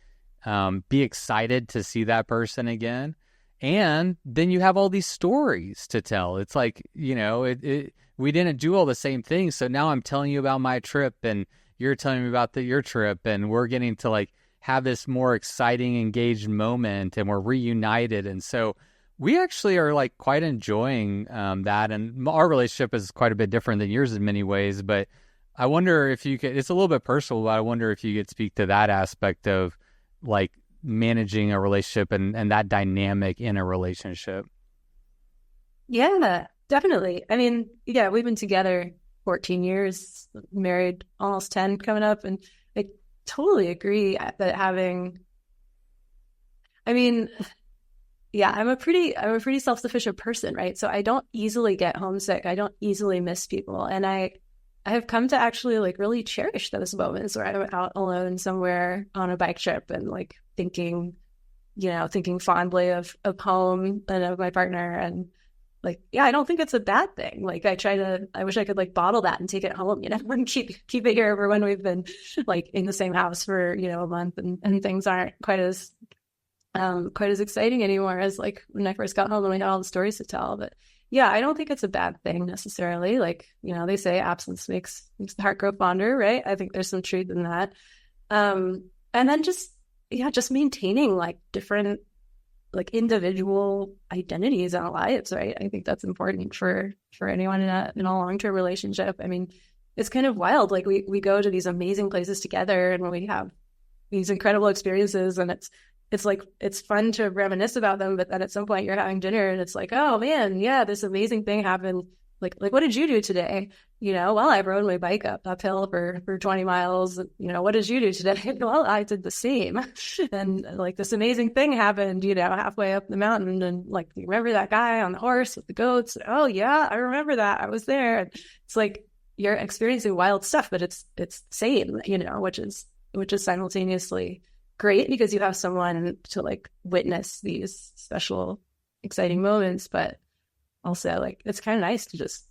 be excited to see that person again. And then you have all these stories to tell. It's like, we didn't do all the same things. So now I'm telling you about my trip, and you're telling me about your trip, and we're getting to like have this more exciting, engaged moment, and we're reunited. And so we actually are like quite enjoying that. And our relationship is quite a bit different than yours in many ways. But I wonder if you could, it's a little bit personal, but I wonder if you could speak to that aspect of like managing a relationship and that dynamic in a relationship. Yeah, definitely. I mean, yeah, we've been together 14 years, married almost 10 coming up. And I totally agree that I'm a pretty self-sufficient person, right? So I don't easily get homesick. I don't easily miss people. And I have come to actually like really cherish those moments where I'm out alone somewhere on a bike trip and like thinking fondly of home and of my partner. And like, yeah, I don't think it's a bad thing. Like I wish I could like bottle that and take it home, and keep it here for when we've been like in the same house for, a month, and things aren't quite as exciting anymore as like when I first got home and we had all the stories to tell. But yeah, I don't think it's a bad thing necessarily. Like, they say absence makes the heart grow fonder, right? I think there's some truth in that. And then just maintaining like different like individual identities in our lives, right? I think that's important for anyone in a long-term relationship. I mean, it's kind of wild. Like we go to these amazing places together and we have these incredible experiences, and it's like, it's fun to reminisce about them, but then at some point you're having dinner and it's like, oh man, yeah, this amazing thing happened. Like what did you do today? Well, I rode my bike uphill for 20 miles. What did you do today? Well, I did the same. And like this amazing thing happened, halfway up the mountain. And like, you remember that guy on the horse with the goats? Oh yeah, I remember that. I was there. And it's like, you're experiencing wild stuff, but it's same, which is simultaneously great because you have someone to like witness these special, exciting moments, but also like it's kind of nice to just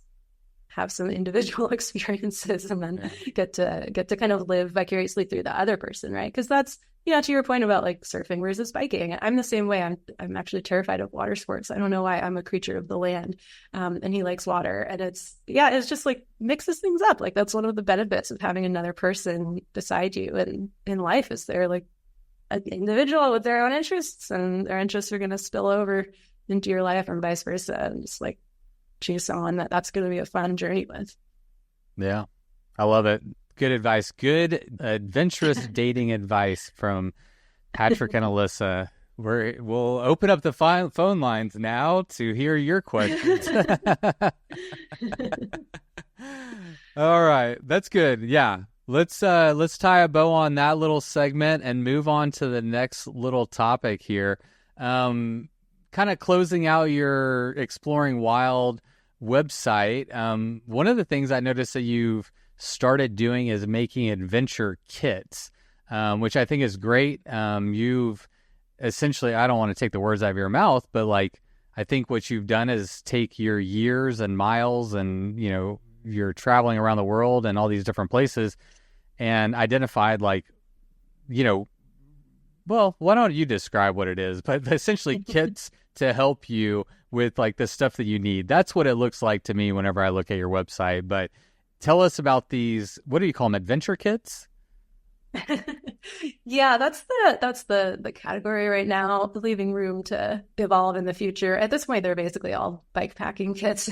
have some individual experiences and then get to kind of live vicariously through the other person, right? Because that's, to your point about like surfing versus biking. I'm the same way. I'm actually terrified of water sports. I don't know why. I'm a creature of the land, and he likes water, and it's just like mixes things up. Like that's one of the benefits of having another person beside you in life, is they're like an individual with their own interests, and their interests are going to spill over into your life and vice versa, and just like choose someone that's going to be a fun journey with. Yeah, I love it. Good advice. Good adventurous dating advice from Patrick and Alissa. We'll open up the phone lines now to hear your questions. All right, that's good. Yeah. Let's tie a bow on that little segment and move on to the next little topic here. Kind of closing out your Exploring Wild website. One of the things I noticed that you've started doing is making adventure kits, which I think is great. You've essentially, I don't want to take the words out of your mouth, but like, I think what you've done is take your years and miles and, you're traveling around the world and all these different places, and identified like, well, why don't you describe what it is? But essentially kits to help you with like the stuff that you need. That's what it looks like to me whenever I look at your website. But tell us about these, what do you call them? Adventure kits? Yeah, that's the category right now, leaving room to evolve in the future. At this point, they're basically all bike packing kits,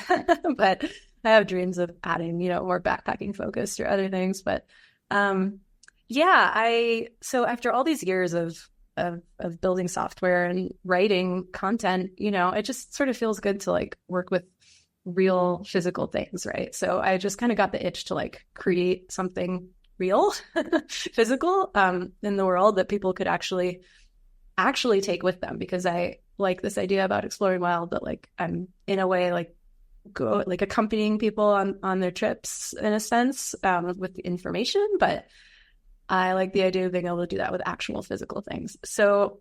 but I have dreams of adding, more backpacking focus or other things. But so after all these years of of building software and writing content, it just sort of feels good to like work with real physical things, right? So I just kind of got the itch to like create something real, physical, in the world that people could actually take with them, because I like this idea about exploring wild, that like I'm in a way like accompanying people on their trips in a sense, with the information, but I like the idea of being able to do that with actual physical things. So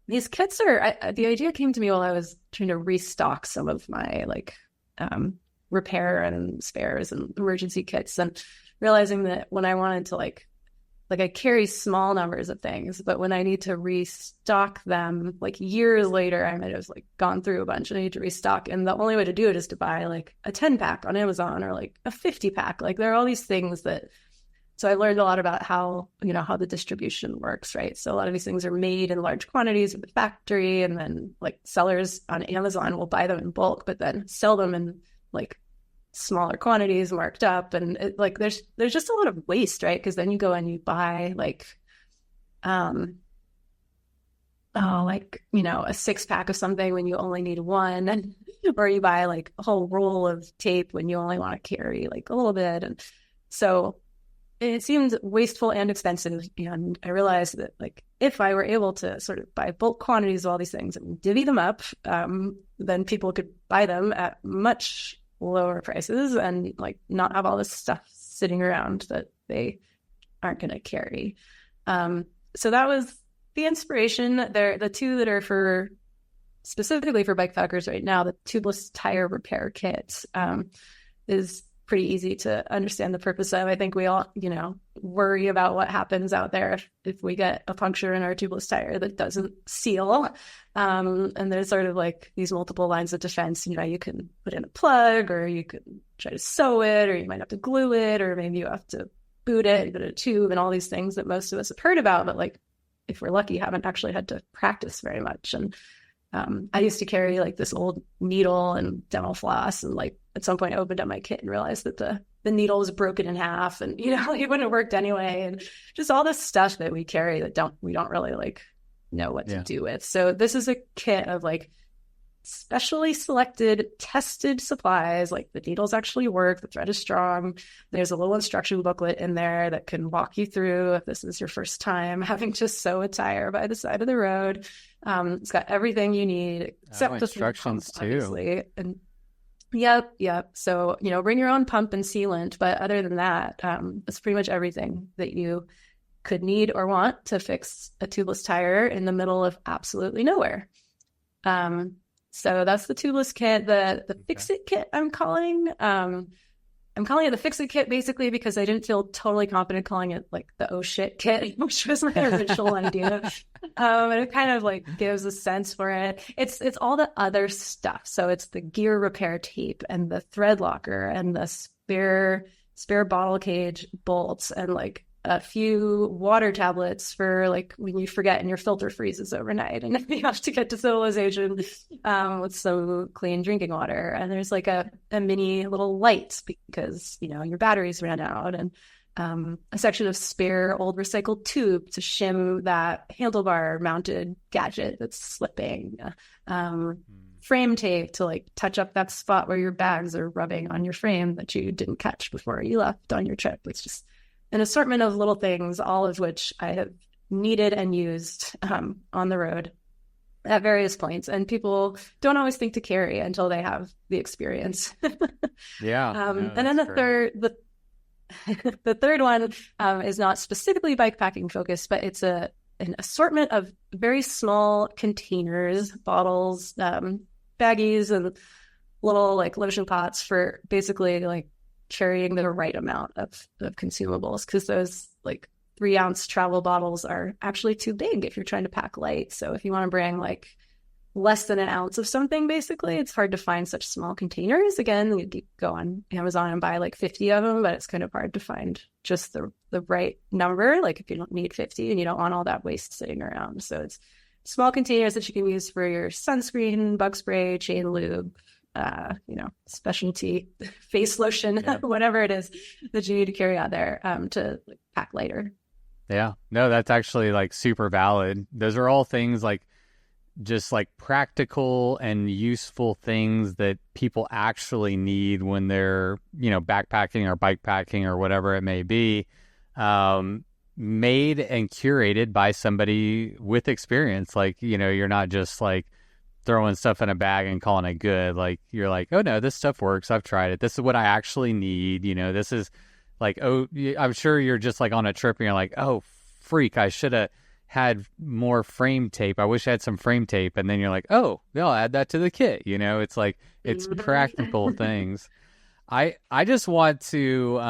these kits the idea came to me while I was trying to restock some of my like repair and spares and emergency kits, and realizing that when I wanted to like I carry small numbers of things, but when I need to restock them, like years later, I might have like gone through a bunch and I need to restock. And the only way to do it is to buy like a 10-pack on Amazon or like a 50-pack. Like there are all these things so I learned a lot about how the distribution works, right? So a lot of these things are made in large quantities at the factory, and then like sellers on Amazon will buy them in bulk, but then sell them in like smaller quantities marked up, and there's just a lot of waste, right? Because then you go and you buy like a 6-pack of something when you only need one, or you buy like a whole roll of tape when you only want to carry like a little bit. And so it seemed wasteful and expensive, and I realized that like if I were able to sort of buy bulk quantities of all these things and divvy them up, then people could buy them at much lower prices and like not have all this stuff sitting around that they aren't going to carry. So that was the inspiration. The two that are specifically for bike packers right now, the tubeless tire repair kit is pretty easy to understand the purpose of. I think we all, worry about what happens out there if we get a puncture in our tubeless tire that doesn't seal. And there's sort of like these multiple lines of defense. You can put in a plug, or you can try to sew it, or you might have to glue it, or maybe you have to boot it, put a tube, and all these things that most of us have heard about, but like if we're lucky, haven't actually had to practice very much. And I used to carry like this old needle and dental floss, and like at some point I opened up my kit and realized that the needle was broken in half, and it wouldn't have worked anyway, and just all this stuff that we carry that we don't really like know what to do with. So this is a kit of like specially selected, tested supplies. Like the needles actually work, the thread is strong. There's a little instruction booklet in there that can walk you through if this is your first time having to sew a tire by the side of the road. It's got everything you need except the instructions pump, obviously. And yep. So, bring your own pump and sealant, but other than that, it's pretty much everything that you could need or want to fix a tubeless tire in the middle of absolutely nowhere. So that's the tubeless kit. The Fix-It kit I'm calling it the Fix-It kit basically because I didn't feel totally confident calling it like the oh shit kit, which was my original idea. And it kind of like gives a sense for it. It's all the other stuff. So it's the gear repair tape and the thread locker and the spare bottle cage bolts and like a few water tablets for like when you forget and your filter freezes overnight and you have to get to civilization with some clean drinking water. And there's like a mini little light because your batteries ran out, and a section of spare old recycled tube to shim that handlebar mounted gadget that's slipping, frame tape to like touch up that spot where your bags are rubbing on your frame that you didn't catch before you left on your trip. It's just an assortment of little things, all of which I have needed and used on the road at various points. And people don't always think to carry until they have the experience. And then the third one is not specifically bikepacking focused, but it's an assortment of very small containers, bottles, baggies, and little like lotion pots for basically like carrying the right amount of consumables, because those like 3-ounce travel bottles are actually too big if you're trying to pack light. So if you want to bring like less than an ounce of something, basically, it's hard to find such small containers. Again, you could go on Amazon and buy like 50 of them, but it's kind of hard to find just the right number. Like if you don't need 50 and you don't want all that waste sitting around. So it's small containers that you can use for your sunscreen, bug spray, chain lube, specialty face lotion, whatever it is that you need to carry out there to pack lighter. Yeah. No, that's actually like super valid. Those are all things like just like practical and useful things that people actually need when they're, backpacking or bikepacking or whatever it may be, made and curated by somebody with experience. Like, you're not just like throwing stuff in a bag and calling it good. Like, you're like, oh no, this stuff works. I've tried it. This is what I actually need. This is like, oh, I'm sure you're just like on a trip and you're like, oh, freak, I should have had more frame tape. I wish I had some frame tape. And then you're like, oh, yeah, I'll add that to the kit. It's like, it's practical things. I just want to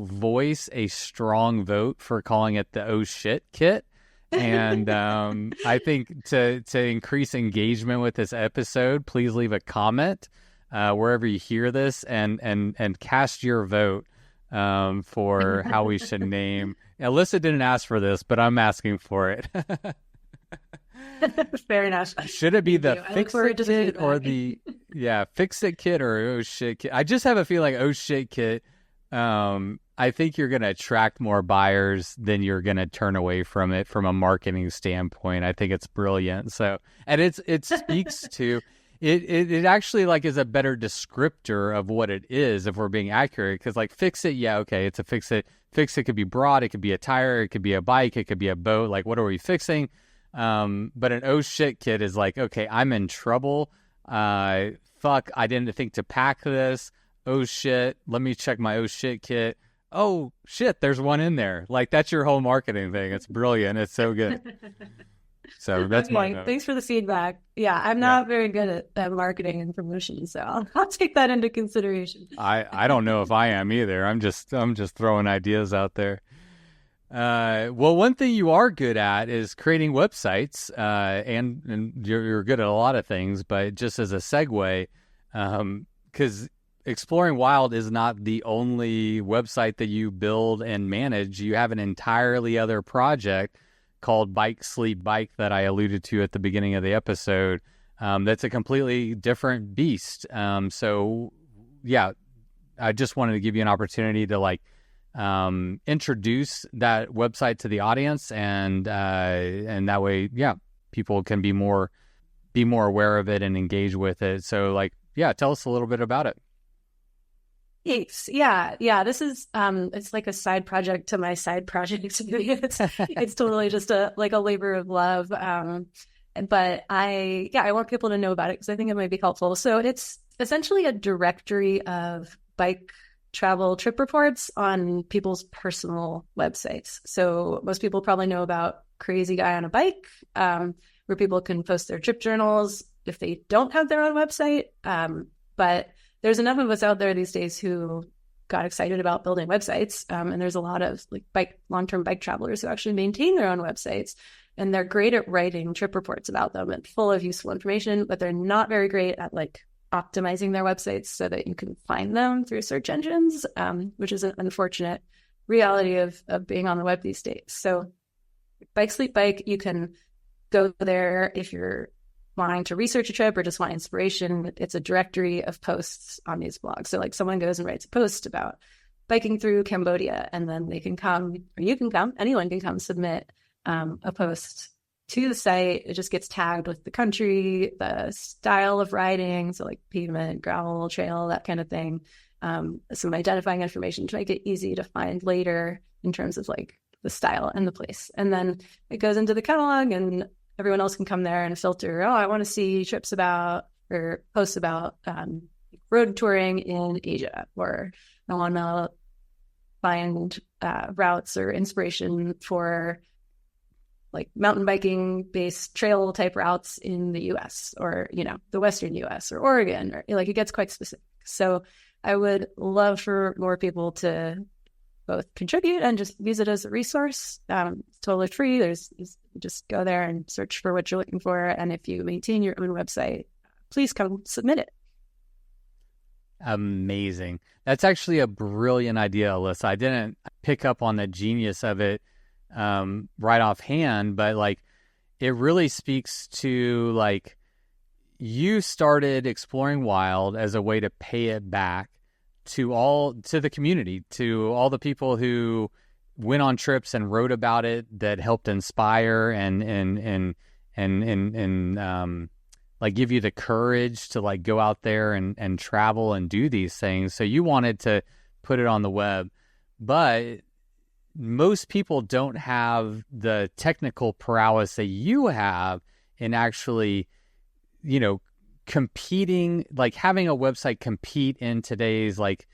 voice a strong vote for calling it the oh shit kit. And I think to increase engagement with this episode, please leave a comment wherever you hear this and cast your vote for how we should name. Alissa didn't ask for this, but I'm asking for it. Fair enough. Should it be the fix it kit or the fix it kit or oh shit kit? I just have a feeling like oh shit kit. I think you're going to attract more buyers than you're going to turn away from it from a marketing standpoint. I think it's brilliant. So, and it speaks to it actually like is a better descriptor of what it is if we're being accurate. Because like fix it, yeah, okay, it's a fix it. Fix it could be broad, it could be a tire, it could be a bike, it could be a boat. Like, what are we fixing? But an oh shit kit is like, okay, I'm in trouble. Fuck, I didn't think to pack this. Oh shit, let me check my oh shit kit. Oh shit, there's one in there. Like, that's your whole marketing thing. It's brilliant. It's so good. So that's my note. Thanks for the feedback. Yeah, I'm not very good at marketing and promotion, so I'll take that into consideration. I don't know if I am either. I'm just throwing ideas out there. Well, one thing you are good at is creating websites, and you're good at a lot of things. But just as a segue, because Exploring Wild is not the only website that you build and manage. You have an entirely other project called Bike Sleep Bike that I alluded to at the beginning of the episode. That's a completely different beast. So yeah, I just wanted to give you an opportunity to like introduce that website to the audience, and that way, people can be more aware of it and engage with it. So like, tell us a little bit about it. Thanks. Yeah. This is it's like a side project to my side project. It's totally just a labor of love. But I want people to know about it because I think it might be helpful. So it's essentially a directory of bike travel trip reports on people's personal websites. So most people probably know about Crazy Guy on a Bike, where people can post their trip journals if they don't have their own website. But there's enough of us out there these days who got excited about building websites. And there's a lot of long-term bike travelers who actually maintain their own websites. And they're great at writing trip reports about them and full of useful information, but they're not very great at optimizing their websites so that you can find them through search engines, which is an unfortunate reality of being on the web these days. So Bike Sleep Bike, you can go there if you're wanting to research a trip or just want inspiration. It's a directory of posts on these blogs. So someone goes and writes a post about biking through Cambodia, and then they can come, or you can come, anyone can come submit a post to the site. It just gets tagged with the country, the style of riding, so pavement, gravel, trail, that kind of thing. Some identifying information to make it easy to find later in terms of the style and the place. And then it goes into the catalog, and everyone else can come there and filter, I want to see trips about or posts about road touring in Asia, or I want to find routes or inspiration for mountain biking based trail type routes in the US, or, the Western US or Oregon, or it gets quite specific. So I would love for more people to both contribute and just use it as a resource. It's totally free. Just go there and search for what you're looking for. And if you maintain your own website, please come submit it. Amazing. That's actually a brilliant idea, Alissa. I didn't pick up on the genius of it right offhand, but it really speaks to you started Exploring Wild as a way to pay it back to the community, to all the people who went on trips and wrote about it that helped inspire and like give you the courage to like go out there and travel and do these things. So you wanted to put it on the web, but most people don't have the technical prowess that you have in actually, competing, like having a website compete in today's like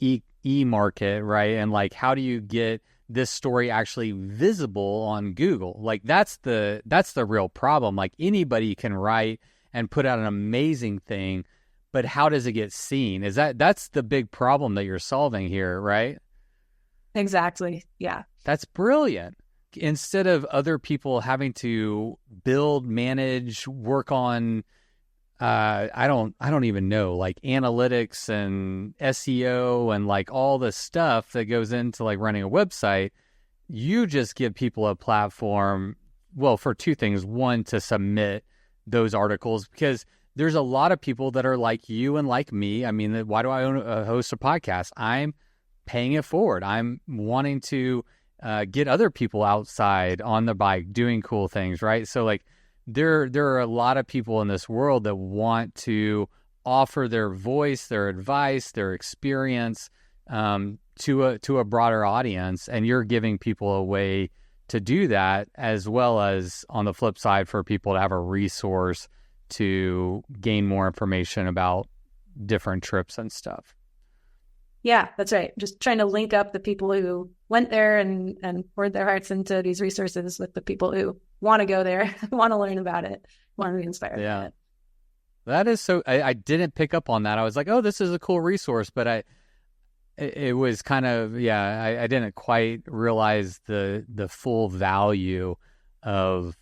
e-market, right? And like, how do you get this story actually visible on Google? Like that's the real problem. Like anybody can write and put out an amazing thing, but how does it get seen? That's the big problem that you're solving here, right? Exactly. Yeah. That's brilliant. Instead of other people having to build, manage, work on, I don't even know, like analytics and SEO and like all the stuff that goes into like running a website, you just give people a platform, well, for two things. One, to submit those articles, because there's a lot of people that are like you and like me. I mean, why do I host a podcast? I'm paying it forward. I'm wanting to get other people outside on the bike doing cool things, right? So like there are a lot of people in this world that want to offer their voice, their advice, their experience to a broader audience, and you're giving people a way to do that, as well as on the flip side for people to have a resource to gain more information about different trips and stuff. Yeah, that's right. Just trying to link up the people who went there and poured their hearts into these resources with the people who want to go there, want to learn about it, want to be inspired by it. That is so, I didn't pick up on that. I was like, oh, this is a cool resource, but it was kind of, I didn't quite realize the full value of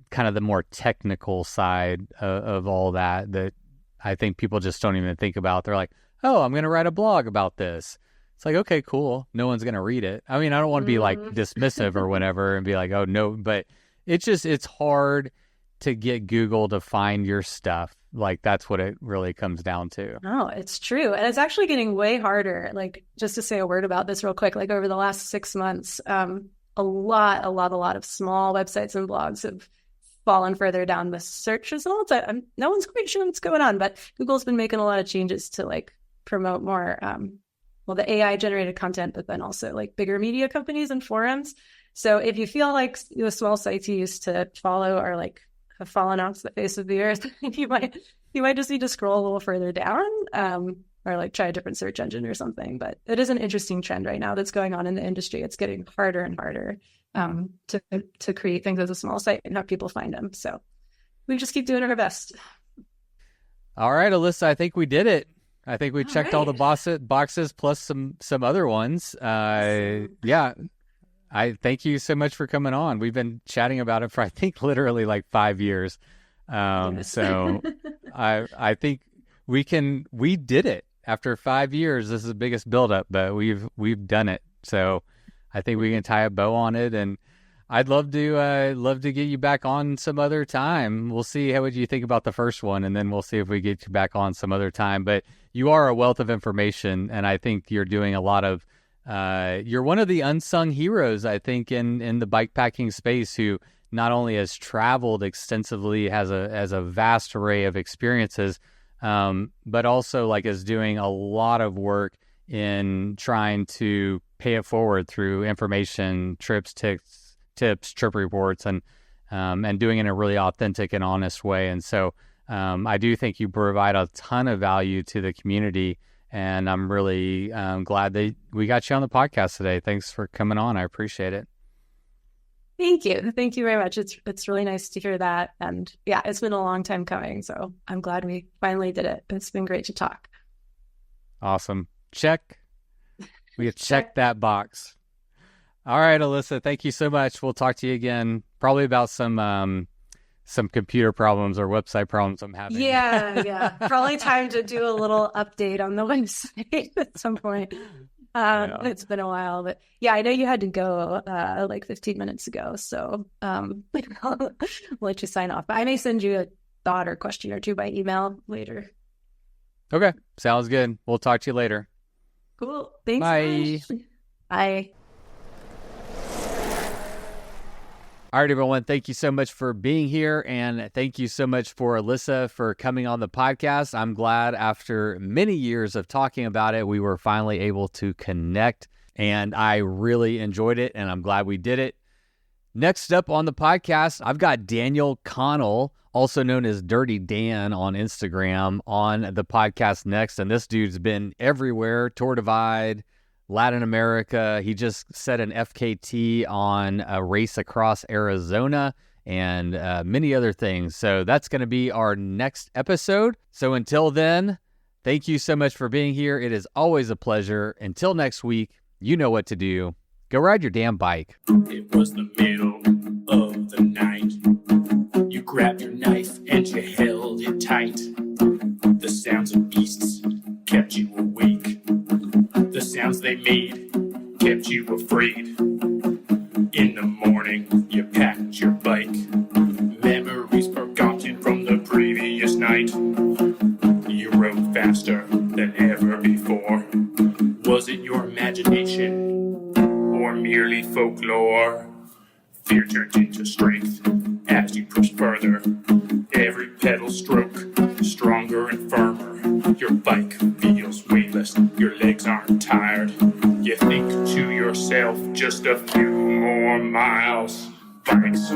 kind of the more technical side of all that I think people just don't even think about. They're like, oh, I'm going to write a blog about this. It's like, okay, cool. No one's going to read it. I mean, I don't want to be like dismissive or whatever and be like, oh, no, but it's hard to get Google to find your stuff. Like that's what it really comes down to. No, it's true. And it's actually getting way harder. Like just to say a word about this real quick, like over the last 6 months, a lot of small websites and blogs have fallen further down the search results. No one's quite sure what's going on, but Google's been making a lot of changes to like promote more, the AI generated content, but then also like bigger media companies and forums. So if you feel like the small sites you used to follow are like have fallen off the face of the earth, you might just need to scroll a little further down, or like try a different search engine or something. But it is an interesting trend right now that's going on in the industry. It's getting harder and harder to create things as a small site and have people find them. So we just keep doing our best. All right, Alissa, I think we did it. I think we checked all the boxes plus some other ones. Yeah. I thank you so much for coming on. We've been chatting about it for, I think, literally like 5 years. Yes. So I think we did it after 5 years. This is the biggest buildup, but we've done it. So I think we can tie a bow on it, and I'd love to get you back on some other time. We'll see what you think about the first one, and then we'll see if we get you back on some other time. But you are a wealth of information, and I think you're doing a lot of you're one of the unsung heroes, I think, in the bikepacking space, who not only has traveled extensively, has a vast array of experiences, but also like is doing a lot of work in trying to pay it forward through information, trips, tips, trip reports, and doing it in a really authentic and honest way. And so I do think you provide a ton of value to the community. And I'm really glad that we got you on the podcast today. Thanks for coming on. I appreciate it. Thank you. Thank you very much. It's really nice to hear that. And yeah, it's been a long time coming. So I'm glad we finally did it. It's been great to talk. Awesome. Check. We have checked that box. All right, Alissa, thank you so much. We'll talk to you again, probably about some computer problems or website problems I'm having. Yeah. Probably time to do a little update on the website at some point. It's been a while, but yeah, I know you had to go like 15 minutes ago, so I'll let you sign off. But I may send you a thought or question or two by email later. Okay, sounds good. We'll talk to you later. Cool. Thanks. Bye. Bye. All right, everyone. Thank you so much for being here. And thank you so much for Alissa for coming on the podcast. I'm glad after many years of talking about it, we were finally able to connect. And I really enjoyed it. And I'm glad we did it. Next up on the podcast, I've got Daniel Connell, also known as Dirty Dan on Instagram, on the podcast next. And this dude's been everywhere, Tour Divide, Latin America. He just set an FKT on a race across Arizona and many other things. So that's going to be our next episode. So until then, thank you so much for being here. It is always a pleasure. Until next week, you know what to do. Go ride your damn bike. It was the middle of the night. You grabbed your knife and you held it tight. The sounds of beasts kept you awake. The sounds they made kept you afraid. In the morning, you packed your bike. Memories forgotten from the previous night. You rode faster than ever before. Was it your imagination or merely folklore? Fear turned into strength as you pushed further. Every pedal stroke, stronger and firmer. Your bike feels weightless, your legs aren't tired. You think to yourself, just a few more miles. Bikes.